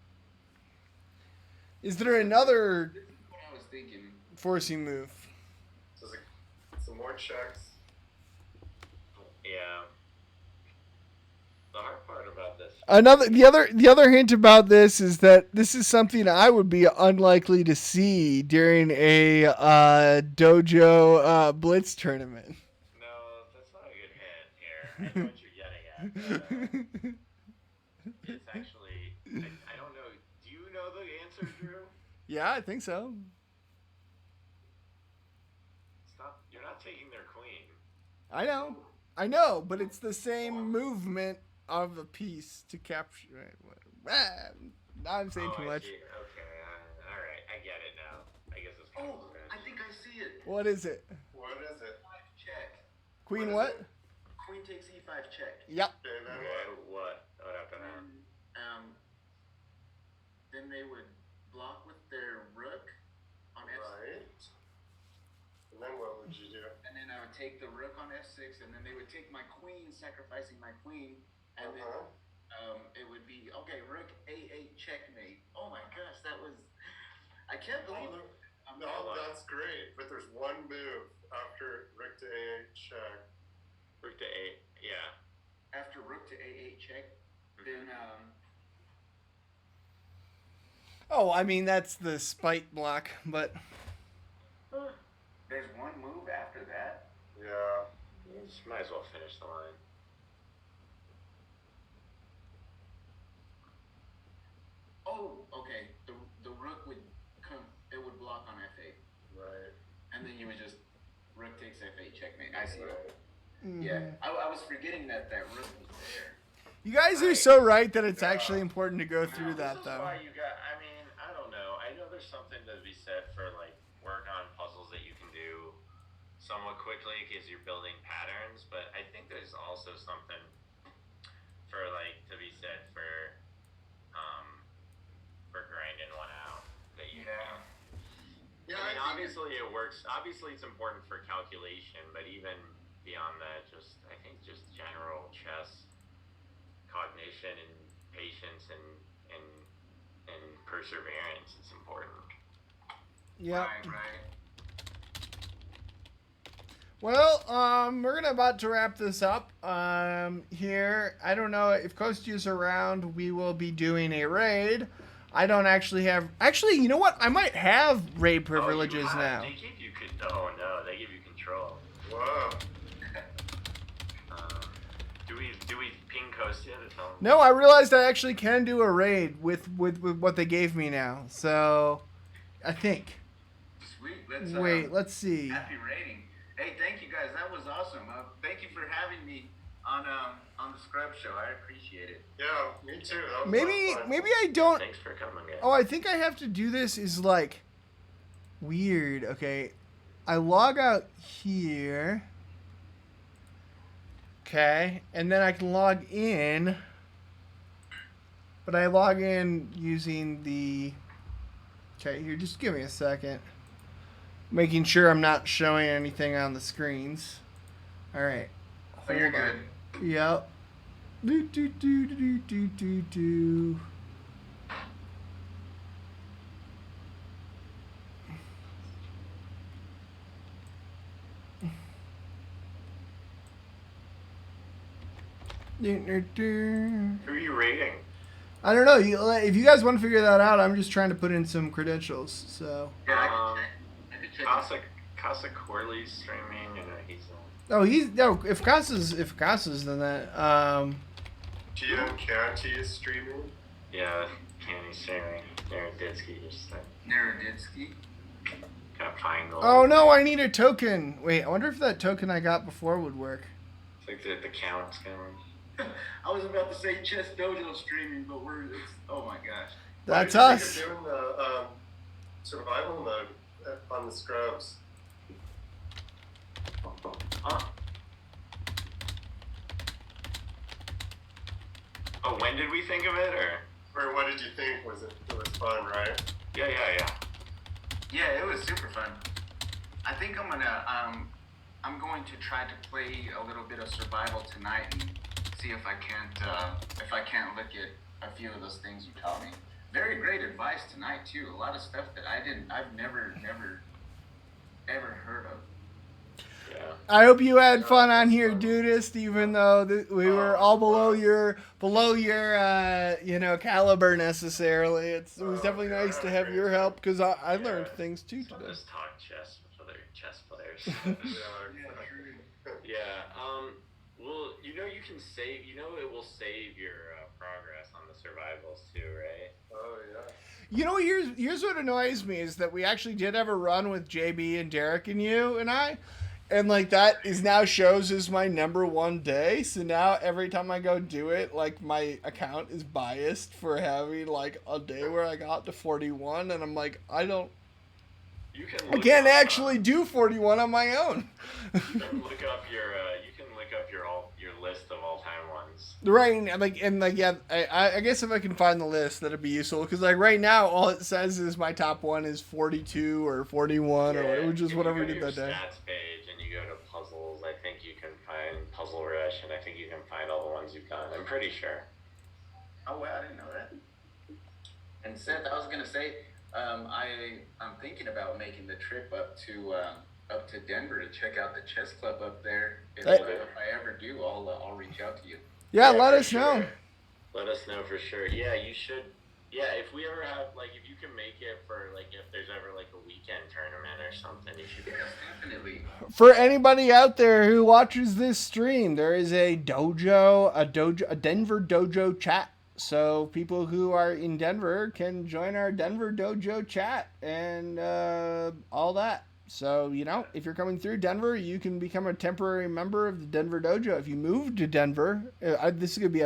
Is there another This is what I was thinking. forcing move? So some more checks. Yeah. The hard part about this. The other hint about this is that this is something I would be unlikely to see during a Dojo Blitz tournament. No, that's not a good hint here. I know what you're getting at. But, it's actually, I don't know. Do you know the answer, Drew? Yeah, I think so. Stop. You're not taking their queen. I know, but it's the same movement of the piece to capture. Now I'm saying too much. I see. Okay. All right. I get it now. I guess it's kind Oh, of I think I see it. What is it? What is it? E5 check. Queen What is what? it? Queen takes e5 check. Yep. Okay, then Okay, what? what happened now? Then they would block with their rook on f6. Right. And then what would you do? And then I would take the rook on f6, and then they would take my queen, sacrificing my queen, and then it would be okay. Rook a8 checkmate. Oh my gosh, that was. I can't believe it. No, that's great. But there's one move after rook to a8 check. Rook to 8. Yeah. After rook to a8 check, then Oh, I mean that's the spite block, but there's one move after that. Yeah. You just might as well finish the line. Oh, okay. The rook would come. It would block on f8, Right. and then you would just rook takes f8 checkmate. I see. Right. Yeah, I was forgetting that rook was there. you guys are so right that it's actually important to go through that This is though. why you got. I mean, I don't know. I know there's something to be said for like work on puzzles that you can do somewhat quickly because you're building patterns. But I think there's also something for like to be said for grinding one out that you know. Yeah, I mean, I think obviously it works. Obviously, it's important for calculation, but even beyond that, just I think just general chess cognition and patience and perseverance is important. Yep. Right. Well, we're about to wrap this up. Here, I don't know if Kostyu's around. We will be doing a raid. I don't actually have. Actually, you know what? I might have raid privileges now. They give you oh no, they give you control. Whoa. Do we ping Kostia to tell him? No, I realized I actually can do a raid with what they gave me now. So, I think. Sweet. Wait, let's see. Happy rating. Hey, thank you guys. That was awesome. Thank you for having me on the Scrub Show. I appreciate it. Yeah, me too. That was Maybe I don't. Thanks for coming, guys. Oh, I think I have to do this is like weird. Okay. I log out here. Okay. And then I can log in. But I log in using the... Okay, here, just give me a second. Making sure I'm not showing anything on the screens. Alright. Oh, you're good. Yep. Do. Who are you rating? I don't know. If you guys want to figure that out, I'm just trying to put in some credentials. So. Yeah, I could check. Casa Corley's streaming, he's If Casa's then that. Gian Canty is streaming. Yeah, Candy's streaming. Naroditsky just Naroditsky. got find the. Oh no, I need a token. Wait, I wonder if that token I got before would work. It's like the count's going. I was about to say Chess Dojo streaming, but oh my gosh. That's Why us. do you think you're doing the survival mode on the Scrubs? Oh, when did we think of it, or? Or what did you think? It was fun, right? Yeah. Yeah, it was super fun. I think I'm going to try to play a little bit of survival tonight and see if I can't look at a few of those things you taught me. Very great advice tonight too. A lot of stuff that I've never ever heard of. Yeah. I hope you had fun on here, Dudist, even though we were all below your caliber necessarily. It was definitely nice to have your help because I learned things too today. Let's talk chess with other chess players. Yeah. Well, you can save. It will save your progress on the survivals too, right? Oh yeah. Here's what annoys me is that we actually did have a run with JB and Derek and you and I. And, like, that is now shows as my number one day. So now every time I go do it, like, my account is biased for having, like, a day where I got to 41. And I'm like, I can't actually do 41 on my own. You can look up your list of all-time ones. Right, I guess if I can find the list, that'd be useful. Because, like, right now, all it says is my top one is 42 or 41 or just whatever we did that day. Stats page and you go to puzzles, I think you can find Puzzle Rush, and I think you can find all the ones you've done. I'm pretty sure. Oh, wow, I didn't know that. And Seth, I was going to say, I'm thinking about making the trip up to Denver to check out the chess club up there. If I ever do, I'll reach out to you. Yeah, let us know. Let us know for sure. Yeah, you should. Yeah, if we ever have, like, if you can make it for, like, if there's ever, like, a weekend tournament or something, you should. Yes, definitely. For anybody out there who watches this stream, there is a Denver Dojo chat. So people who are in Denver can join our Denver Dojo chat and all that. So, if you're coming through Denver, you can become a temporary member of the Denver Dojo. If you move to Denver, this is going to be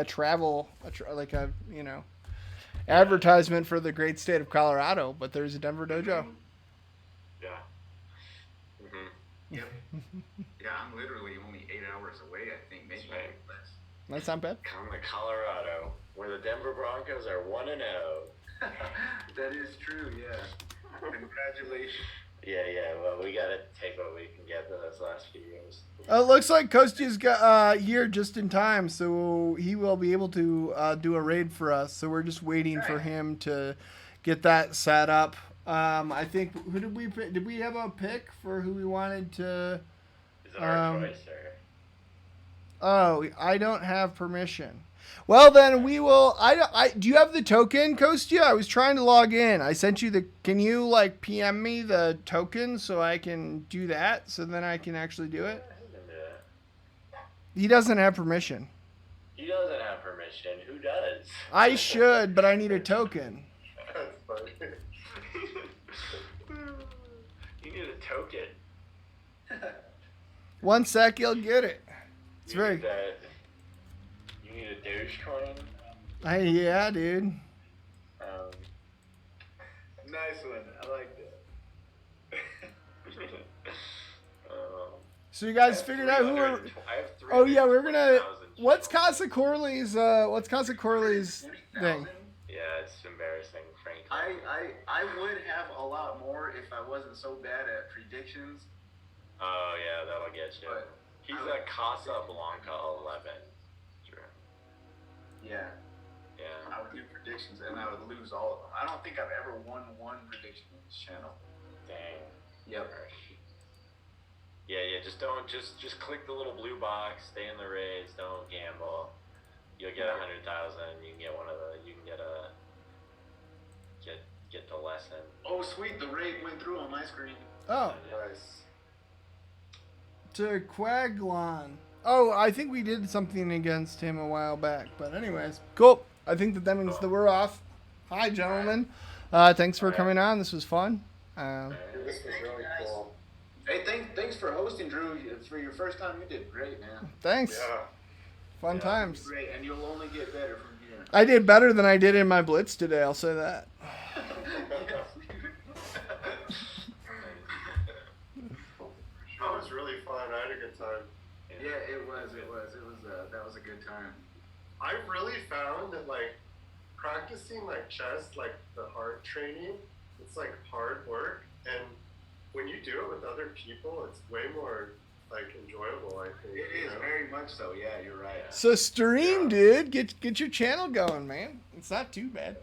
advertisement for the great state of Colorado, but there's a Denver Dojo. Yeah. Mm-hmm. Yep. Yeah, I'm literally only 8 hours away, I think, maybe less. That's not bad. Come to Colorado, where the Denver Broncos are 1-0. That is true, yeah. Congratulations. Yeah, well, we gotta take what we can get those last few years. It looks like Kostia's got here just in time, so he will be able to do a raid for us. So we're just waiting for him to get that set up. I think, who did we pick? Did we have a pick for who we wanted to? Is it our choice, or? Oh, I don't have permission. Well, then we will. Do you have the token, Kostia? I was trying to log in. I sent you the. Can you PM me the token so I can do that? So then I can actually do it. He doesn't have permission. He He doesn't have permission. Who does? I should, but I need a token. That's funny. You need a token. 1 sec, you'll get it. It's You very. need that. You need a Dogecoin. Yeah, dude. Nice one. I like that. So you guys figured out who are. I have Oh yeah, we're gonna. 320,000 What's channels. Casa Corley's? What's Casa Corley's thing? Yeah, it's embarrassing, frankly. I would have a lot more if I wasn't so bad at predictions. Oh yeah, that'll get you. But He's I would- at Casa Blanca 11. True. Yeah, Yeah. I would do predictions and I would lose all of them. I don't think I've ever won one prediction on this channel. Dang. Yep. Yeah. Just don't just click the little blue box. Stay in the raids. Don't gamble. You'll get 100,000. You can get one of the. You can get a. Get the lesson. Oh sweet, the raid went through on my screen. Oh, Nice. to Quaglon. Oh, I think we did something against him a while back. But anyways, cool. I think that means that we're off. Hi, gentlemen. Thanks for coming on. This was fun. This was really cool. Hey, thanks for hosting, Drew. For your first time, you did great, man. Thanks. Yeah. Fun Yeah. times. Great, and you'll only get better from here. I did better than I did in my blitz today. I'll say that. It was really fun. I had a good time. Yeah, it was. That was a good time. I really found that like practicing like chess, like the heart training, it's like hard work, and when you do it with other people, it's way more like enjoyable. I think It you is know? very much so. Yeah, you're right. So stream, dude. Get your channel going, man. It's not too bad.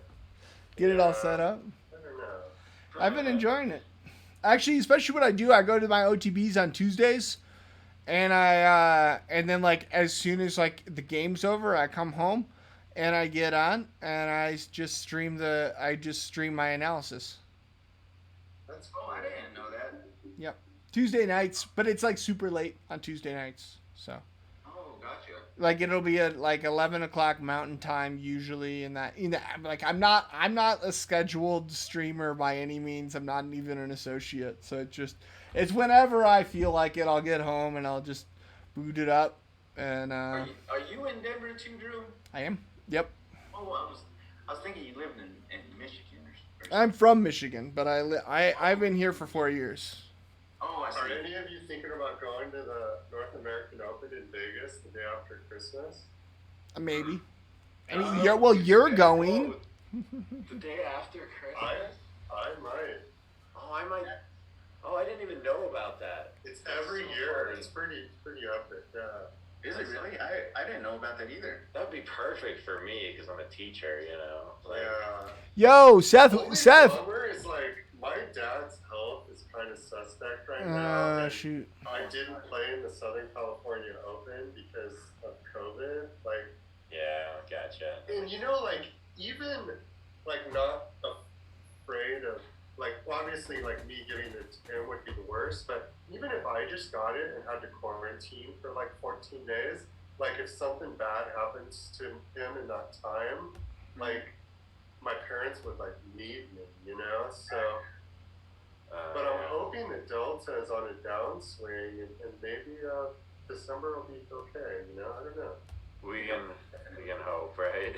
Get it all set up. I don't know. I've been enjoying it. Actually, especially what I do, I go to my OTBs on Tuesdays, and and then like as soon as like the game's over, I come home, and I get on, and I just stream my analysis. That's Oh, cool. I didn't know that. Yep, Tuesday nights, but it's like super late on Tuesday nights, so Oh, gotcha. like it'll be at like 11 o'clock Mountain Time usually. Like I'm not a scheduled streamer by any means. I'm not even an associate, so it's whenever I feel like it. I'll get home and I'll just boot it up, and Are you in Denver too, Drew? I am. Yep, Oh, I was thinking you lived in Michigan or I'm from Michigan, but I've been here for 4 years. Oh, I Are see. any of you thinking about going to the North American Open in Vegas the day after Christmas? Maybe. I mean, you're going. The day after Christmas. I might. Oh, I might. Oh, I didn't even know about that. It's That's every so year. funny. It's pretty epic. Yeah. Is it really? I didn't know about that either. That'd be perfect for me because I'm a teacher, you know. Like, Yeah. Yo, Seth. Only Seth. bummer is like my dad's health is kind of suspect right now. and Shoot. I didn't play in the Southern California Open because of COVID. Like, yeah, gotcha. and you know, like even like not afraid of like obviously like me getting it would be the worst, but even if I just got it and had to quarantine for like 14 days, like if something bad happens to him in that time, like my parents would like need me, you know. So, but I'm hoping that Delta is on a downswing, and maybe December will be okay. You know, I don't know. We can hope, right?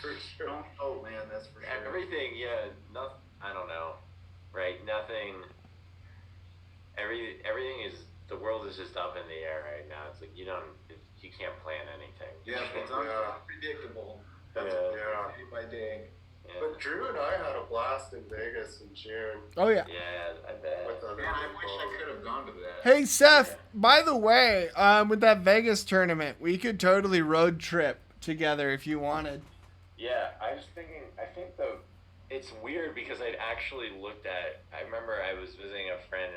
For sure. Don't oh man, that's for sure. Everything, yeah. Nothing. I don't know, right? Nothing. Everything is. The world is just up in the air right now. It's like you can't plan anything. Yeah, it's Yeah. unpredictable. Yeah. Day by day. Yeah. But Drew and I had a blast in Vegas in June Oh yeah. Yeah, I bet. with other Man, I people. wish I could have gone to that. Hey Seth, by the way, with that Vegas tournament, we could totally road trip together if you wanted. Yeah, I was thinking. I think it's weird because I'd actually looked at. I remember I was visiting my friend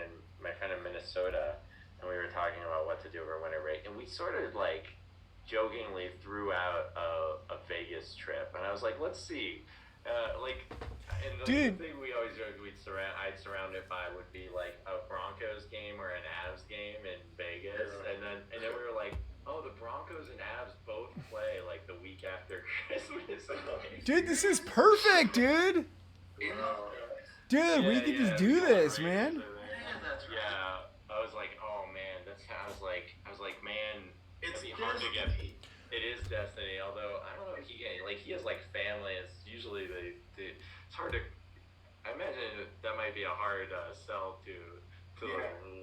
in Minnesota, and we were talking about what to do for winter break, and we sort of like jokingly threw out a Vegas trip, and I was like, let's see, and Dude. the thing we always joked I'd surround it by would be like a Broncos game or an Avs game in Vegas, Yeah. and then we were like, Oh, the Broncos and Avs both play like the week after Christmas. Dude, this is perfect, dude. Wow. Dude, we could just do this, man. Yeah, that's right. Yeah, I was like, oh man, that's how I was like, man, It's it'd be hard to get. destiny. It is destiny, although I don't know if he has like family. It's usually it's hard to. I imagine that might be a hard sell to the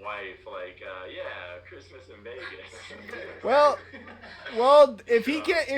wife. Like, yeah, Christmas in Vegas. Well, if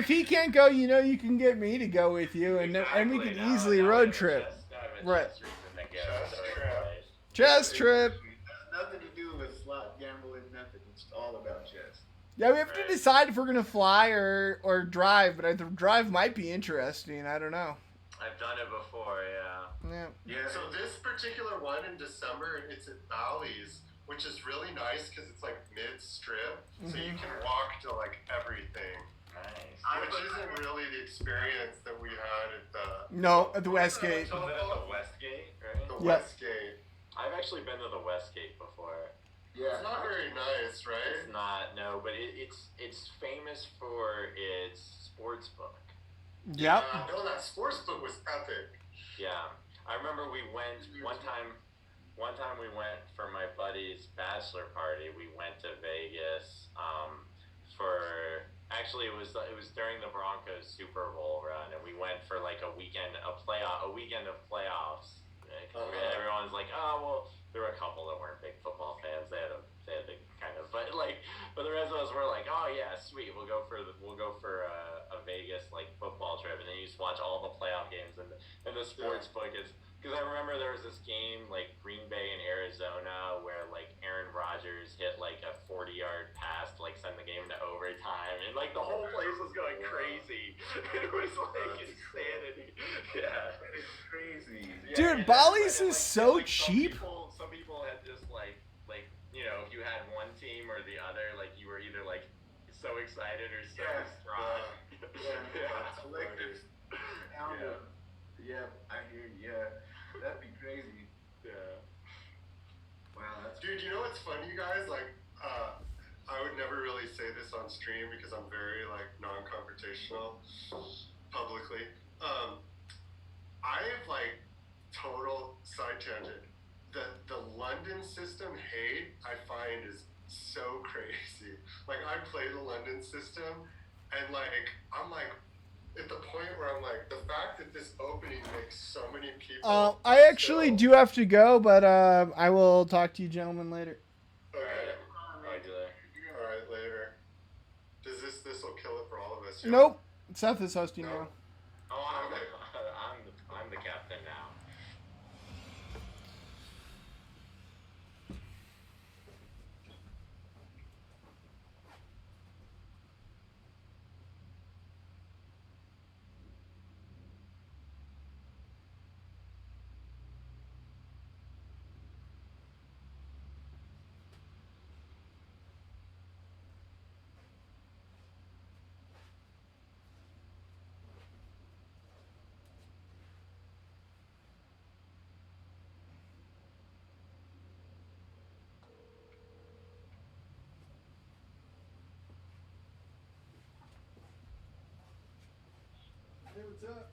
he can't go, you know, you can get me to go with you, and we Exactly. can Now- easily now we road have a trip. now we have a Right. chess reason to go, Chess so it's trip. nice. Chess trip. It has nothing to do with slot gambling, nothing. It's all about chess. Yeah, we have to Right. decide if we're gonna fly or drive, but the drive might be interesting. I don't know. I've done it before, yeah. Yeah. Yeah. So this particular one in December, it's at Bally's, which is really nice because it's like mid-strip, so you can walk to like everything, Nice. which isn't really the experience that we had at the No, at the Westgate. So is that the Westgate, right? the Yep. Westgate. I've actually been to the Westgate before. Yeah. It's not very nice, right? It's not, no, but it's famous for its sports book. Yep. No, that sports book was epic. Yeah, I remember we went one time. One time we went for my buddy's bachelor party. We went to Vegas for actually it was during the Broncos Super Bowl run, and we went for like a weekend of playoffs. Everyone's like, oh well, there were a couple that weren't big football fans. They had a kind of, but the rest of us were like, oh yeah, sweet, we'll go for a Vegas like football trip, and then you just watch all the playoff games, and the sports book is. Because I remember there was this game, like Green Bay and Arizona, where like Aaron Rodgers hit like a 40-yard pass to like send the game to overtime, and like the whole place was going crazy. It was like insanity. Yeah, It's crazy. yeah, Dude, and Bally's and, is so some cheap. some people had just like you know, if you had one team or the other, like you were either like so excited or so distraught. Yeah. Collective. Yeah. Yeah, I hear you. Yeah. That'd be crazy. Yeah. Wow, that's Dude, you know what's funny, you guys? Like, I would never really say this on stream because I'm very like non-confrontational publicly. I have like total side tangent. The London system hate I find is so crazy. Like I play the London system, and like I'm like at the point where I'm like the fact that this opening makes so many people. I actually do have to go, but I will talk to you gentlemen later. Okay. Alright, All right, later. Does this will kill it for all of us? yeah? Nope. Seth is hosting now. Oh, I'm the captain now. Hey, what's up?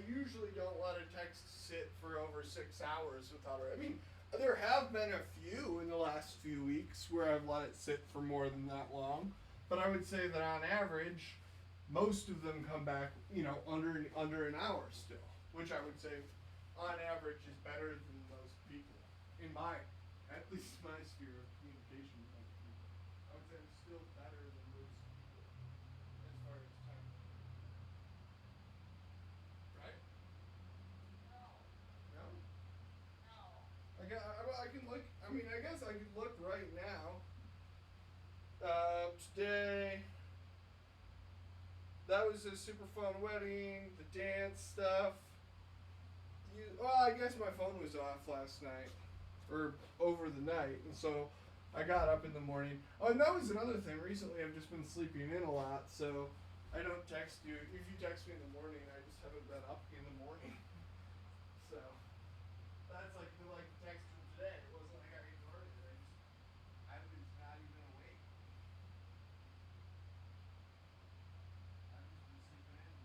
usually don't let a text sit for over 6 hours without it. I mean, there have been a few in the last few weeks where I've let it sit for more than that long, but I would say that on average, most of them come back, under an hour still, which I would say, on average, is better than most people in at least my sphere of communication with other people. I would say I'm still better than most people as far as time. Right? No? I can look. I mean, I guess I could look right now. Today, that was a super fun wedding. The dance stuff. I guess my phone was off last night, or over the night, and so I got up in the morning. Oh, and that was another thing. Recently, I've just been sleeping in a lot, so I don't text you. If you text me in the morning, I just haven't been up in the morning. So that's like the text from today. It wasn't like I ignored it. I was not even awake. I've just been sleeping in.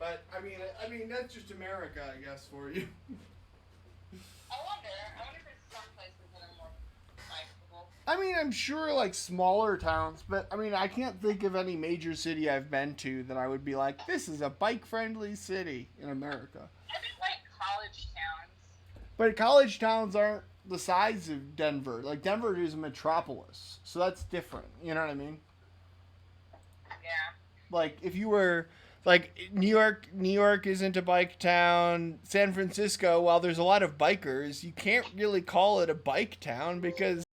But I mean that's just America, I guess, for you. I wonder if there's some places that are more bikeable. I mean, I'm sure like smaller towns, but I mean, I can't think of any major city I've been to that I would be like, this is a bike-friendly city in America. I think like college towns. But college towns aren't the size of Denver. Like Denver is a metropolis, so that's different. You know what I mean? Yeah. Like if you were like New York isn't a bike town. San Francisco, while there's a lot of bikers, you can't really call it a bike town because